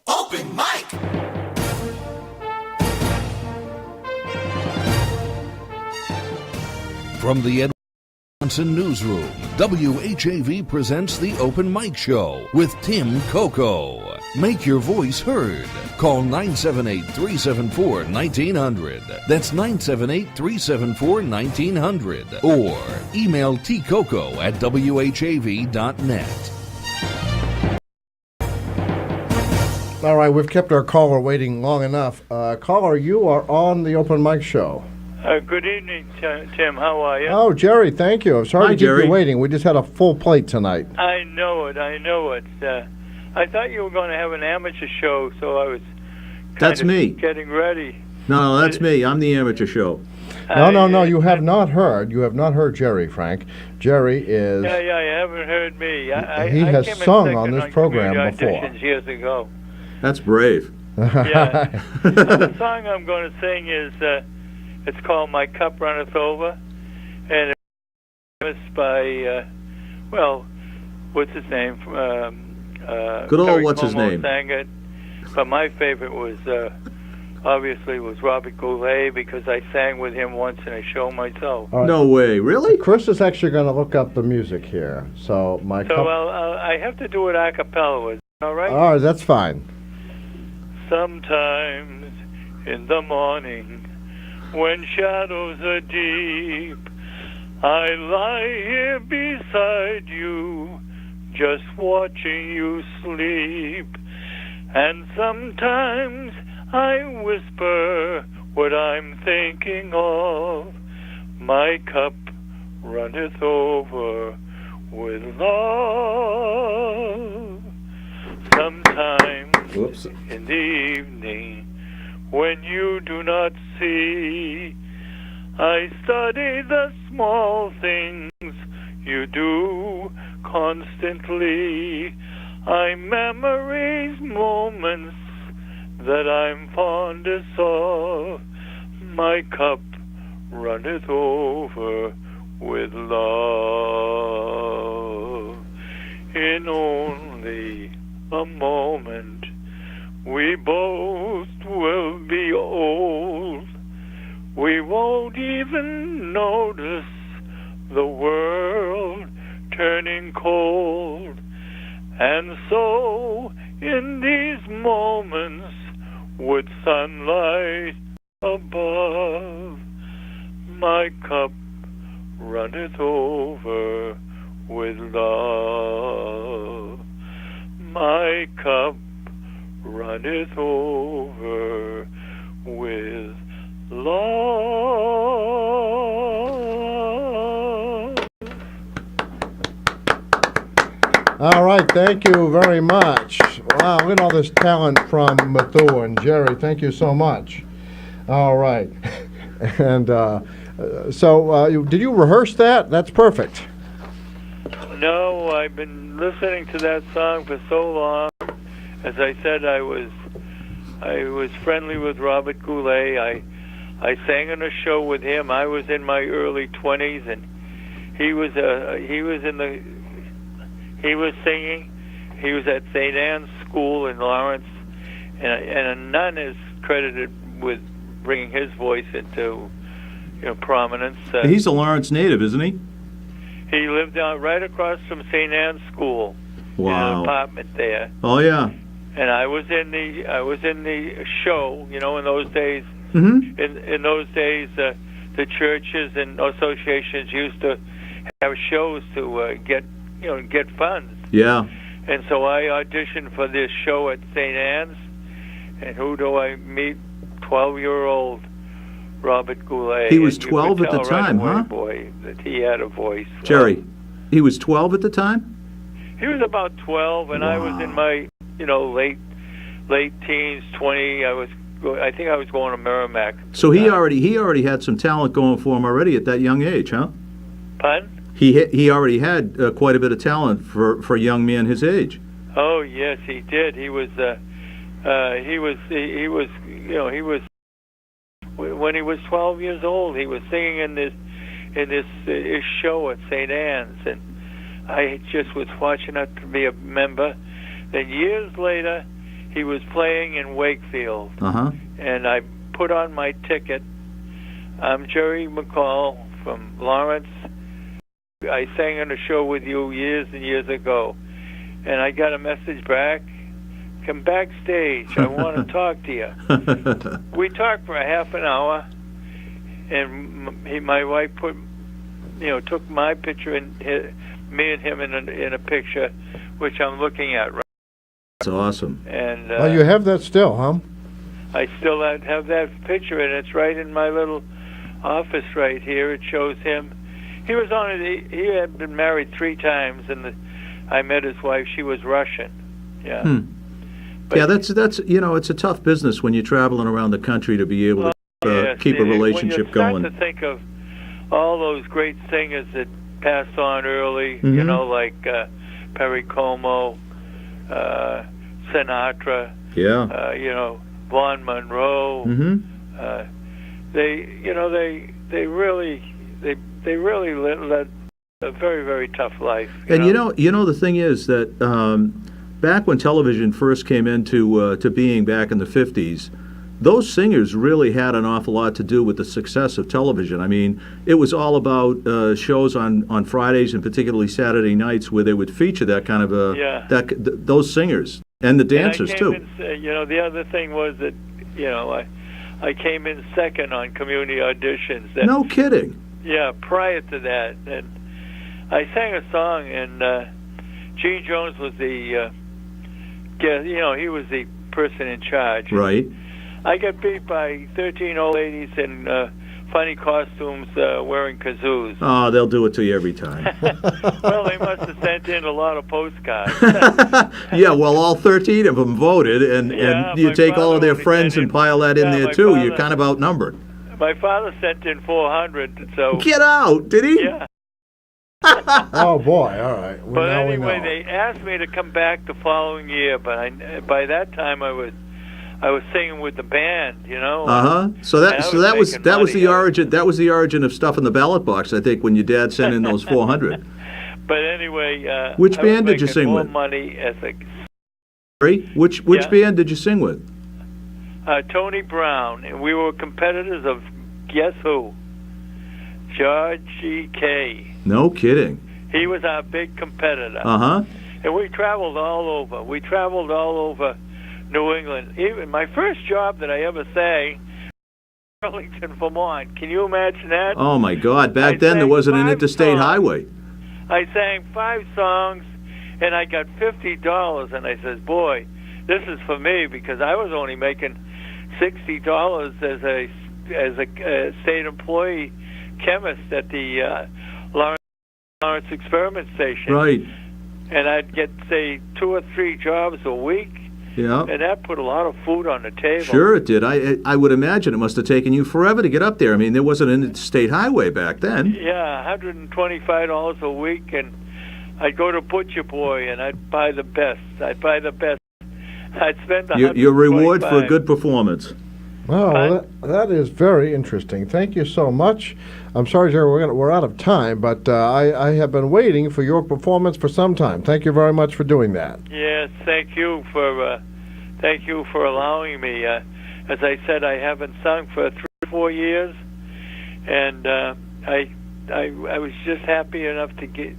[SPEAKER 3] Open mic.
[SPEAKER 1] From the Edmonton Newsroom, WHAV presents the Open Mic Show with Tim Coco. Make your voice heard. Call 978-374-1900. That's 978-374-1900. Or email tcoco@whav.net.
[SPEAKER 2] All right, we've kept our caller waiting long enough. Caller, you are on the Open Mic Show.
[SPEAKER 14] Good evening, Tim. How are you?
[SPEAKER 2] Oh, Gerrie, thank you. I'm sorry
[SPEAKER 6] Hi,
[SPEAKER 2] to keep
[SPEAKER 6] Gerrie.
[SPEAKER 2] you waiting. We just had a full plate tonight.
[SPEAKER 14] I know it. I thought you were going to have an amateur show, so I was
[SPEAKER 6] That's me.
[SPEAKER 14] getting ready.
[SPEAKER 6] No, that's me. I'm the amateur show.
[SPEAKER 2] No, you have not heard. You have not heard Gerrie, Frank. Gerrie is...
[SPEAKER 14] Yeah, you haven't heard me.
[SPEAKER 2] He has
[SPEAKER 14] came in
[SPEAKER 2] sung
[SPEAKER 14] second
[SPEAKER 2] on this program
[SPEAKER 14] community
[SPEAKER 2] before.
[SPEAKER 14] auditions years ago.
[SPEAKER 6] That's brave.
[SPEAKER 14] Yeah. So the song I'm going to sing is, it's called My Cup Runneth Over, and it's by, what's his name?
[SPEAKER 6] Good old
[SPEAKER 14] Terry
[SPEAKER 6] what's his
[SPEAKER 14] Como
[SPEAKER 6] name?
[SPEAKER 14] sang it. But my favorite was, obviously, was Robert Goulet, because I sang with him once in a show myself.
[SPEAKER 2] All right.
[SPEAKER 6] No way, really?
[SPEAKER 2] Chris is actually going to look up the music here. So my
[SPEAKER 14] So
[SPEAKER 2] cup...
[SPEAKER 14] I have to do it a cappella. Is that all right?
[SPEAKER 2] All right, that's fine.
[SPEAKER 14] Sometimes in the morning, when shadows are deep, I lie here beside you, just watching you sleep. And sometimes I whisper what I'm thinking of. My cup runneth over with love. Sometimes in the evening, when you do not see, I study the small things you do constantly. I memories moments that I'm fondest of. My cup runneth over with love. In only a moment, we both will be old. We won't even notice the world turning cold. And so, in these moments, with sunlight above, my cup runneth over with love. My cup runneth over with love.
[SPEAKER 2] All right, thank you very much. Wow, look at all this talent from Methuen. Gerrie, thank you so much. All right. And did you rehearse that? That's perfect.
[SPEAKER 14] No, I've been listening to that song for so long. As I said, I was friendly with Robert Goulet. I sang on a show with him. I was in my early 20s, and he was singing. He was at St. Anne's School in Lawrence, and a nun is credited with bringing his voice into prominence.
[SPEAKER 6] He's a Lawrence native, isn't he?
[SPEAKER 14] He lived out right across from St. Anne's School.
[SPEAKER 6] Wow.
[SPEAKER 14] In an apartment there.
[SPEAKER 6] Oh yeah.
[SPEAKER 14] And I was in the show. In those days.
[SPEAKER 6] Mm-hmm.
[SPEAKER 14] In those days, the churches and associations used to have shows to get funds.
[SPEAKER 6] Yeah.
[SPEAKER 14] And so I auditioned for this show at St. Anne's, and who do I meet? 12-year-old Robert Goulet.
[SPEAKER 6] He was
[SPEAKER 14] And you
[SPEAKER 6] 12
[SPEAKER 14] could
[SPEAKER 6] at the
[SPEAKER 14] tell right
[SPEAKER 6] time,
[SPEAKER 14] away,
[SPEAKER 6] huh?
[SPEAKER 14] Boy, that he had a voice.
[SPEAKER 6] Gerrie, he was 12 at the time?
[SPEAKER 14] He was about 12, and I was in my late teens, 20. I think I was going to Merrimack.
[SPEAKER 6] So he already had some talent going for him already at that young age, huh?
[SPEAKER 14] Pardon?
[SPEAKER 6] He already had quite a bit of talent for a young man his age.
[SPEAKER 14] Oh yes, he did. He was when he was 12 years old. He was singing in this show at St. Anne's, and I just was fortunate to be a member. Then years later, he was playing in Wakefield, and I put on my ticket. I'm Gerrie McCall from Lawrence. I sang on a show with you years and years ago, and I got a message back. Come backstage. I want to talk to you. We talked for a half an hour, and my wife took my picture and me and him in a picture, which I'm looking at right.
[SPEAKER 6] That's awesome.
[SPEAKER 14] And
[SPEAKER 2] you have that still, huh?
[SPEAKER 14] I still have that picture, and it's right in my little office right here. It shows him. He was on it. He had been married 3 times, and I met his wife. She was Russian. Yeah.
[SPEAKER 6] Yeah, that's it's a tough business when you're traveling around the country to be able to keep a relationship going.
[SPEAKER 14] When you start to think of all those great singers that passed on early, like Perry Como, Sinatra, Vaughn Monroe. They really led a very, very tough life.
[SPEAKER 6] The thing is that back when television first came into to being back in the 50s, those singers really had an awful lot to do with the success of television. I mean, it was all about shows on Fridays and particularly Saturday nights where they would feature that kind of those singers and the dancers too.
[SPEAKER 14] The other thing was that I came in second on community auditions.
[SPEAKER 6] No kidding.
[SPEAKER 14] Yeah, prior to that, and I sang a song, and Gene Jones was the he was the person in charge.
[SPEAKER 6] Right.
[SPEAKER 14] I got beat by 13 old ladies in funny costumes wearing kazoos.
[SPEAKER 6] Oh, they'll do it to you every time.
[SPEAKER 14] Well, they must have sent in a lot of postcards.
[SPEAKER 6] Yeah, well, all 13 of them voted, and you take all of their friends and pile that in there, too. You're kind of outnumbered.
[SPEAKER 14] My father sent in 400, so...
[SPEAKER 6] Get out! Did he?
[SPEAKER 14] Yeah.
[SPEAKER 2] Oh, boy, all right.
[SPEAKER 14] But anyway, they asked me to come back the following year, but by that time I was singing with the band,
[SPEAKER 6] So that was the origin of Stuff in the Ballot Box, I think, when your dad sent in those 400.
[SPEAKER 14] But anyway,
[SPEAKER 6] which band did you sing
[SPEAKER 14] more
[SPEAKER 6] with?
[SPEAKER 14] Money as a...
[SPEAKER 6] Which band did you sing with?
[SPEAKER 14] Tony Brown, and we were competitors of guess who? George E.K.
[SPEAKER 6] No kidding.
[SPEAKER 14] He was our big competitor. And we traveled all over. New England. Even my first job that I ever sang, Burlington, Vermont. Can you imagine that?
[SPEAKER 6] Oh my God! Back then there wasn't an interstate highway.
[SPEAKER 14] I sang 5 songs, and I got $50. And I says, "Boy, this is for me," because I was only making $60 as a state employee chemist at the Lawrence Experiment Station.
[SPEAKER 6] Right.
[SPEAKER 14] And I'd get, say, 2 or 3 jobs a week.
[SPEAKER 6] Yeah.
[SPEAKER 14] And that put a lot of food on the table.
[SPEAKER 6] Sure it did. I would imagine it must have taken you forever to get up there. I mean, there wasn't an interstate highway back then.
[SPEAKER 14] Yeah, $125 a week, and I'd go to Butcher Boy, and I'd buy the best. I'd spend
[SPEAKER 6] your reward for a good performance.
[SPEAKER 2] Well, that is very interesting. Thank you so much. I'm sorry, Gerrie, we're out of time, but I have been waiting for your performance for some time. Thank you very much for doing that.
[SPEAKER 14] Yes, thank you for allowing me. As I said, I haven't sung for 3 or 4 years, and I was just happy enough to get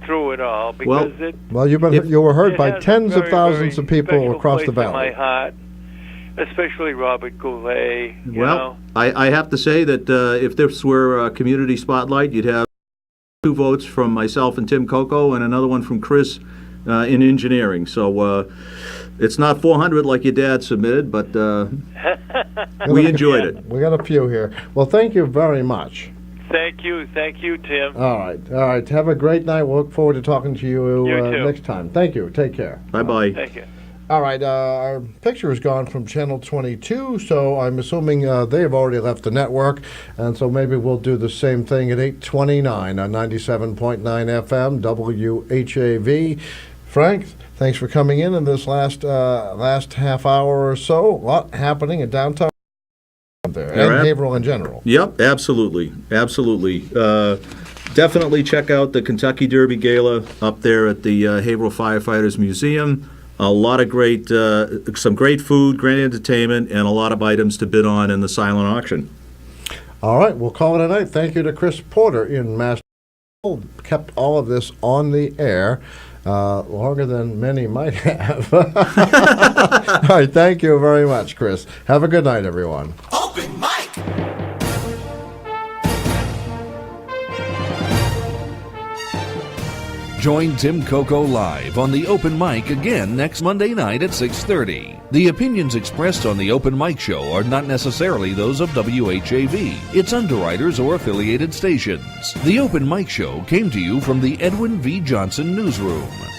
[SPEAKER 14] through it all because
[SPEAKER 2] you were heard by tens of thousands of people across the valley.
[SPEAKER 14] In my heart. Especially Robert Goulet.
[SPEAKER 6] I have to say that if this were a community spotlight, you'd have 2 votes from myself and Tim Coco and another one from Chris in engineering. So it's not 400 like your dad submitted, but we enjoyed it.
[SPEAKER 2] We got a few here. Well, thank you very much.
[SPEAKER 14] Thank you, Tim.
[SPEAKER 2] All right. Have a great night. We'll look forward to talking to you next time. Thank you. Take care.
[SPEAKER 6] Bye-bye.
[SPEAKER 14] Thank you.
[SPEAKER 2] All right, our picture is gone from Channel 22, so I'm assuming they have already left the network, and so maybe we'll do the same thing at 8:29 on 97.9 FM, WHAV. Frank, thanks for coming in this last half hour or so. A lot happening in downtown there, and Haverhill in general.
[SPEAKER 6] Yep, absolutely. Definitely check out the Kentucky Derby Gala up there at the Haverhill Firefighters Museum. A lot of some great food, great entertainment, and a lot of items to bid on in the silent auction.
[SPEAKER 2] All right, we'll call it a night. Thank you to Chris Porter in Master. Kept all of this on the air longer than many might have. All right, thank you very much, Chris. Have a good night, everyone.
[SPEAKER 3] Open mic.
[SPEAKER 1] Join Tim Coco live on the Open Mic again next Monday night at 6:30. The opinions expressed on the Open Mic Show are not necessarily those of WHAV, its underwriters, or affiliated stations. The Open Mic Show came to you from the Edwin V. Johnson Newsroom.